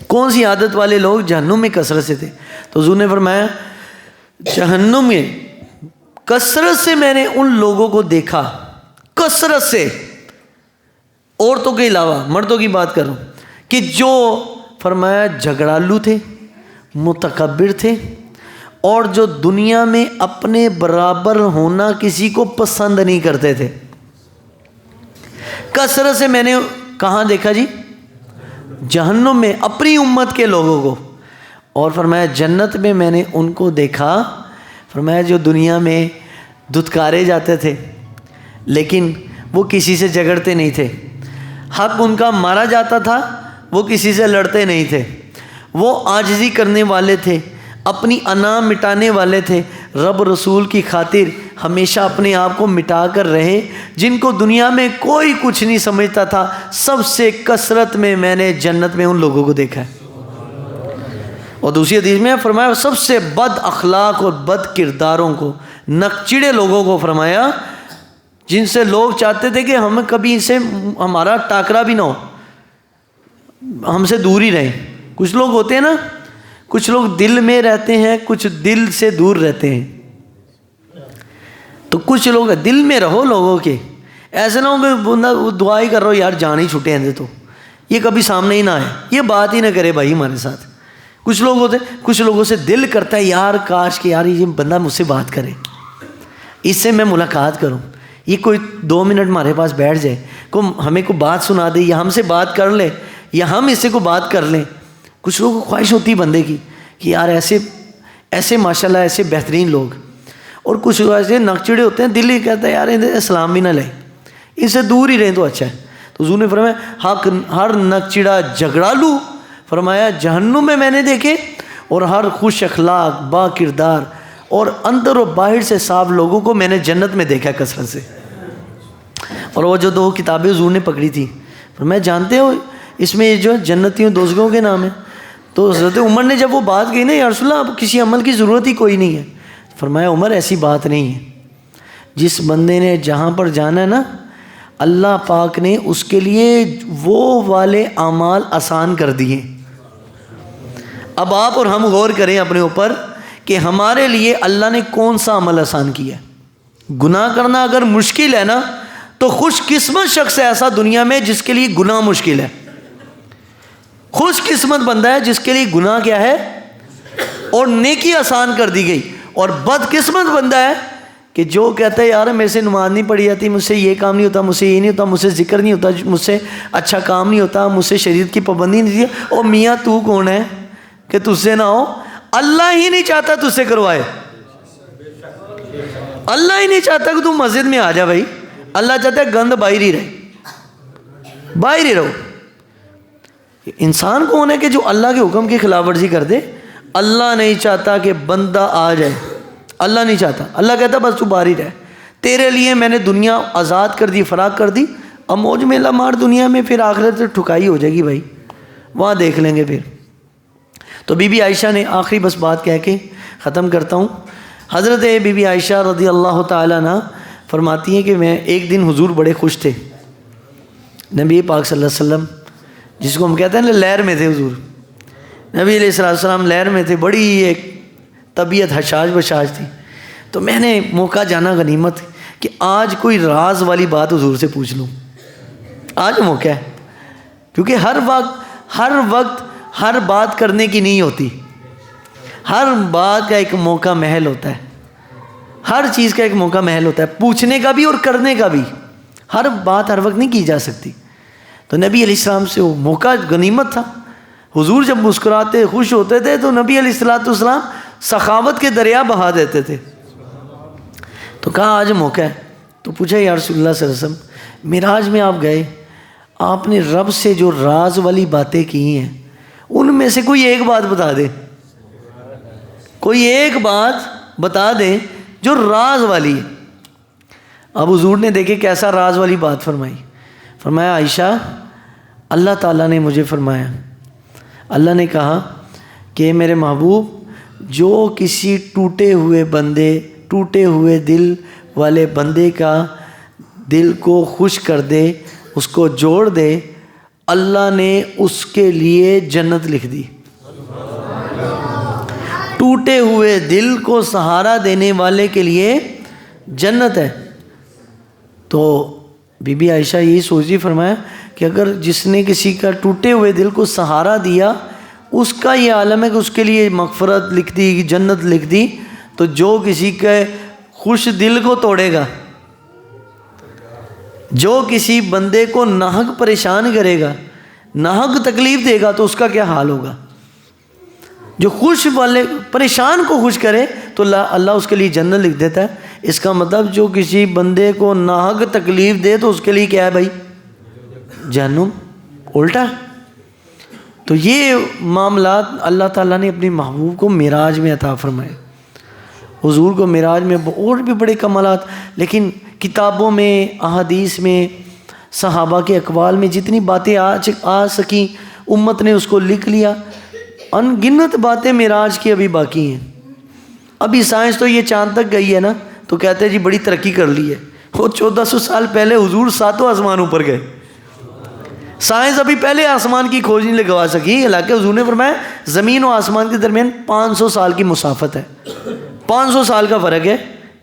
کون سی عادت والے لوگ جہنم میں کثرت سے تھے؟ تو حضور نے فرمایا جہنم میں کثرت سے میں نے ان لوگوں کو دیکھا, کثرت سے, عورتوں کے علاوہ مردوں کی بات کروں, کہ جو فرمایا جھگڑالو تھے, متکبر تھے, اور جو دنیا میں اپنے برابر ہونا کسی کو پسند نہیں کرتے تھے. کثرت سے میں نے کہاں دیکھا جی؟ جہنم میں اپنی امت کے لوگوں کو. اور فرمایا جنت میں نے ان کو دیکھا, فرمایا جو دنیا میں دھتکارے جاتے تھے لیکن وہ کسی سے جھگڑتے نہیں تھے, حق ان کا مارا جاتا تھا وہ کسی سے لڑتے نہیں تھے, وہ عاجزی کرنے والے تھے, اپنی انا مٹانے والے تھے, رب رسول کی خاطر ہمیشہ اپنے آپ کو مٹا کر رہے، جن کو دنیا میں کوئی کچھ نہیں سمجھتا تھا، سب سے کثرت میں نے جنت میں ان لوگوں کو دیکھا ہے۔ اور دوسری حدیث میں فرمایا سب سے بد اخلاق اور بد کرداروں کو، نکچڑے لوگوں کو فرمایا، جن سے لوگ چاہتے تھے کہ ہم کبھی ان سے ہمارا ٹاکرا بھی نہ ہو، ہم سے دور ہی رہیں۔ کچھ لوگ ہوتے ہیں نا، کچھ لوگ دل میں رہتے ہیں، کچھ دل سے دور رہتے ہیں۔ تو کچھ لوگ دل میں رہو لوگوں کے، ایسے نہ ہو کہ بندہ دعا ہی کر رہا ہو یار جان ہی چھٹے ہیں تو یہ کبھی سامنے ہی نہ آئے، یہ بات ہی نہ کرے بھائی ہمارے ساتھ۔ کچھ لوگ ہوتے ہیں، کچھ لوگوں سے دل کرتا ہے یار کاش کہ یار یہ بندہ مجھ سے بات کرے، اس سے میں ملاقات کروں، یہ کوئی 2 منٹ ہمارے پاس بیٹھ جائے، ہمیں کوئی بات سنا دے، یا ہم سے بات کر لے، یا ہم اس سے کوئی بات کر لیں۔ کچھ لوگوں کو خواہش ہوتی ہے بندے کی کہ یار ایسے ماشاءاللہ ایسے بہترین لوگ، اور کچھ لوگ ایسے نکچڑے ہوتے ہیں، دل ہی کہتا ہے یار انہیں اسلام بھی نہ لے، ان سے دور ہی رہیں تو اچھا ہے۔ تو حضور نے فرمایا ہر نکچڑا جھگڑالو فرمایا جہنم میں نے دیکھے، اور ہر خوش اخلاق با کردار اور اندر و باہر سے صاف لوگوں کو میں نے جنت میں دیکھا کثرت سے۔ اور وہ جو 2 کتابیں حضور نے پکڑی تھی، فرمایا جانتے ہو اس میں جو جنتیوں دوزخوں کے نام ہیں؟ تو حضرت عمر نے جب وہ بات کہی نا یا رسول اللہ اب کسی عمل کی ضرورت ہی کوئی نہیں ہے، فرمایا عمر ایسی بات نہیں ہے، جس بندے نے جہاں پر جانا ہے نا اللہ پاک نے اس کے لیے وہ والے اعمال آسان کر دیے۔ اب آپ اور ہم غور کریں اپنے اوپر کہ ہمارے لیے اللہ نے کون سا عمل آسان کیا ہے۔ گناہ کرنا اگر مشکل ہے نا تو خوش قسمت شخص ہے ایسا دنیا میں جس کے لیے گناہ مشکل ہے۔ خوش قسمت بندہ ہے جس کے لیے گناہ کیا ہے اور نیکی آسان کر دی گئی، اور بد قسمت بندہ ہے کہ جو کہتا ہے یار میرے سے نماز نہیں پڑھی جاتی، مجھ سے یہ کام نہیں ہوتا، مجھ سے یہ نہیں ہوتا، مجھ سے ذکر نہیں ہوتا، مجھ سے اچھا کام نہیں ہوتا، مجھ سے شریعت کی پابندی نہیں ہے۔ اور میاں تو کون ہے کہ تجھ سے نہ ہو؟ اللہ ہی نہیں چاہتا تجھ سے کروائے، اللہ ہی نہیں چاہتا کہ تم مسجد میں آ جا بھائی، اللہ چاہتا ہے گند باہر ہی رہے، باہر ہی رہو۔ انسان کون ہے کہ جو اللہ کے حکم کی خلاف ورزی کر دے؟ اللہ نہیں چاہتا کہ بندہ آ جائے، اللہ نہیں چاہتا، اللہ کہتا بس تو باہر ہی رہ، تیرے لیے میں نے دنیا آزاد کر دی، فراغ کر دی، اب موج میلہ مار دنیا میں، پھر آخرت سے ٹھکائی ہو جائے گی بھائی، وہاں دیکھ لیں گے پھر۔ تو بی بی عائشہ نے آخری بس بات کہہ کے ختم کرتا ہوں، حضرت بی بی عائشہ رضی اللہ تعالیٰ عنہ فرماتی ہیں کہ میں ایک دن حضور بڑے خوش تھے، نبی پاک صلی اللہ علیہ وسلم جس کو ہم کہتے ہیں لہر میں تھے، حضور نبی علیہ السلام لہر میں تھے، بڑی ایک طبیعت حشاش بشاش تھی۔ تو میں نے موقع جانا غنیمت کہ آج کوئی راز والی بات حضور سے پوچھ لوں، آج موقع ہے، کیونکہ ہر وقت ہر بات کرنے کی نہیں ہوتی، ہر بات کا ایک موقع محل ہوتا ہے، ہر چیز کا ایک موقع محل ہوتا ہے، پوچھنے کا بھی اور کرنے کا بھی، ہر بات ہر وقت نہیں کی جا سکتی۔ تو نبی علیہ السلام سے وہ موقع غنیمت تھا، حضور جب مسکراتے خوش ہوتے تھے تو نبی علیہ السلام سخاوت کے دریا بہا دیتے تھے۔ تو کہا آج موقع ہے، تو پوچھا یا رسول اللہ صلی اللہ علیہ وسلم معراج میں آپ گئے، آپ نے رب سے جو راز والی باتیں کی ہیں ان میں سے کوئی ایک بات بتا دیں، کوئی ایک بات بتا دیں جو راز والی ہے۔ اب حضور نے دیکھے کیسا راز والی بات فرمائی، فرمایا عائشہ اللہ تعالیٰ نے مجھے فرمایا، اللہ نے کہا کہ میرے محبوب جو کسی ٹوٹے ہوئے دل والے بندے کا دل کو خوش کر دے، اس کو جوڑ دے، اللہ نے اس کے لیے جنت لکھ دی۔ ٹوٹے ہوئے دل کو سہارا دینے والے کے لیے جنت ہے۔ تو بی بی عائشہ یہی سوچی، فرمایا کہ اگر جس نے کسی کا ٹوٹے ہوئے دل کو سہارا دیا اس کا یہ عالم ہے کہ اس کے لیے مغفرت لکھ دی، جنت لکھ دی، تو جو کسی کے خوش دل کو توڑے گا، جو کسی بندے کو ناحق پریشان کرے گا، ناحق تکلیف دے گا، تو اس کا کیا حال ہوگا؟ جو خوش والے پریشان کو خوش کرے تو اللہ اس کے لیے جنت لکھ دیتا ہے۔ اس کا مطلب جو کسی بندے کو ناحق تکلیف دے تو اس کے لیے کیا ہے بھائی؟ جہنم، الٹا۔ تو یہ معاملات اللہ تعالیٰ نے اپنے محبوب کو معراج میں عطا فرمائے، حضور کو معراج میں اور بھی بڑے کمالات، لیکن کتابوں میں، احادیث میں، صحابہ کے اقوال میں جتنی باتیں آ سکیں امت نے اس کو لکھ لیا۔ ان گنت باتیں معراج کی ابھی باقی ہیں۔ ابھی سائنس تو یہ چاند تک گئی ہے نا، تو کہتے ہیں جی بڑی ترقی کر لی ہے۔ وہ 1400 سال پہلے حضور 7 آسمان اوپر گئے۔ سائنس ابھی پہلے آسمان کی کھوج نہیں لگوا سکی، حالانکہ حضور نے فرمایا زمین و آسمان کے درمیان 500 سال کی مسافت ہے، 500 سال کا فرق ہے۔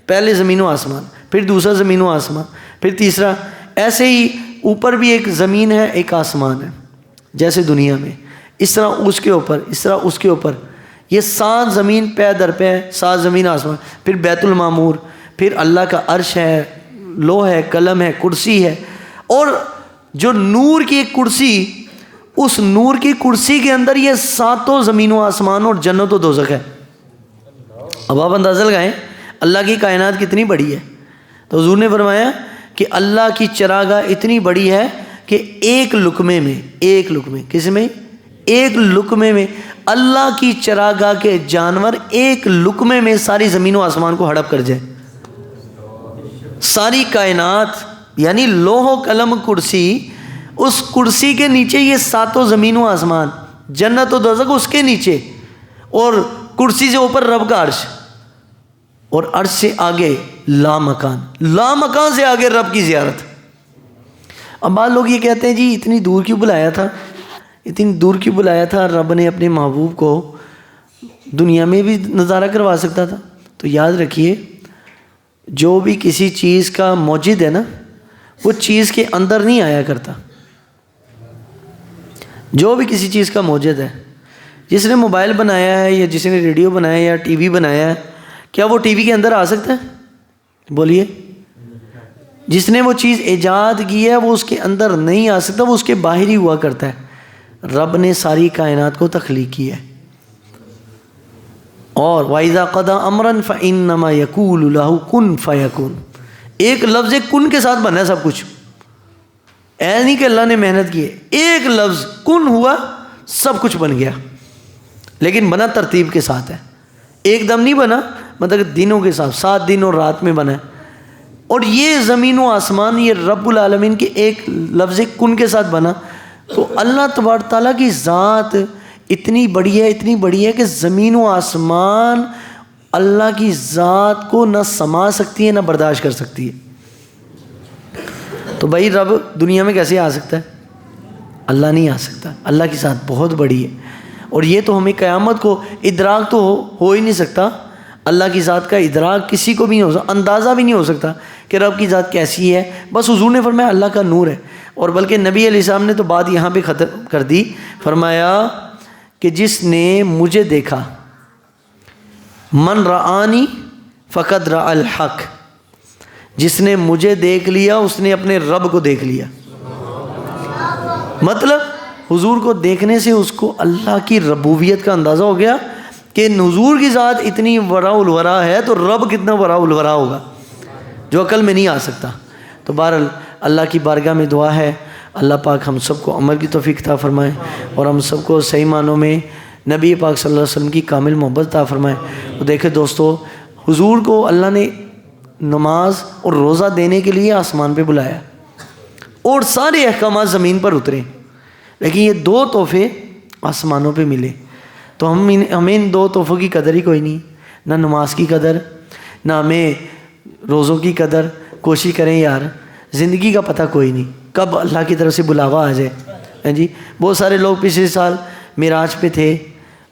پہلے زمین و آسمان، پھر دوسرا زمین و آسمان، پھر تیسرا، ایسے ہی اوپر بھی ایک زمین ہے ایک آسمان ہے، جیسے دنیا میں، اس طرح اس کے اوپر، اس طرح اس کے اوپر، یہ 7 زمین پے در پے، 7 زمین آسمان، پھر بیت المعمور، پھر اللہ کا عرش ہے، لوح ہے، قلم ہے، کرسی ہے، اور جو نور کی ایک کرسی، اس نور کی کرسی کے اندر یہ 7 زمین و آسمان اور جنت و دوزخ ہے۔ اب آپ اندازہ لگائیں اللہ کی کائنات کتنی بڑی ہے۔ تو حضور نے فرمایا کہ اللہ کی چراگاہ اتنی بڑی ہے کہ ایک لقمے میں، ایک لقمے، کس میں؟ ایک لقمے میں اللہ کی چراگاہ کے جانور ایک لقمے میں ساری زمین و آسمان کو ہڑپ کر جائے۔ ساری کائنات یعنی لوح و قلم کرسی، اس کرسی کے نیچے یہ 7 زمین و آسمان، جنت و دوزخ اس کے نیچے، اور کرسی سے اوپر رب کا عرش، اور عرش سے آگے لا مکان، لا مکان سے آگے رب کی زیارت۔ اب بعض لوگ یہ کہتے ہیں جی اتنی دور کیوں بلایا تھا، اتنی دور کیوں بلایا تھا، رب نے اپنے محبوب کو دنیا میں بھی نظارہ کروا سکتا تھا۔ تو یاد رکھیے جو بھی کسی چیز کا موجد ہے نا، وہ چیز کے اندر نہیں آیا کرتا۔ جو بھی کسی چیز کا موجد ہے، جس نے موبائل بنایا ہے یا جس نے ریڈیو بنایا ہے یا ٹی وی بنایا ہے، کیا وہ ٹی وی کے اندر آ سکتا ہے؟ بولیے۔ جس نے وہ چیز ایجاد کی ہے وہ اس کے اندر نہیں آ سکتا، وہ اس کے باہر ہی ہوا کرتا ہے۔ رب نے ساری کائنات کو تخلیق کی ہے، اور وَإِذَا قَضَىٰ أَمْرًا فَإِنَّمَا يَقُولُ لَهُ كُن فَيَكُن۔ ایک لفظ کن کے ساتھ بنا ہے سب کچھ، ایسا نہیں کہ اللہ نے محنت کی ہے، ایک لفظ کن ہوا سب کچھ بن گیا، لیکن بنا ترتیب کے ساتھ ہے، ایک دم نہیں بنا، مطلب دنوں کے ساتھ، 7 دن اور رات میں بنا ہے۔ اور یہ زمین و آسمان یہ رب العالمین کے ایک لفظ کن کے ساتھ بنا۔ تو اللہ تبارک تعالیٰ کی ذات اتنی بڑی ہے، اتنی بڑی ہے کہ زمین و آسمان اللہ کی ذات کو نہ سما سکتی ہے نہ برداشت کر سکتی ہے۔ تو بھائی رب دنیا میں کیسے آ سکتا ہے؟ اللہ نہیں آ سکتا، اللہ کی ذات بہت بڑی ہے، اور یہ تو ہمیں قیامت کو ادراک تو ہو ہی نہیں سکتا۔ اللہ کی ذات کا ادراک کسی کو بھی نہیں ہو سکتا، اندازہ بھی نہیں ہو سکتا کہ رب کی ذات کیسی ہے۔ بس حضور نے فرمایا اللہ کا نور ہے، اور بلکہ نبی علیہ السلام نے تو بات یہاں پہ ختم کر دی، فرمایا کہ جس نے مجھے دیکھا، من رآنی فقد رأى الحق، جس نے مجھے دیکھ لیا اس نے اپنے رب کو دیکھ لیا۔ مطلب حضور کو دیکھنے سے اس کو اللہ کی ربوبیت کا اندازہ ہو گیا کہ حضور کی ذات اتنی وراء الورا ہے تو رب کتنا وراء الورا ہوگا، جو عقل میں نہیں آ سکتا۔ تو بہرحال اللہ کی بارگاہ میں دعا ہے اللہ پاک ہم سب کو عمل کی توفیق عطا فرمائے، اور ہم سب کو صحیح معنوں میں نبی پاک صلی اللہ علیہ وسلم کی کامل محبت عطا فرمائے۔ تو دیکھیں دوستو، حضور کو اللہ نے نماز اور روزہ دینے کے لیے آسمان پہ بلایا، اور سارے احکامات زمین پر اترے، لیکن یہ 2 تحفے آسمانوں پہ ملے۔ تو ہمیں ان 2 تحفوں کی قدر ہی کوئی نہیں، نہ نماز کی قدر، نہ ہمیں روزوں کی قدر۔ کوشش کریں یار، زندگی کا پتہ کوئی نہیں کب اللہ کی طرف سے بلاوا آ جائے۔ ہاں جی، بہت سارے لوگ پچھلے سال معراج پہ تھے،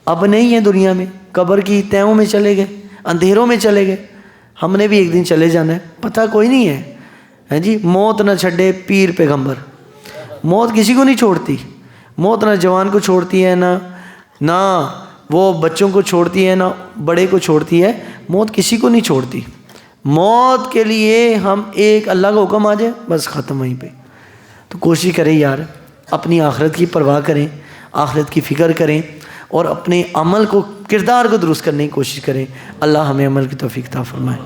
اب نہیں ہیں دنیا میں، قبر کی تہوں میں چلے گئے، اندھیروں میں چلے گئے۔ ہم نے بھی ایک دن چلے جانا ہے، پتہ کوئی نہیں ہے۔ ہاں جی، موت نہ چھڈے پیر پیغمبر، موت کسی کو نہیں چھوڑتی، موت نہ جوان کو چھوڑتی ہے، نہ وہ بچوں کو چھوڑتی ہے، نہ بڑے کو چھوڑتی ہے، موت کسی کو نہیں چھوڑتی۔ موت کے لیے ہم ایک اللہ کا حکم آ جائے بس ختم وہیں پہ۔ تو کوشش کریں یار، اپنی آخرت کی پرواہ کریں، آخرت کی فکر کریں، اور اپنے عمل کو، کردار کو درست کرنے کی کوشش کریں۔ اللہ ہمیں عمل کی توفیق عطا فرمائے۔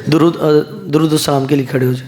درود السلام کے لیے کھڑے ہو جائیں۔